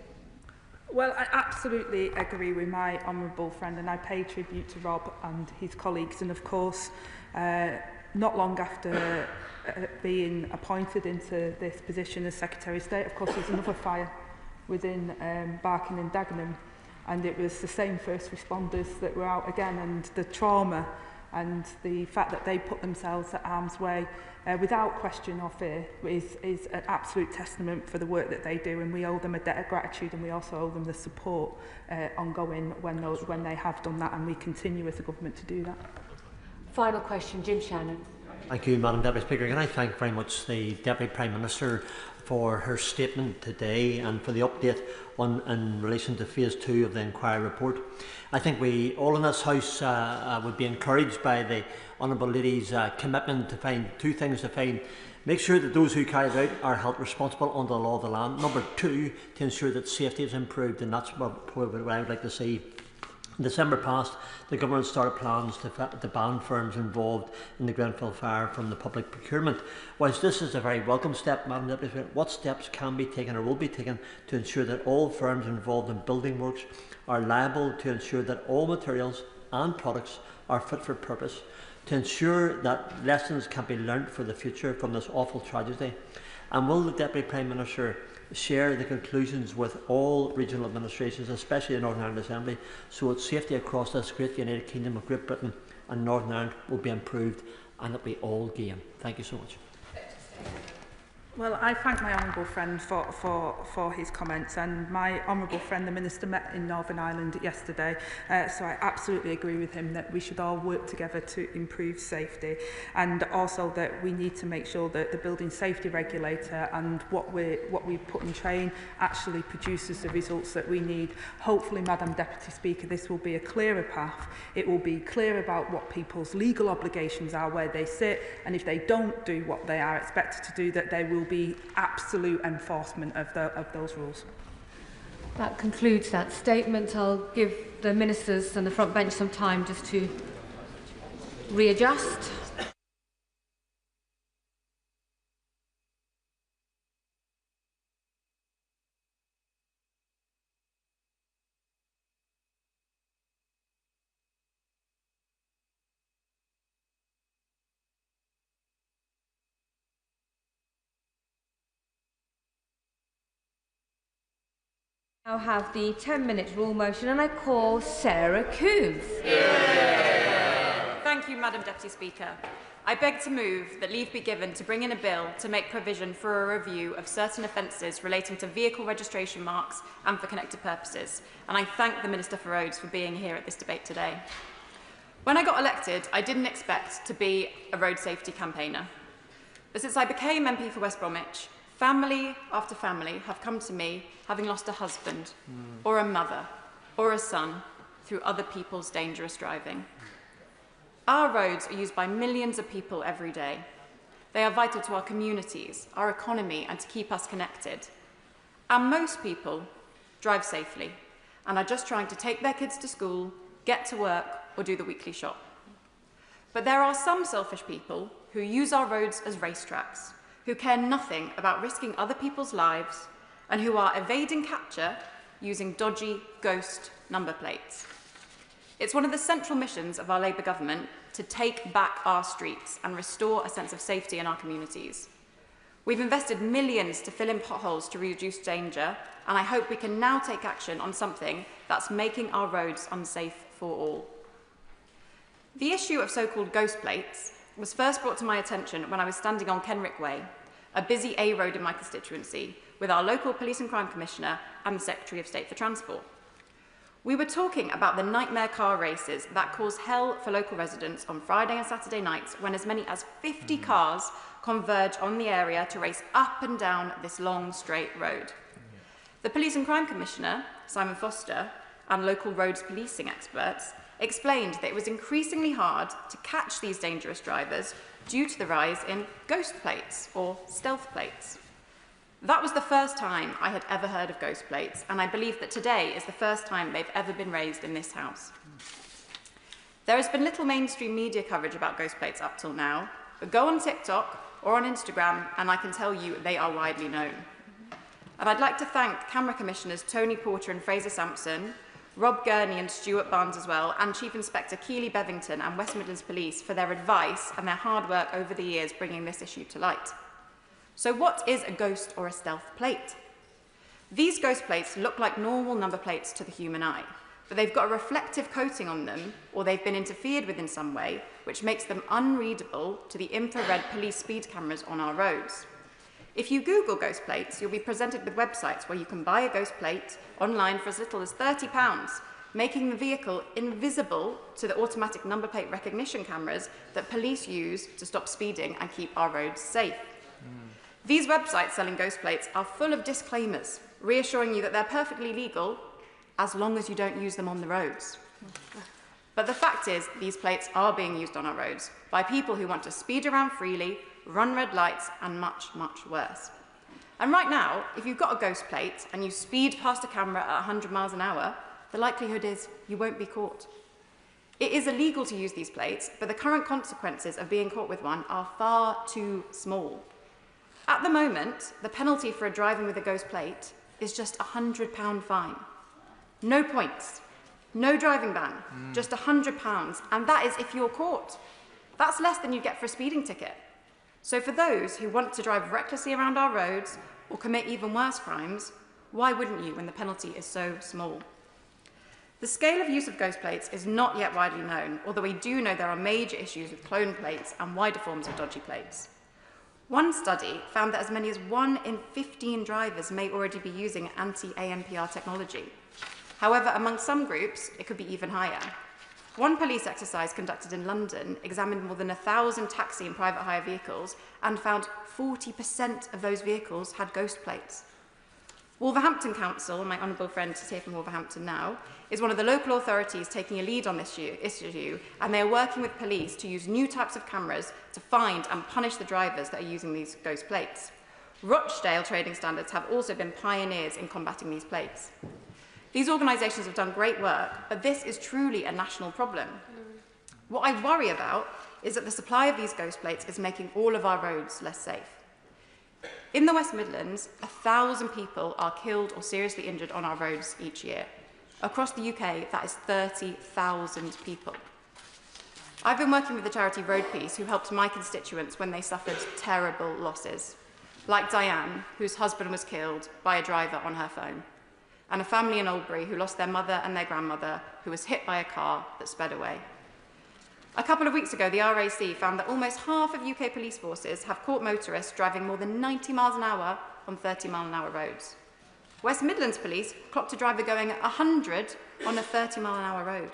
Well, I absolutely agree with my honourable friend, and I pay tribute to Rob and his colleagues. And of course, not long after being appointed into this position as Secretary of State, of course, there's another fire within Barking and Dagenham, and it was the same first responders that were out again, and the trauma and the fact that they put themselves at arm's way without question or fear is an absolute testament for the work that they do, and we owe them a debt of gratitude, and we also owe them the support ongoing when they have done that, and we continue as a government to do that. Final question, Jim Shannon. Thank you, Madam Deputy Speaker. Can I thank very much the Deputy Prime Minister for her statement today and for the update in relation to Phase 2 of the inquiry report. I think we all in this House would be encouraged by the Honourable Lady's commitment to find two things: to make sure that those who carry it out are held responsible under the law of the land. Number two, to ensure that safety is improved, and that's what I would like to see. In December past, the government started plans to ban firms involved in the Grenfell fire from the public procurement. Whilst this is a very welcome step, Madam Deputy Speaker, what steps can be taken or will be taken to ensure that all firms involved in building works are liable, to ensure that all materials and products are fit for purpose, to ensure that lessons can be learnt for the future from this awful tragedy? And will the Deputy Prime Minister share the conclusions with all regional administrations, especially the Northern Ireland Assembly, so that safety across this great United Kingdom of Great Britain and Northern Ireland will be improved and that we all gain? Thank you so much. Well, I thank my honourable friend for his comments, and my honourable friend, the Minister, met in Northern Ireland yesterday, so I absolutely agree with him that we should all work together to improve safety, and also that we need to make sure that the building safety regulator and what we put in train actually produces the results that we need. Hopefully, Madam Deputy Speaker, this will be a clearer path. It will be clear about what people's legal obligations are, where they sit, and if they don't do what they are expected to do, that they will be absolute enforcement of those rules. That concludes that statement. I'll give the ministers and the front bench some time just to readjust. Now have the 10-minute rule motion, and I call Sarah Coombs. Thank you, Madam Deputy Speaker. I beg to move that leave be given to bring in a bill to make provision for a review of certain offences relating to vehicle registration marks and for connected purposes, and I thank the Minister for Roads for being here at this debate today. When I got elected, I didn't expect to be a road safety campaigner, but since I became MP for West Bromwich, family after family have come to me having lost a husband or a mother or a son through other people's dangerous driving. Our roads are used by millions of people every day. They are vital to our communities, our economy, and to keep us connected. And most people drive safely and are just trying to take their kids to school, get to work, or do the weekly shop. But there are some selfish people who use our roads as racetracks, who care nothing about risking other people's lives, and who are evading capture using dodgy ghost number plates. It's one of the central missions of our Labour government to take back our streets and restore a sense of safety in our communities. We've invested millions to fill in potholes to reduce danger, and I hope we can now take action on something that's making our roads unsafe for all. The issue of so-called ghost plates was first brought to my attention when I was standing on Kenrick Way, a busy A road in my constituency, with our local Police and Crime Commissioner and the Secretary of State for Transport. We were talking about the nightmare car races that cause hell for local residents on Friday and Saturday nights when as many as 50 cars converge on the area to race up and down this long, straight road. The Police and Crime Commissioner, Simon Foster, and local roads policing experts explained that it was increasingly hard to catch these dangerous drivers due to the rise in ghost plates or stealth plates. That was the first time I had ever heard of ghost plates, and I believe that today is the first time they've ever been raised in this House. There has been little mainstream media coverage about ghost plates up till now, but go on TikTok or on Instagram and I can tell you they are widely known. And I'd like to thank Camera Commissioners Tony Porter and Fraser Sampson, Rob Gurney and Stuart Barnes as well, and Chief Inspector Keely Bevington and West Midlands Police for their advice and their hard work over the years bringing this issue to light. So what is a ghost or a stealth plate? These ghost plates look like normal number plates to the human eye, but they've got a reflective coating on them, or they've been interfered with in some way, which makes them unreadable to the infrared police speed cameras on our roads. If you Google ghost plates, you'll be presented with websites where you can buy a ghost plate online for as little as £30, making the vehicle invisible to the automatic number plate recognition cameras that police use to stop speeding and keep our roads safe. These websites selling ghost plates are full of disclaimers, reassuring you that they're perfectly legal as long as you don't use them on the roads. But the fact is, these plates are being used on our roads by people who want to speed around freely, run red lights, and much, much worse. And right now, if you've got a ghost plate and you speed past a camera at 100 miles an hour, the likelihood is you won't be caught. It is illegal to use these plates, but the current consequences of being caught with one are far too small. At the moment, the penalty for driving with a ghost plate is just a £100 fine. No points, no driving ban, just £100, and that is if you're caught. That's less than you get for a speeding ticket. So for those who want to drive recklessly around our roads or commit even worse crimes, why wouldn't you when the penalty is so small? The scale of use of ghost plates is not yet widely known, although we do know there are major issues with clone plates and wider forms of dodgy plates. One study found that as many as 1 in 15 drivers may already be using anti-ANPR technology. However, among some groups, it could be even higher. One police exercise conducted in London examined more than 1,000 taxi and private hire vehicles and found 40% of those vehicles had ghost plates. Wolverhampton Council, my honourable friend is here from Wolverhampton now, is one of the local authorities taking a lead on this issue, and they are working with police to use new types of cameras to find and punish the drivers that are using these ghost plates. Rochdale Trading Standards have also been pioneers in combating these plates. These organisations have done great work, but this is truly a national problem. What I worry about is that the supply of these ghost plates is making all of our roads less safe. In the West Midlands, 1,000 people are killed or seriously injured on our roads each year. Across the UK, that is 30,000 people. I've been working with the charity Road Peace, who helped my constituents when they suffered terrible losses, like Diane, whose husband was killed by a driver on her phone, and a family in Albury who lost their mother and their grandmother, who was hit by a car that sped away. A couple of weeks ago, the RAC found that almost half of UK police forces have caught motorists driving more than 90 miles an hour on 30-mile-an-hour roads. West Midlands Police clocked a driver going at 100 on a 30-mile-an-hour road.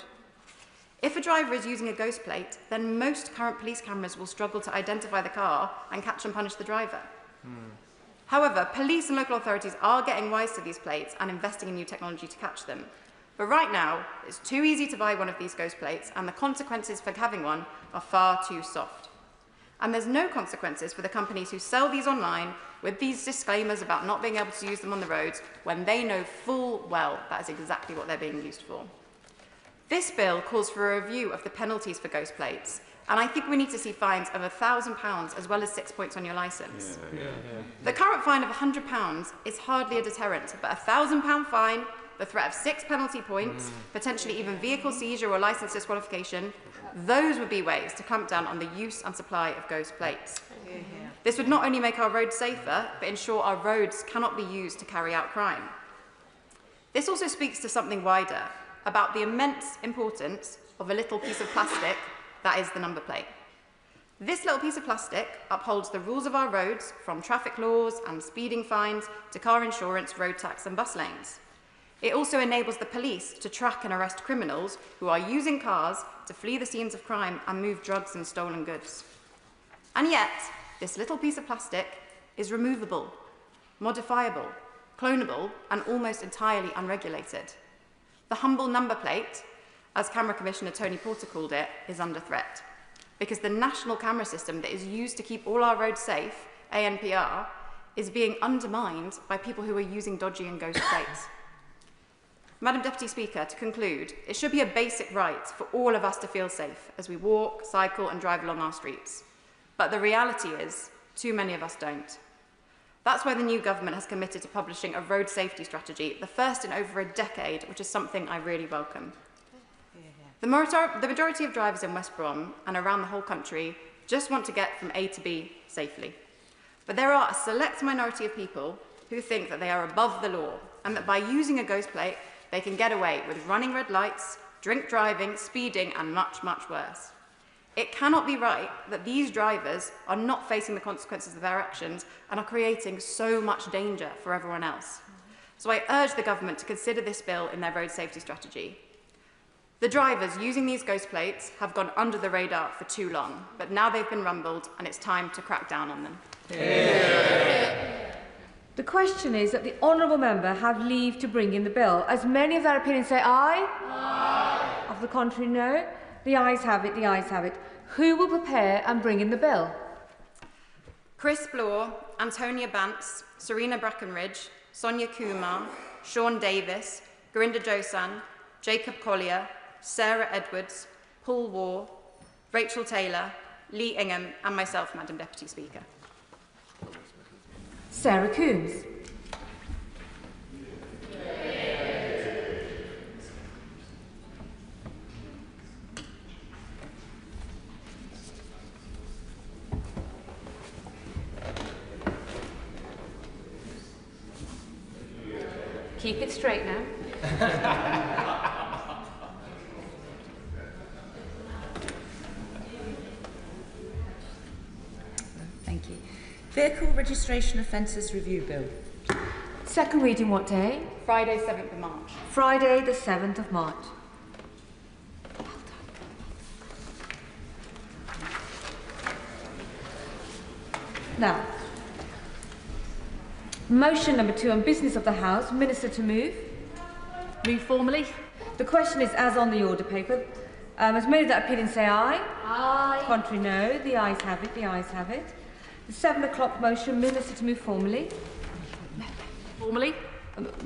If a driver is using a ghost plate, then most current police cameras will struggle to identify the car and catch and punish the driver. However, police and local authorities are getting wise to these plates and investing in new technology to catch them. But right now, it's too easy to buy one of these ghost plates, and the consequences for having one are far too soft. And there's no consequences for the companies who sell these online with these disclaimers about not being able to use them on the roads when they know full well that is exactly what they're being used for. This bill calls for a review of the penalties for ghost plates, and I think we need to see fines of £1,000 as well as 6 points on your licence. The current fine of £100 is hardly a deterrent, but a £1,000 fine the threat of 6 penalty points, potentially even vehicle seizure or licence disqualification, those would be ways to clamp down on the use and supply of ghost plates. This would not only make our roads safer, but ensure our roads cannot be used to carry out crime. This also speaks to something wider, about the immense importance of a little piece of plastic that is the number plate. This little piece of plastic upholds the rules of our roads, from traffic laws and speeding fines to car insurance, road tax and bus lanes. It also enables the police to track and arrest criminals who are using cars to flee the scenes of crime and move drugs and stolen goods. And yet, this little piece of plastic is removable, modifiable, clonable, and almost entirely unregulated. The humble number plate, as Camera Commissioner Tony Porter called it, is under threat, because the national camera system that is used to keep all our roads safe, ANPR, is being undermined by people who are using dodgy and ghost plates. Madam Deputy Speaker, to conclude, it should be a basic right for all of us to feel safe as we walk, cycle and drive along our streets. But the reality is, too many of us don't. That's why the new government has committed to publishing a road safety strategy, the first in over a decade, which is something I really welcome. The majority of drivers in West Brom and around the whole country just want to get from A to B safely. But there are a select minority of people who think that they are above the law and that by using a ghost plate, they can get away with running red lights, drink driving, speeding, and much, much worse. It cannot be right that these drivers are not facing the consequences of their actions and are creating so much danger for everyone else. So I urge the government to consider this bill in their road safety strategy. The drivers using these ghost plates have gone under the radar for too long, but now they've been rumbled and it's time to crack down on them. The question is that the honourable member have leave to bring in the bill. As many of their opinions say aye? Aye. Of the contrary, no. The ayes have it, the ayes have it. Who will prepare and bring in the bill? Chris Blore, Antonia Bantz, Serena Brackenridge, Sonia Kumar, Sean Davis, Gurinder Josan, Jacob Collier, Sarah Edwards, Paul Waugh, Rachel Taylor, Lee Ingham and myself, Madam Deputy Speaker. Sarah Coombs. Keep it straight now. Thank you. Vehicle Registration Offences Review Bill. Second reading what day? Friday, 7th of March. Friday, the 7th of March. Now, motion number 2 on business of the House. Minister to move. Move formally. The question is as on the order paper. As many of that opinion say aye. Aye. Contrary, no. The ayes have it. The ayes have it. The 7 o'clock motion. Minister to move formally. Formally.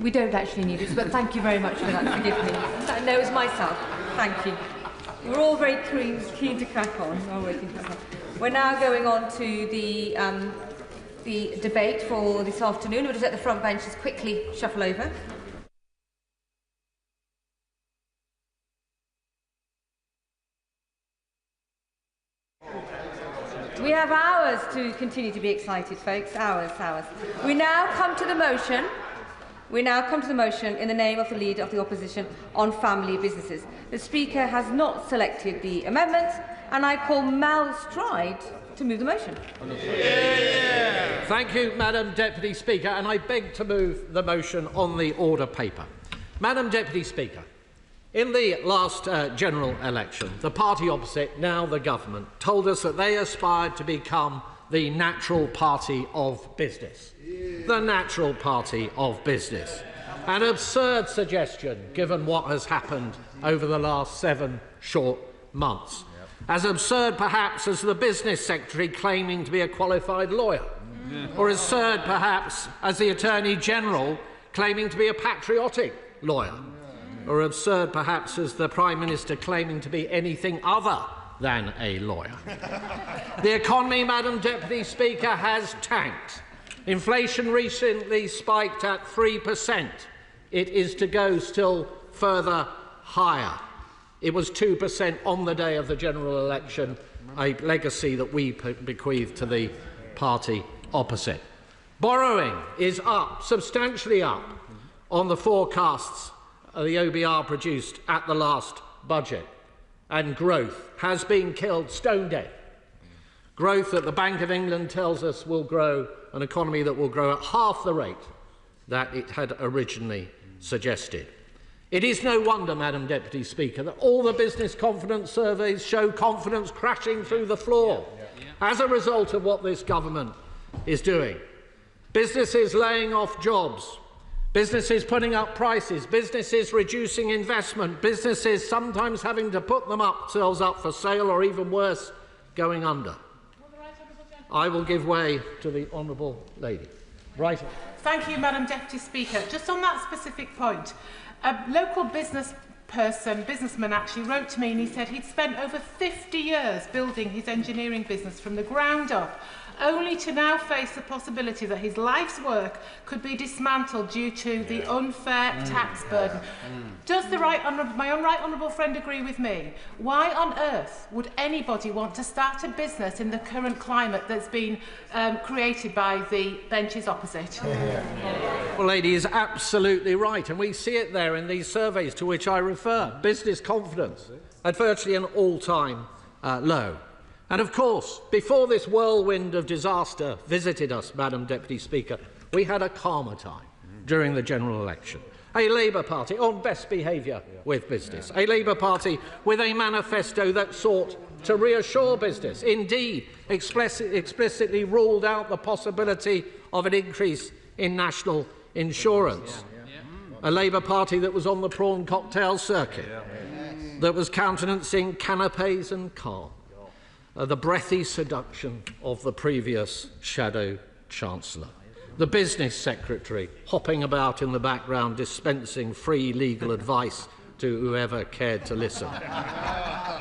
We don't actually need it, but thank you very much for that. Forgive me. No, it was myself. Thank you. We're all very keen to crack on. We're now going on to the debate for this afternoon. We'll just let the front benches quickly shuffle over. We have hours to continue to be excited, folks. Hours. We now come to the motion. In the name of the Leader of the Opposition on family businesses. The Speaker has not selected the amendments, and I call Mal Stride to move the motion. Thank you, Madam Deputy Speaker, and I beg to move the motion on the order paper. Madam Deputy Speaker, in the last general election, the party opposite, now the government, told us that they aspired to become the natural party of business. The natural party of business. An absurd suggestion, given what has happened over the last 7 short months. As absurd, perhaps, as the business secretary claiming to be a qualified lawyer. Or as absurd, perhaps, as the Attorney General claiming to be a patriotic lawyer. Or absurd, perhaps, as the Prime Minister claiming to be anything other than a lawyer. The economy, Madam Deputy Speaker, has tanked. Inflation recently spiked at 3%. It is to go still further higher. It was 2% on the day of the general election, a legacy that we bequeath to the party opposite. Borrowing is up, substantially up, on the forecasts the OBR produced at the last budget. And growth has been killed stone dead. Growth that the Bank of England tells us will grow, an economy that will grow at half the rate that it had originally suggested. It is no wonder, Madam Deputy Speaker, that all the business confidence surveys show confidence crashing through the floor as a result of what this government is doing. Businesses laying off jobs, businesses putting up prices, businesses reducing investment, businesses sometimes having to put themselves up for sale or even worse, going under. I will give way to the honourable lady. Right. Thank you, Madam Deputy Speaker. Just on that specific point, a local businessman actually wrote to me and he said he'd spent over 50 years building his engineering business from the ground up, only to now face the possibility that his life's work could be dismantled due to the unfair tax burden. Does my right honourable friend agree with me? Why on earth would anybody want to start a business in the current climate that's been created by the benches opposite? Well, lady is absolutely right, and we see it there in these surveys to which I refer. Business confidence at virtually an all-time low. And of course, before this whirlwind of disaster visited us, Madam Deputy Speaker, we had a calmer time during the general election. A Labour Party on best behaviour with business. A Labour Party with a manifesto that sought to reassure business. Indeed, explicitly ruled out the possibility of an increase in national insurance. A Labour Party that was on the prawn cocktail circuit, that was countenancing canapes and calm. The breathy seduction of the previous shadow Chancellor. The business secretary hopping about in the background dispensing free legal advice to whoever cared to listen.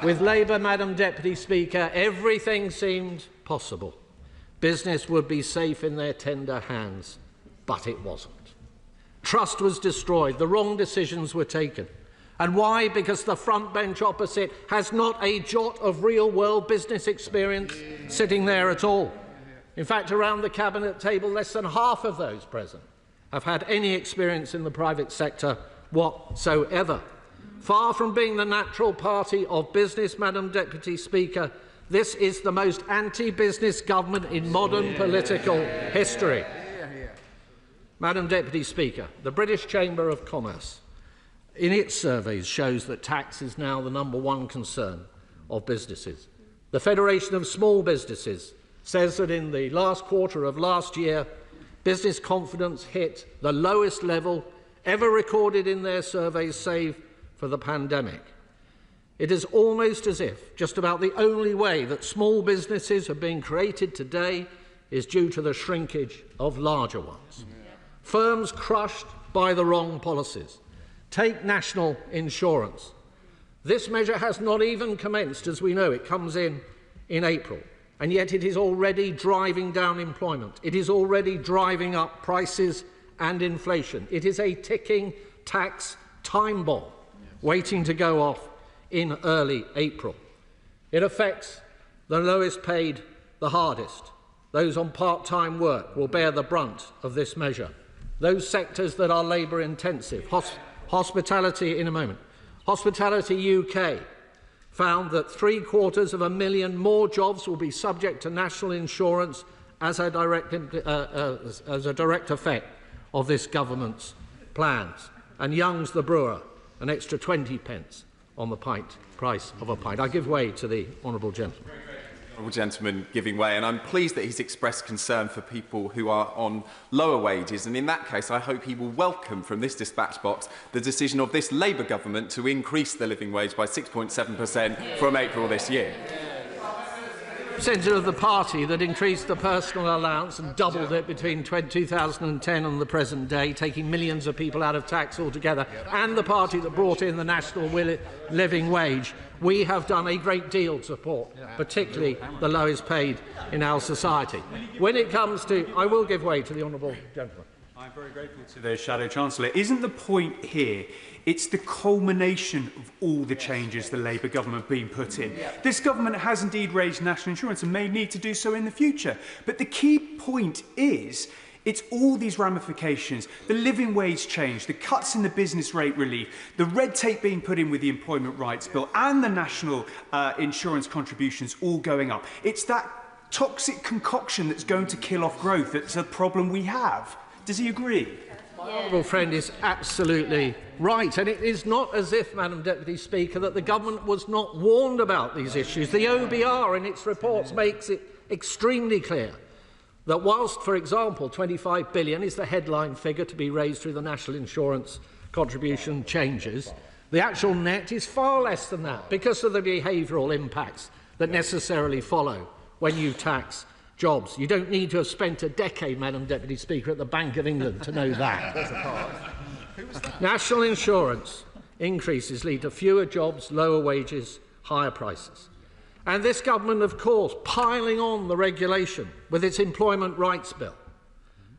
With Labour, Madam Deputy Speaker, everything seemed possible. Business would be safe in their tender hands, but it wasn't. Trust was destroyed, the wrong decisions were taken. And why? Because the front bench opposite has not a jot of real-world business experience sitting there at all. In fact, around the cabinet table, less than half of those present have had any experience in the private sector whatsoever. Far from being the natural party of business, Madam Deputy Speaker, this is the most anti-business government in modern political history. Madam Deputy Speaker, the British Chamber of Commerce in its surveys shows that tax is now the #1 concern of businesses. The Federation of Small Businesses says that in the last quarter of last year, business confidence hit the lowest level ever recorded in their surveys, save for the pandemic. It is almost as if just about the only way that small businesses have been created today is due to the shrinkage of larger ones. Firms crushed by the wrong policies. Take national insurance. This measure has not even commenced, as we know. It comes in April, and yet it is already driving down employment. It is already driving up prices and inflation. It is a ticking tax time bomb waiting to go off in early April. It affects the lowest paid the hardest. Those on part-time work will bear the brunt of this measure. Those sectors that are labour intensive. Hospitality in a moment. Hospitality UK found that 750,000 more jobs will be subject to national insurance as a direct effect of this government's plans. And Young's the brewer, an extra 20 pence on the price of a pint. I give way to the honourable gentleman. Gentleman giving way, and I'm pleased that he's expressed concern for people who are on lower wages, and in that case I hope he will welcome from this dispatch box the decision of this Labour government to increase the living wage by 6.7% from April this year. Centre of the party that increased the personal allowance and doubled it between 2010 and the present day, taking millions of people out of tax altogether, and the party that brought in the national living wage. We have done a great deal to support, particularly the lowest paid in our society. When it comes to... I will give way to the honourable gentleman. I'm very grateful to the Shadow Chancellor. Isn't the point here, it's the culmination of all the changes the Labour government have been put in. This government has indeed raised national insurance and may need to do so in the future. But the key point is, it's all these ramifications, the living wage change, the cuts in the business rate relief, the red tape being put in with the Employment Rights Bill and the national insurance contributions all going up. It's that toxic concoction that's going to kill off growth that's a problem we have. Does he agree? My honourable friend is absolutely right, and it is not as if, Madam Deputy Speaker, that the government was not warned about these issues. The OBR in its reports makes it extremely clear that whilst, for example, 25 billion is the headline figure to be raised through the national insurance contribution changes, the actual net is far less than that because of the behavioural impacts that necessarily follow when you tax jobs. You don't need to have spent a decade, Madam Deputy Speaker, at the Bank of England to know that. National insurance increases lead to fewer jobs, lower wages, higher prices. And this government, of course, piling on the regulation with its Employment Rights Bill.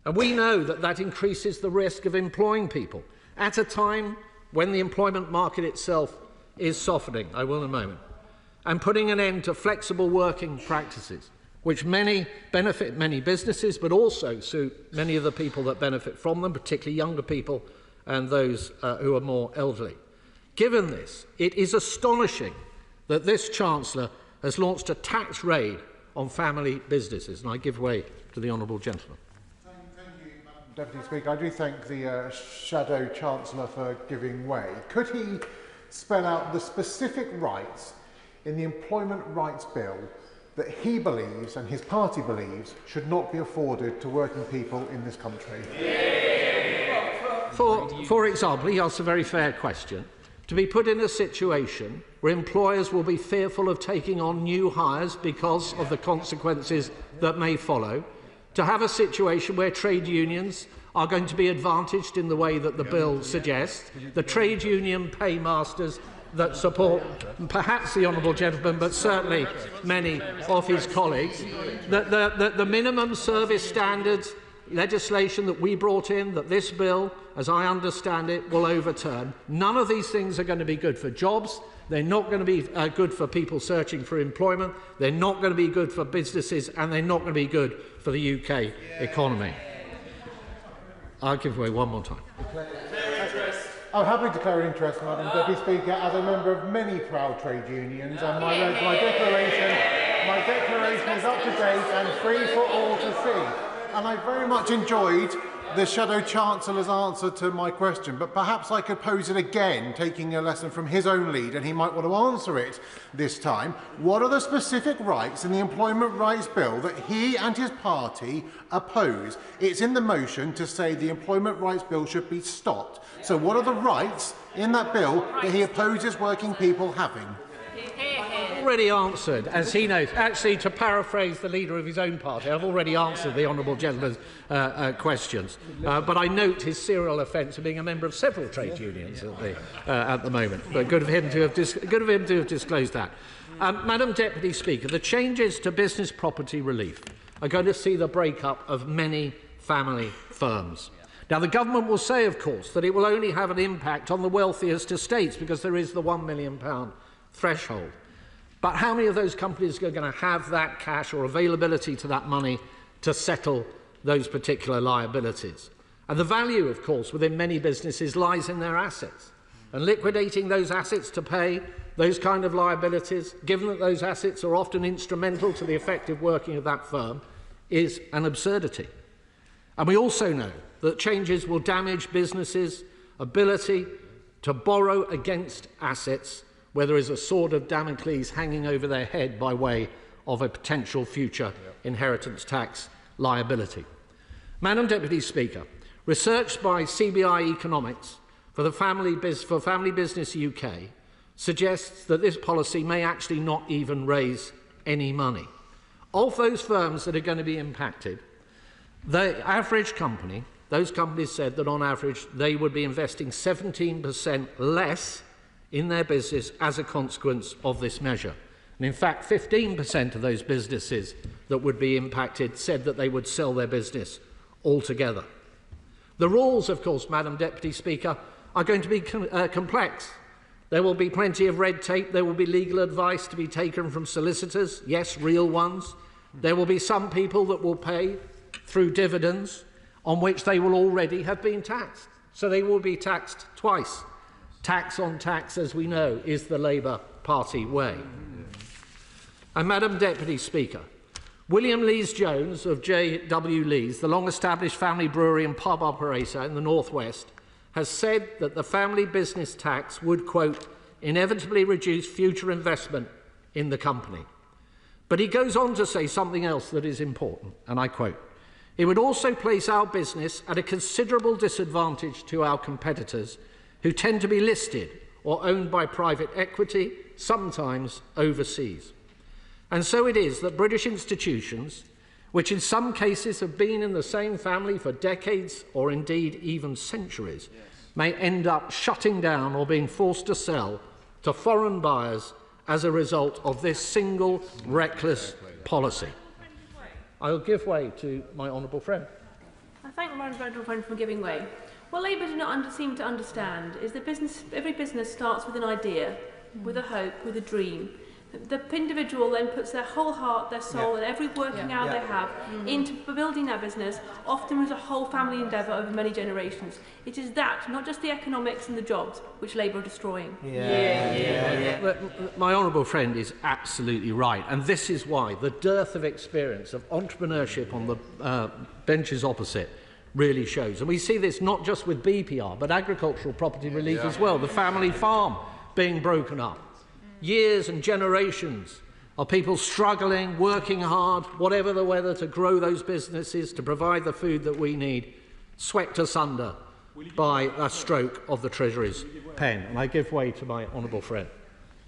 And we know that that increases the risk of employing people at a time when the employment market itself is softening, I will in a moment, and putting an end to flexible working practices, which benefit many businesses, but also suit many of the people that benefit from them, particularly younger people and those who are more elderly. Given this, it is astonishing that this Chancellor has launched a tax raid on family businesses, and I give way to the honourable gentleman. Thank you, Madam Deputy Speaker. I do thank the Shadow Chancellor for giving way. Could he spell out the specific rights in the Employment Rights Bill that he believes and his party believes should not be afforded to working people in this country? For example, he asked a very fair question. To be put in a situation where employers will be fearful of taking on new hires because of the consequences that may follow, to have a situation where trade unions are going to be advantaged in the way that the bill suggests, the trade union paymasters that support perhaps the honourable gentleman, but certainly many of his colleagues, that the minimum service standards legislation that we brought in, that this bill, as I understand it, will overturn. None of these things are going to be good for jobs. They're not going to be good for people searching for employment. They're not going to be good for businesses, and they're not going to be good for the UK economy. I'll give away one more time. I'm happy to declare interest, Madam Deputy Speaker, as a member of many proud trade unions, and my declaration is up to date and free for all to see. And I very much enjoyed the Shadow Chancellor's answer to my question, but perhaps I could pose it again, taking a lesson from his own lead, and he might want to answer it this time. What are the specific rights in the Employment Rights Bill that he and his party oppose? It's in the motion to say the Employment Rights Bill should be stopped. So what are the rights in that bill that he opposes working people having? Already answered, as he knows. Actually, to paraphrase the leader of his own party, I've already answered the honourable gentleman's questions. But I note his serial offence of being a member of several trade unions at the moment. But good of him to have disclosed that. Madam Deputy Speaker, the changes to business property relief are going to see the break-up of many family firms. Now, the government will say, of course, that it will only have an impact on the wealthiest estates because there is the £1 million threshold. But how many of those companies are going to have that cash or availability to that money to settle those particular liabilities? And the value, of course, within many businesses lies in their assets. And liquidating those assets to pay those kind of liabilities, given that those assets are often instrumental to the effective working of that firm, is an absurdity. And we also know that changes will damage businesses' ability to borrow against assets where there is a sword of Damocles hanging over their head by way of a potential future inheritance tax liability. Madam Deputy Speaker, research by CBI Economics for Family Business UK suggests that this policy may actually not even raise any money. Of those firms that are going to be impacted, the average company, those companies said that on average they would be investing 17% less in their business as a consequence of this measure. And in fact, 15% of those businesses that would be impacted said that they would sell their business altogether. The rules, of course, Madam Deputy Speaker, are going to be complex. There will be plenty of red tape. There will be legal advice to be taken from solicitors, yes, real ones. There will be some people that will pay through dividends on which they will already have been taxed. So they will be taxed twice. Tax on tax, as we know, is the Labour Party way. And Madam Deputy Speaker, William Lees-Jones of J.W. Lees, the long-established family brewery and pub operator in the North West, has said that the family business tax would, quote, inevitably reduce future investment in the company. But he goes on to say something else that is important, and I quote, it would also place our business at a considerable disadvantage to our competitors who tend to be listed or owned by private equity, sometimes overseas. And so it is that British institutions, which in some cases have been in the same family for decades or indeed even centuries, may end up shutting down or being forced to sell to foreign buyers as a result of this single reckless policy. I will give way to my honourable friend. I thank my honourable friend for giving way. What Labour do not seem to understand is that every business starts with an idea, with a hope, with a dream. The individual then puts their whole heart, their soul, and every working hour they have into building their business, often as a whole family endeavour over many generations. It is that, not just the economics and the jobs, which Labour are destroying. My honourable friend is absolutely right, and this is why the dearth of experience of entrepreneurship on the benches opposite really shows. And we see this not just with BPR, but agricultural property relief as well, the family farm being broken up. Years and generations of people struggling, working hard, whatever the weather, to grow those businesses, to provide the food that we need, swept asunder by a stroke of the Treasury's pen. And I give way to my honourable friend.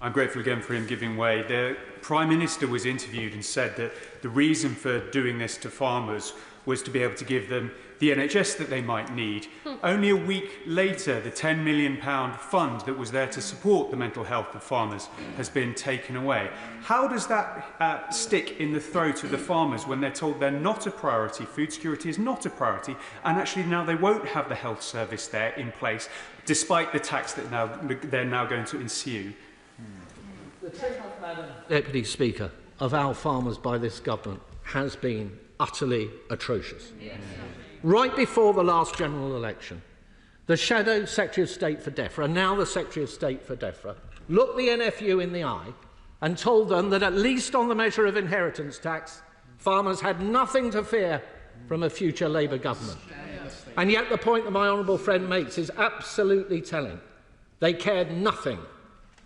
I'm grateful again for him giving way. The Prime Minister was interviewed and said that the reason for doing this to farmers was to be able to give them the NHS that they might need. Only a week later, the £10 million fund that was there to support the mental health of farmers has been taken away. How does that stick in the throat of the farmers when they're told they're not a priority, food security is not a priority, and actually now they won't have the health service there in place, despite the tax that they're now going to ensue? The treatment, Madam Deputy Speaker, of our farmers by this government has been utterly atrocious. Right before the last general election, the Shadow Secretary of State for DEFRA, and now the Secretary of State for DEFRA, looked the NFU in the eye and told them that at least on the measure of inheritance tax, farmers had nothing to fear from a future Labour government. And yet the point that my honourable friend makes is absolutely telling. They cared nothing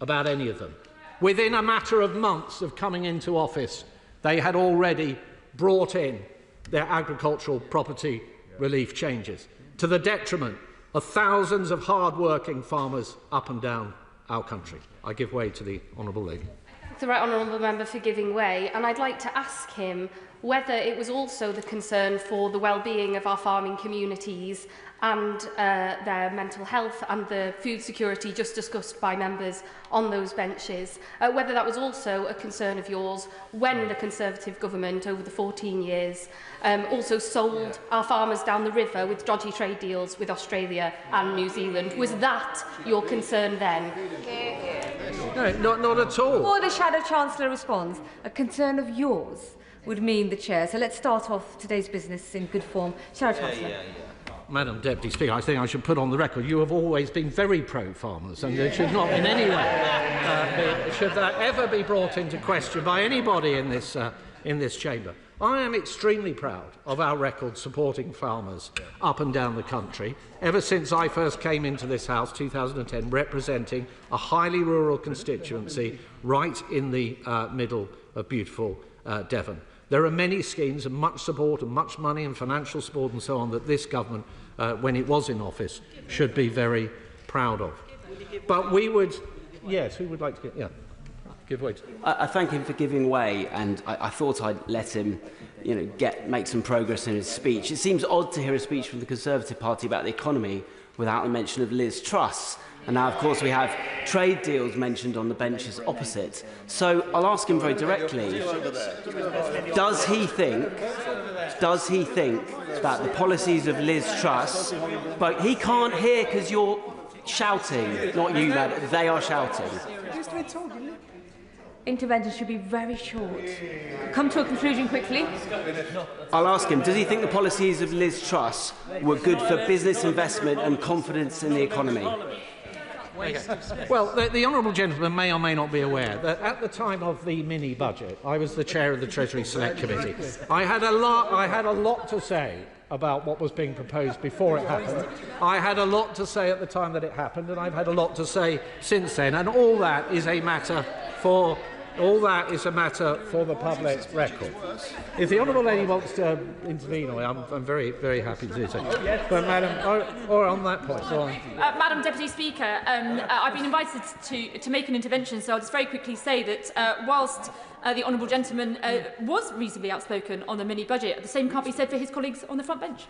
about any of them. Within a matter of months of coming into office, they had already brought in their agricultural property relief changes, to the detriment of thousands of hard-working farmers up and down our country. I give way to the honourable lady. Thanks the right honourable member for giving way, and I'd like to ask him whether it was also the concern for the well-being of our farming communities and their mental health and the food security just discussed by members on those benches, whether that was also a concern of yours when the Conservative government over the 14 years also sold our farmers down the river with dodgy trade deals with Australia and New Zealand. Was that your concern then? No, not at all. Before the Shadow Chancellor responds, a concern of yours would mean the Chair. So let's start off today's business in good form. Shadow Chancellor. Madam Deputy Speaker, I think I should put on the record you have always been very pro-farmers, and it should not in any way should that ever be brought into question by anybody in this chamber. I am extremely proud of our record supporting farmers up and down the country, ever since I first came into this House, 2010, representing a highly rural constituency right in the middle of beautiful Devon. There are many schemes and much support and much money and financial support and so on that this government, when it was in office, should be very proud of. But we would, yes, who would like to get, give way to. I thank him for giving way, and I thought I'd let him, make some progress in his speech. It seems odd to hear a speech from the Conservative Party about the economy without a mention of Liz Truss. And now, of course, we have trade deals mentioned on the benches opposite. So I'll ask him very directly, does he think that the policies of Liz Truss, but he can't hear because you're shouting, not you, madam, they are shouting. Intervention should be very short. Come to a conclusion quickly. I'll ask him, does he think the policies of Liz Truss were good for business investment and confidence in the economy? Well, the honourable gentleman may or may not be aware that at the time of the mini-budget, I was the chair of the Treasury Select Committee. I had a lot to say about what was being proposed before it happened. I had a lot to say at the time that it happened, and I've had a lot to say since then, and all that is a matter for the public record. If the honourable lady wants to intervene, I'm very, very happy to do so. But, Madam, or on that point, go on. Madam Deputy Speaker, I've been invited to make an intervention, so I'll just very quickly say that whilst the honourable gentleman was reasonably outspoken on the mini-budget, the same can't be said for his colleagues on the front bench.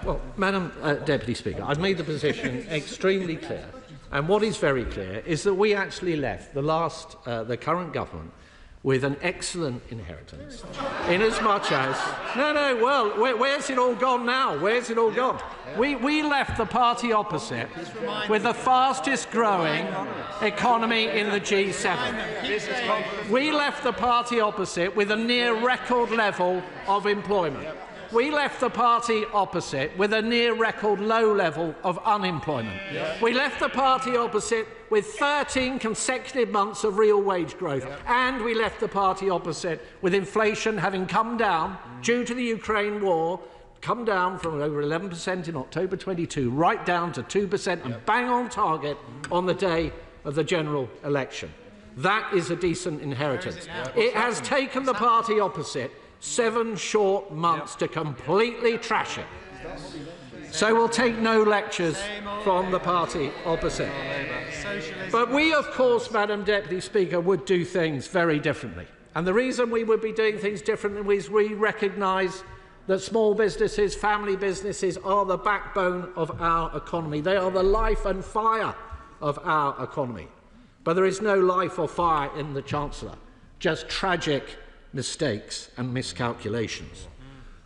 Well, Madam Deputy Speaker, I've made the position extremely clear. And what is very clear is that we actually left the current government with an excellent inheritance. In as much as... where's it all gone now? Where's it all gone? We left the party opposite with the fastest growing economy in the G7. We left the party opposite with a near record level of employment. We left the party opposite with a near-record low level of unemployment. We left the party opposite with 13 consecutive months of real wage growth. And we left the party opposite with inflation having come down, due to the Ukraine war, come down from over 11% in October 22, right down to 2% and bang on target on the day of the general election. That is a decent inheritance. It has taken the party opposite 7 short months to completely trash it. So we'll take no lectures from the party opposite. But we, of course, Madam Deputy Speaker, would do things very differently. And the reason we would be doing things differently is we recognise that small businesses, family businesses, are the backbone of our economy. They are the life and fire of our economy. But there is no life or fire in the Chancellor, just tragic mistakes and miscalculations.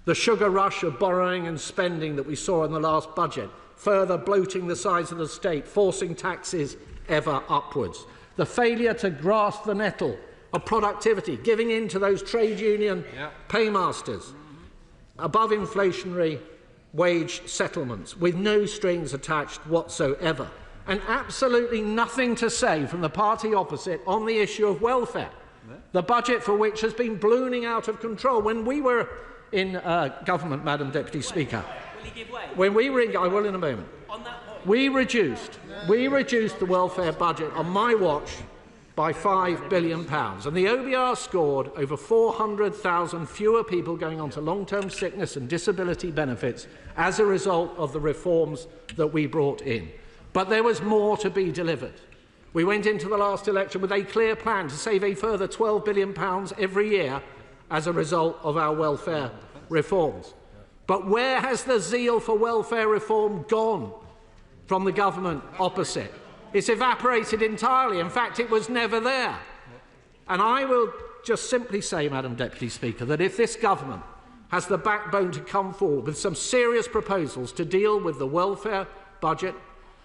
The sugar rush of borrowing and spending that we saw in the last budget, further bloating the size of the state, forcing taxes ever upwards. The failure to grasp the nettle of productivity, giving in to those trade union paymasters, above inflationary wage settlements with no strings attached whatsoever, and absolutely nothing to say from the party opposite on the issue of welfare. The budget for which has been ballooning out of control. When we were in government, Madam Deputy Speaker, when we were in, I will in a moment, we reduced the welfare budget on my watch by £5 billion, and the OBR scored over 400,000 fewer people going on to long-term sickness and disability benefits as a result of the reforms that we brought in. But there was more to be delivered. We went into the last election with a clear plan to save a further £12 billion every year as a result of our welfare reforms. But where has the zeal for welfare reform gone from the government opposite? It's evaporated entirely. In fact, it was never there. And I will just simply say, Madam Deputy Speaker, that if this government has the backbone to come forward with some serious proposals to deal with the welfare budget,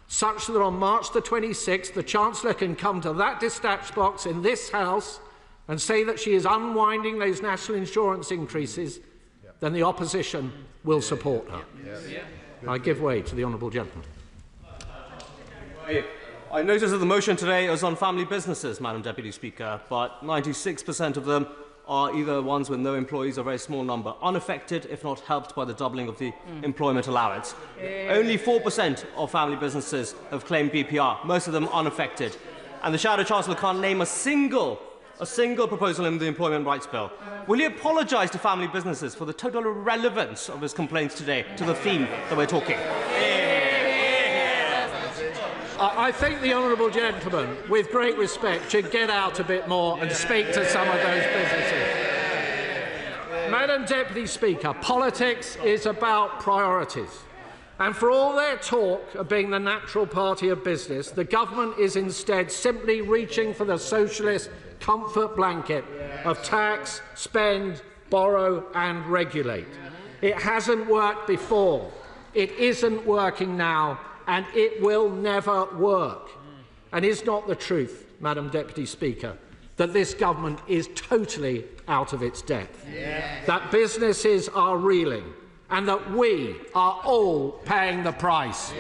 such that on March the 26th the Chancellor can come to that dispatch box in this House and say that she is unwinding those national insurance increases, then the opposition will support her. I give way to the honourable gentleman. I notice that the motion today is on family businesses, Madam Deputy Speaker, but 96% of them are either ones with no employees or a very small number, unaffected, if not helped by the doubling of the employment allowance. Only 4% of family businesses have claimed BPR, most of them unaffected. And the Shadow Chancellor can't name a single proposal in the Employment Rights Bill. Will he apologise to family businesses for the total irrelevance of his complaints today to the theme that we're talking? I think the honourable gentleman, with great respect, should get out a bit more and speak to some of those businesses. Madam Deputy Speaker, politics is about priorities. And for all their talk of being the natural party of business, the government is instead simply reaching for the socialist comfort blanket of tax, spend, borrow and regulate. It hasn't worked before, it isn't working now, and it will never work. And is not the truth, Madam Deputy Speaker, that this government is totally out of its depth, that businesses are reeling, and that we are all paying the price?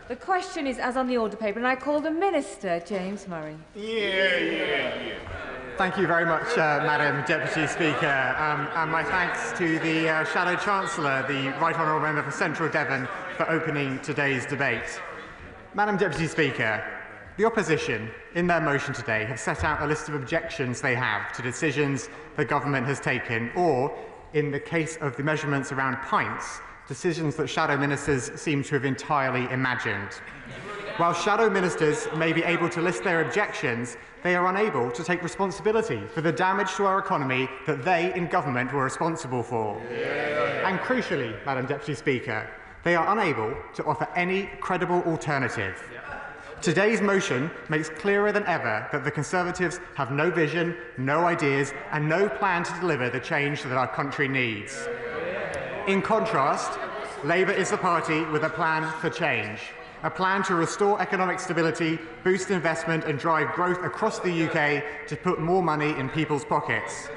The question is as on the order paper, and I call the Minister, James Murray. Thank you very much, Madam Deputy Speaker, and my thanks to the Shadow Chancellor, the Right Honourable Member for Central Devon, for opening today's debate. Madam Deputy Speaker, the opposition, in their motion today, have set out a list of objections they have to decisions the government has taken, or, in the case of the measurements around pints, decisions that shadow ministers seem to have entirely imagined. While shadow ministers may be able to list their objections, they are unable to take responsibility for the damage to our economy that they in government were responsible for. And crucially, Madam Deputy Speaker, they are unable to offer any credible alternative. Today's motion makes clearer than ever that the Conservatives have no vision, no ideas, and no plan to deliver the change that our country needs. In contrast, Labour is the party with a plan for change, a plan to restore economic stability, boost investment and drive growth across the UK to put more money in people's pockets.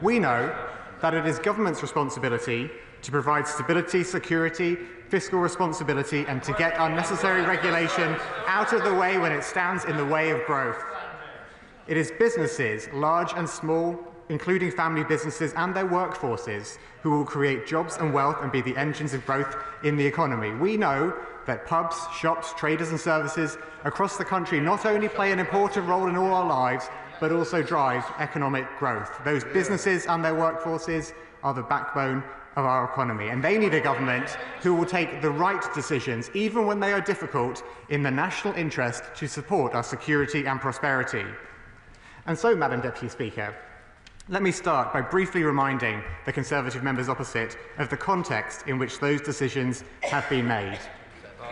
We know that it is government's responsibility to provide stability, security, fiscal responsibility and to get unnecessary regulation out of the way when it stands in the way of growth. It is businesses, large and small, including family businesses and their workforces, who will create jobs and wealth and be the engines of growth in the economy. We know that pubs, shops, traders and services across the country not only play an important role in all our lives, but also drive economic growth. Those businesses and their workforces are the backbone of our economy, and they need a government who will take the right decisions, even when they are difficult, in the national interest to support our security and prosperity. And so, Madam Deputy Speaker, let me start by briefly reminding the Conservative members opposite of the context in which those decisions have been made.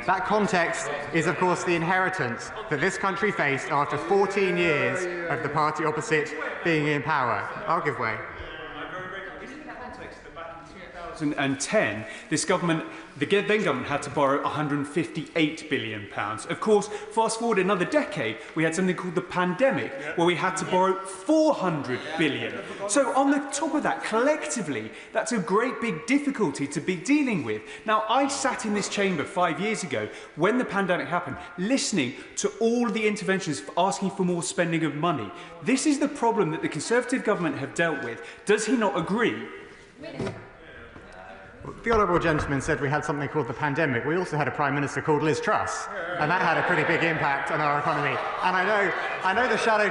That context is, of course, the inheritance that this country faced after 14 years of the party opposite being in power. I'll give way. 2010, the then government had to borrow £158 billion. Of course, fast forward another decade, we had something called the pandemic, where we had to borrow £400 billion. So on the top of that, collectively, that's a great big difficulty to be dealing with. Now, I sat in this chamber 5 years ago, when the pandemic happened, listening to all the interventions asking for more spending of money. This is the problem that the Conservative government have dealt with. Does he not agree? The honourable gentleman said we had something called the pandemic. We also had a Prime Minister called Liz Truss, and that had a pretty big impact on our economy. And I know the Shadow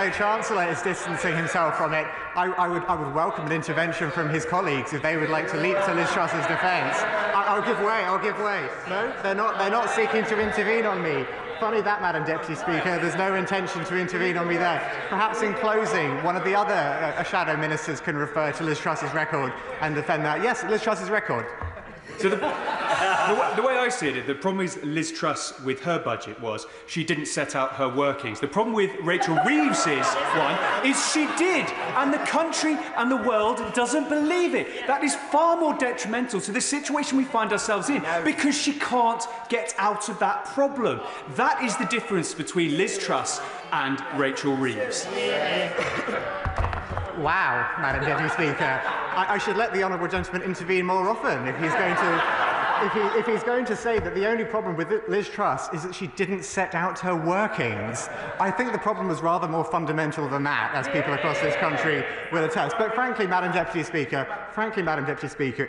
Chancellor is distancing himself from it. I would welcome an intervention from his colleagues if they would like to leap to Liz Truss's defence. I'll give way. No, they're not seeking to intervene on me. Funny that, Madam Deputy Speaker, there's no intention to intervene on me there. Perhaps in closing, one of the other shadow ministers can refer to Liz Truss's record and defend that. Yes, Liz Truss's record. So the way I see it, the problem with Liz Truss with her budget was she didn't set out her workings. The problem with Rachel Reeves's one is she did, and the country and the world doesn't believe it. That is far more detrimental to the situation we find ourselves in, because she can't get out of that problem. That is the difference between Liz Truss and Rachel Reeves. Wow, Madam Deputy Speaker. I should let the honourable gentleman intervene more often if he's going to say that the only problem with Liz Truss is that she didn't set out her workings. I think the problem was rather more fundamental than that, as people across this country will attest. But frankly, Madam Deputy Speaker,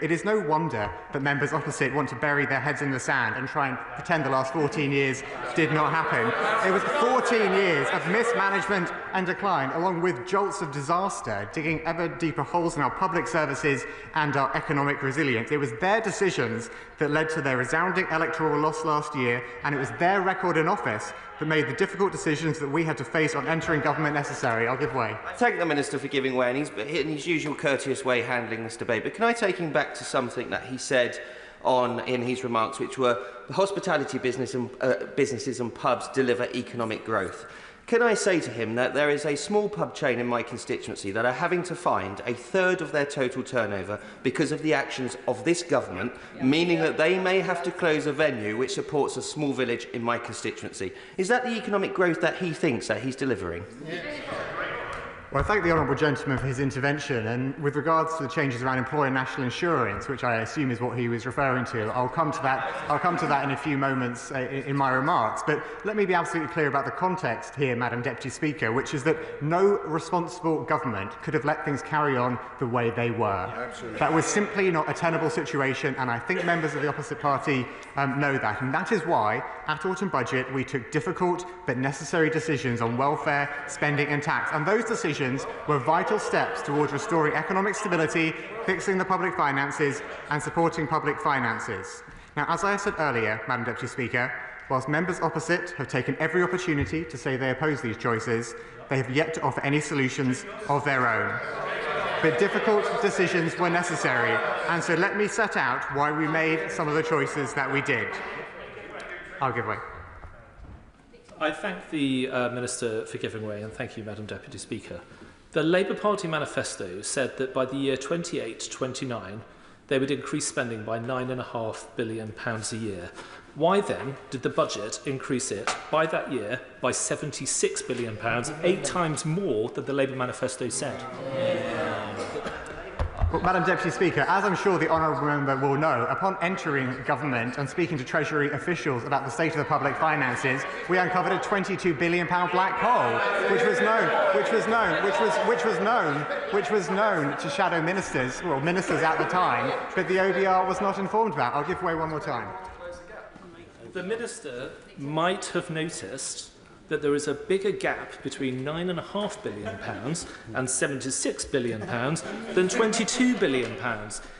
it is no wonder that members opposite want to bury their heads in the sand and try and pretend the last 14 years did not happen. It was 14 years of mismanagement and decline, along with jolts of disaster, digging ever deeper holes in our public services and our economic resilience. It was their decisions that led to their resounding electoral loss last year, and it was their record in office that made the difficult decisions that we had to face on entering government necessary. I'll give way. I thank the Minister for giving way, and he's in his usual courteous way handling this debate. But can I take him back to something that he said in his remarks, which were the hospitality businesses and pubs deliver economic growth? Can I say to him that there is a small pub chain in my constituency that are having to find a third of their total turnover because of the actions of this government, meaning that they may have to close a venue which supports a small village in my constituency? Is that the economic growth that he thinks that he's delivering? Well, I thank the honourable gentleman for his intervention, and with regards to the changes around employer national insurance, which I assume is what he was referring to, I'll come to that in a few moments in my remarks. But let me be absolutely clear about the context here, Madam Deputy Speaker, which is that no responsible government could have let things carry on the way they were. Absolutely. That was simply not a tenable situation, and I think members of the opposite party know that. And that is why, at autumn budget, we took difficult but necessary decisions on welfare, spending and tax. And those decisions were vital steps towards restoring economic stability, fixing the public finances and supporting public finances. Now, as I said earlier, Madam Deputy Speaker, whilst members opposite have taken every opportunity to say they oppose these choices, they have yet to offer any solutions of their own. But difficult decisions were necessary, and so let me set out why we made some of the choices that we did. I'll give way. I thank the Minister for giving way, and thank you, Madam Deputy Speaker. The Labour Party manifesto said that by the year 28-29, they would increase spending by £9.5 billion a year. Why then did the budget increase it by that year by £76 billion, 8 times more than the Labour manifesto said? Well, Madam Deputy Speaker, as I'm sure the honourable member will know, upon entering government and speaking to Treasury officials about the state of the public finances, we uncovered a £22 billion black hole, which was known to shadow ministers, well, ministers at the time, but the OBR was not informed about. I'll give way one more time. The Minister might have noticed that there is a bigger gap between £9.5 billion and £76 billion than £22 billion.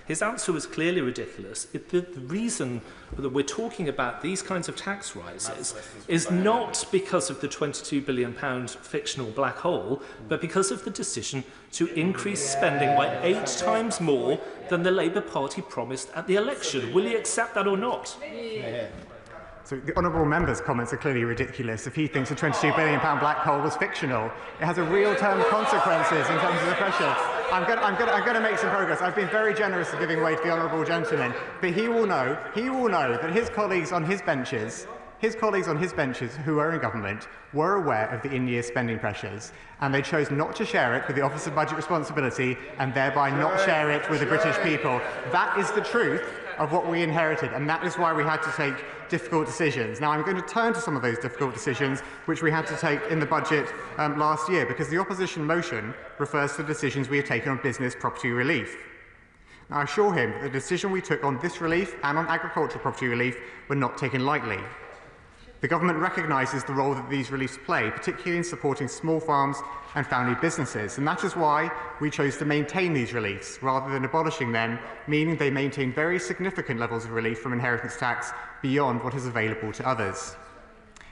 His answer was clearly ridiculous. The reason that we're talking about these kinds of tax rises is not because of the £22 billion fictional black hole, but because of the decision to increase spending by 8 times more than the Labour Party promised at the election. Will he accept that or not? Yeah. So the honourable member's comments are clearly ridiculous. If he thinks a £22 billion black hole was fictional, it has a real-term consequences in terms of the pressure. I'm going to make some progress. I've been very generous in giving way to the honourable gentleman, but he will know that his colleagues on his benches who are in government were aware of the in-year spending pressures, and they chose not to share it with the Office of Budget Responsibility and thereby not share it with the British people. That is the truth of what we inherited, and that is why we had to take difficult decisions. Now, I'm going to turn to some of those difficult decisions which we had to take in the budget last year, because the opposition motion refers to the decisions we have taken on business property relief. Now, I assure him that the decision we took on this relief and on agricultural property relief were not taken lightly. The government recognises the role that these reliefs play, particularly in supporting small farms and family businesses, and that is why we chose to maintain these reliefs rather than abolishing them, meaning they maintain very significant levels of relief from inheritance tax beyond what is available to others.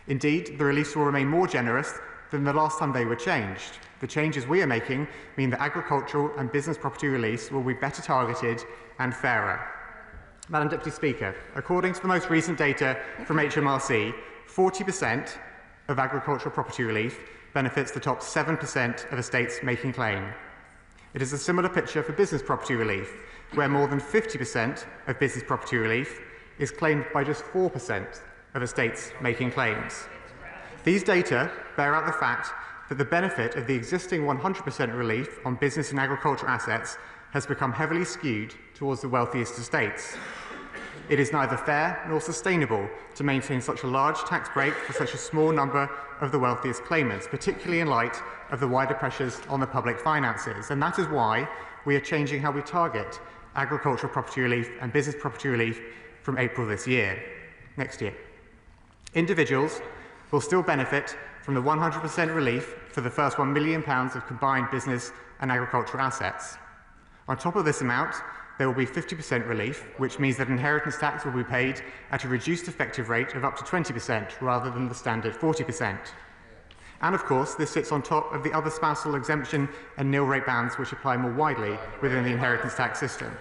Indeed, the reliefs will remain more generous than the last time they were changed. The changes we are making mean that agricultural and business property reliefs will be better targeted and fairer. Madam Deputy Speaker, according to the most recent data from HMRC, 40% of agricultural property relief benefits the top 7% of estates making claim. It is a similar picture for business property relief, where more than 50% of business property relief is claimed by just 4% of estates making claims. These data bear out the fact that the benefit of the existing 100% relief on business and agricultural assets has become heavily skewed towards the wealthiest estates. It is neither fair nor sustainable to maintain such a large tax break for such a small number of the wealthiest claimants, particularly in light of the wider pressures on the public finances. And that is why we are changing how we target agricultural property relief and business property relief from April next year. Individuals will still benefit from the 100% relief for the first £1 million of combined business and agricultural assets. On top of this amount, there will be 50% relief, which means that inheritance tax will be paid at a reduced effective rate of up to 20% rather than the standard 40%. And of course, this sits on top of the other spousal exemption and nil rate bans which apply more widely within the inheritance tax system.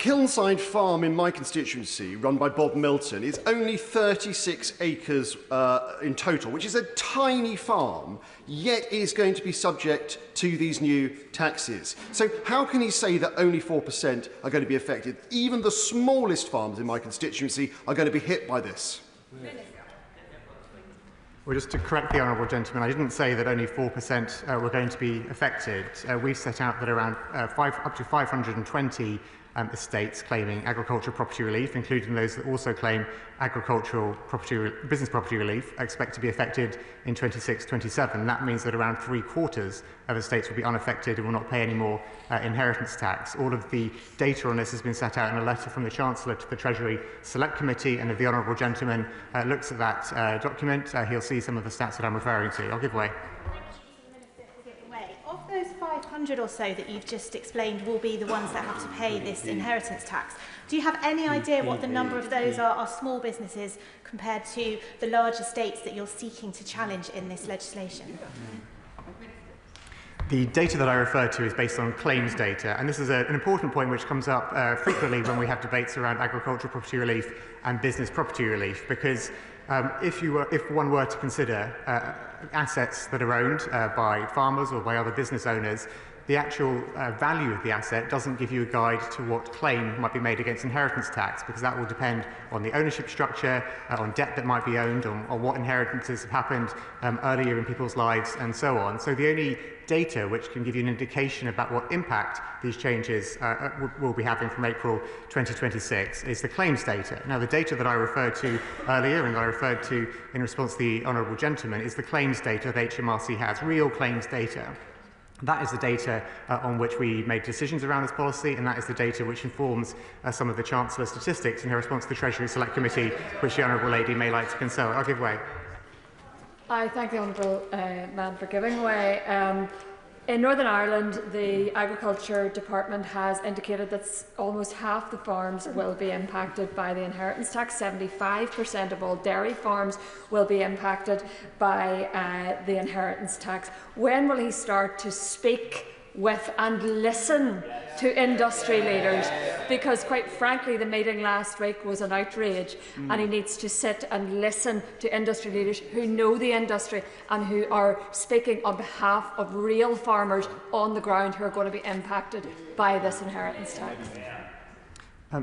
Kilnside Farm in my constituency, run by Bob Milton, is only 36 acres in total, which is a tiny farm, yet is going to be subject to these new taxes. So how can he say that only 4% are going to be affected? Even the smallest farms in my constituency are going to be hit by this. Well, just to correct the honourable gentleman, I didn't say that only 4% were going to be affected. We've set out that around up to 520 estates claiming agricultural property relief, including those that also claim agricultural business property relief, expect to be affected in 26-27. That means that around 3/4 of estates will be unaffected and will not pay any more inheritance tax. All of the data on this has been set out in a letter from the Chancellor to the Treasury Select Committee, and if the honourable gentleman looks at that document, he'll see some of the stats that I'm referring to. I'll give way. Of those 500 or so that you've just explained will be the ones that have to pay this inheritance tax, do you have any idea what the number of those are small businesses compared to the large estates that you're seeking to challenge in this legislation? The data that I refer to is based on claims data, and this is an important point which comes up frequently when we have debates around agricultural property relief and business property relief, because if one were to consider assets that are owned by farmers or by other business owners, the actual value of the asset doesn't give you a guide to what claim might be made against inheritance tax, because that will depend on the ownership structure, on debt that might be owned, on what inheritances have happened earlier in people's lives, and so on. So the only data which can give you an indication about what impact these changes will be having from April 2026 is the claims data. Now, the data that I referred to earlier and I referred to in response to the honourable gentleman is the claims data that HMRC has, real claims data. That is the data on which we made decisions around this policy, and that is the data which informs some of the Chancellor's statistics in her response to the Treasury Select Committee, which the honourable lady may like to consult. I'll give way. I thank the honourable man for giving way. In Northern Ireland, the Agriculture Department has indicated that almost half the farms will be impacted by the inheritance tax. 75% of all dairy farms will be impacted by the inheritance tax. When will he start to speak with and listen to industry leaders? Because quite frankly, the meeting last week was an outrage, and he needs to sit and listen to industry leaders who know the industry and who are speaking on behalf of real farmers on the ground who are going to be impacted by this inheritance tax.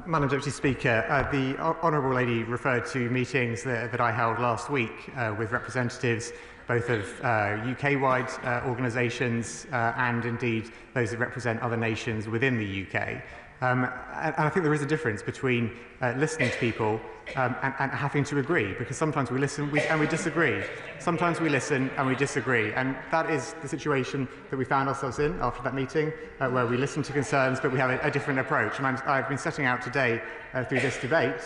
Madam Deputy Speaker, the honourable lady referred to meetings that I held last week with representatives both of UK-wide organisations and indeed those that represent other nations within the UK. And I think there is a difference between listening to people and having to agree, because sometimes we listen and we disagree. Sometimes we listen and we disagree, and that is the situation that we found ourselves in after that meeting, where we listened to concerns but we have a different approach. And I've been setting out today through this debate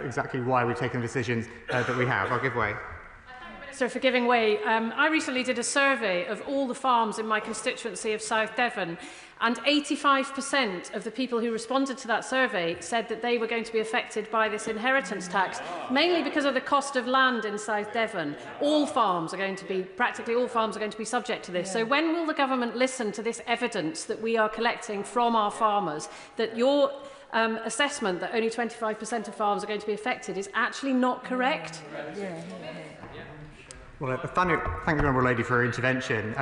exactly why we've taken the decisions that we have. I'll give way. Minister, for giving way. I recently did a survey of all the farms in my constituency of South Devon, and 85% of the people who responded to that survey said that they were going to be affected by this inheritance tax, mainly because of the cost of land in South Devon. Practically all farms are going to be subject to this. Yeah. So when will the government listen to this evidence that we are collecting from our farmers, that your assessment that only 25% of farms are going to be affected is actually not correct? Well, thank the Honourable Lady for her intervention,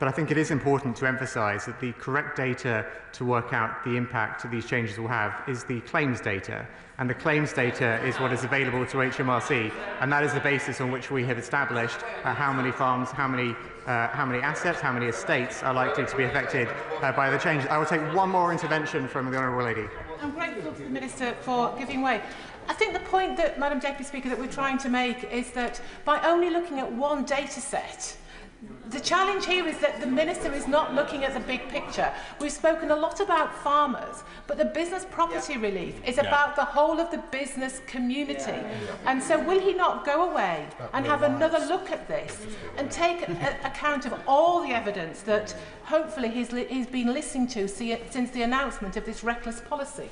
but I think it is important to emphasise that the correct data to work out the impact these changes will have is the claims data, and the claims data is what is available to HMRC, and that is the basis on which we have established how many farms, how many assets, how many estates are likely to be affected by the changes. I will take one more intervention from the Honourable Lady. I'm grateful to the Minister for giving way. I think the point that, Madam Deputy Speaker, that we're trying to make is that by only looking at one data set, The challenge here is that the Minister is not looking at the big picture. We've spoken a lot about farmers, but the business property relief is about the whole of the business community. And so will he not go away and have another look at this and take account of all the evidence that hopefully he's been listening to since the announcement of this reckless policy?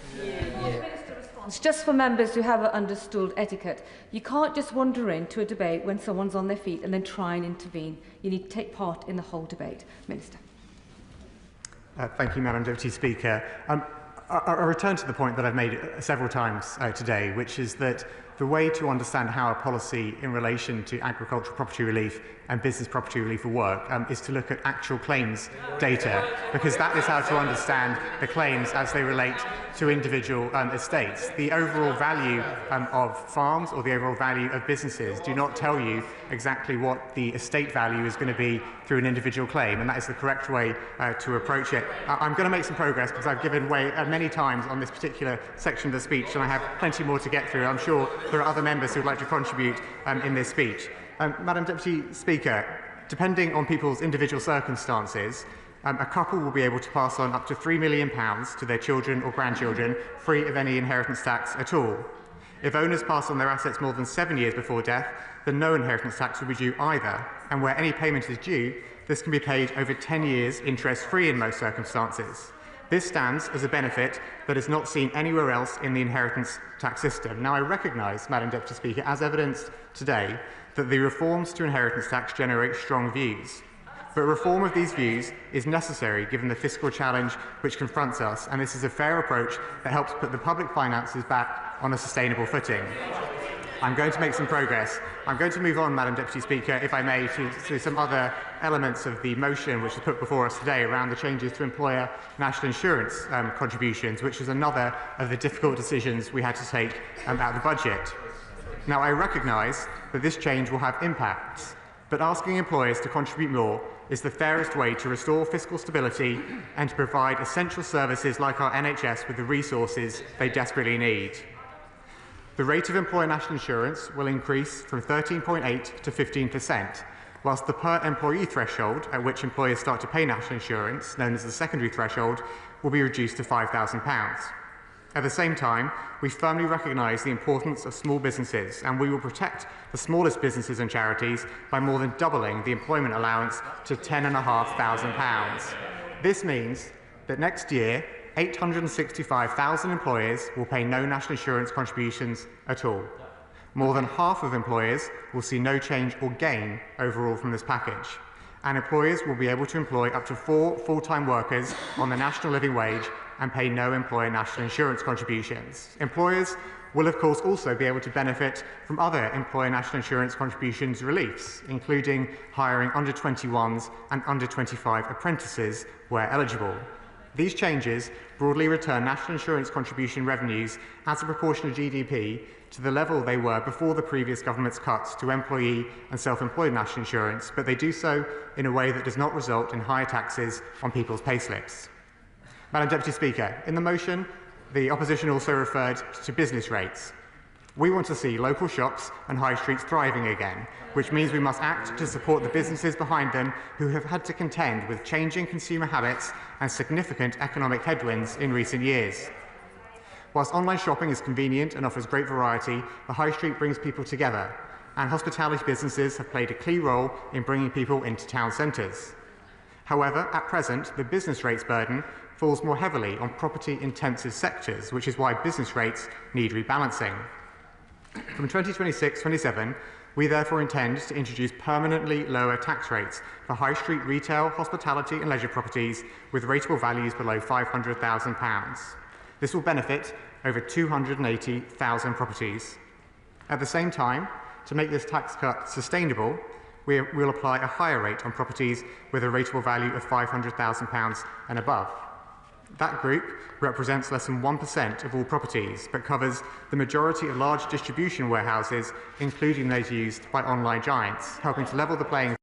Just for members who haven't understood etiquette, you can't just wander into a debate when someone's on their feet and then try and intervene. You need to take part in the whole debate. Minister. Thank you, Madam Deputy Speaker. I'll return to the point that I've made several times today, which is that the way to understand how a policy in relation to agricultural property relief and business property relief will work is to look at actual claims data, because that is how to understand the claims as they relate to individual estates. The overall value of farms or the overall value of businesses do not tell you exactly what the estate value is going to be through an individual claim, and that is the correct way to approach it. I'm going to make some progress because I've given way many times on this particular section of the speech, and I have plenty more to get through. I'm sure there are other members who would like to contribute in this speech. Madam Deputy Speaker, depending on people's individual circumstances, a couple will be able to pass on up to £3 million to their children or grandchildren free of any inheritance tax at all. If owners pass on their assets more than 7 years before death, then no inheritance tax will be due either, and where any payment is due, this can be paid over 10 years interest-free in most circumstances. This stands as a benefit that is not seen anywhere else in the inheritance tax system. Now, I recognise, Madam Deputy Speaker, as evidenced today, that the reforms to inheritance tax generate strong views. But reform of these views is necessary given the fiscal challenge which confronts us, and this is a fair approach that helps put the public finances back on a sustainable footing. I'm going to make some progress. I'm going to move on, Madam Deputy Speaker, if I may, to some other elements of the motion which is put before us today around the changes to employer national insurance contributions, which is another of the difficult decisions we had to take about the budget. Now, I recognise that this change will have impacts, but asking employers to contribute more is the fairest way to restore fiscal stability and to provide essential services like our NHS with the resources they desperately need. The rate of employer national insurance will increase from 13.8% to 15%, whilst the per-employee threshold at which employers start to pay national insurance, known as the secondary threshold, will be reduced to £5,000. At the same time, we firmly recognise the importance of small businesses, and we will protect the smallest businesses and charities by more than doubling the employment allowance to £10,500. This means that next year, 865,000 employers will pay no national insurance contributions at all. More than half of employers will see no change or gain overall from this package. And employers will be able to employ up to 4 full-time workers on the national living wage and pay no employer national insurance contributions. Employers will, of course, also be able to benefit from other employer national insurance contributions reliefs, including hiring under 21s and under 25 apprentices where eligible. These changes broadly return national insurance contribution revenues as a proportion of GDP to the level they were before the previous government's cuts to employee and self-employed national insurance, but they do so in a way that does not result in higher taxes on people's payslips. Madam Deputy Speaker, in the motion, the opposition also referred to business rates. We want to see local shops and high streets thriving again, which means we must act to support the businesses behind them who have had to contend with changing consumer habits and significant economic headwinds in recent years. Whilst online shopping is convenient and offers great variety, the high street brings people together, and hospitality businesses have played a key role in bringing people into town centres. However, at present, the business rates burden falls more heavily on property-intensive sectors, which is why business rates need rebalancing. From 2026-27, we therefore intend to introduce permanently lower tax rates for high street retail, hospitality and leisure properties with rateable values below £500,000. This will benefit over 280,000 properties. At the same time, to make this tax cut sustainable, we will apply a higher rate on properties with a rateable value of £500,000 and above. That group represents less than 1% of all properties, but covers the majority of large distribution warehouses, including those used by online giants, helping to level the playing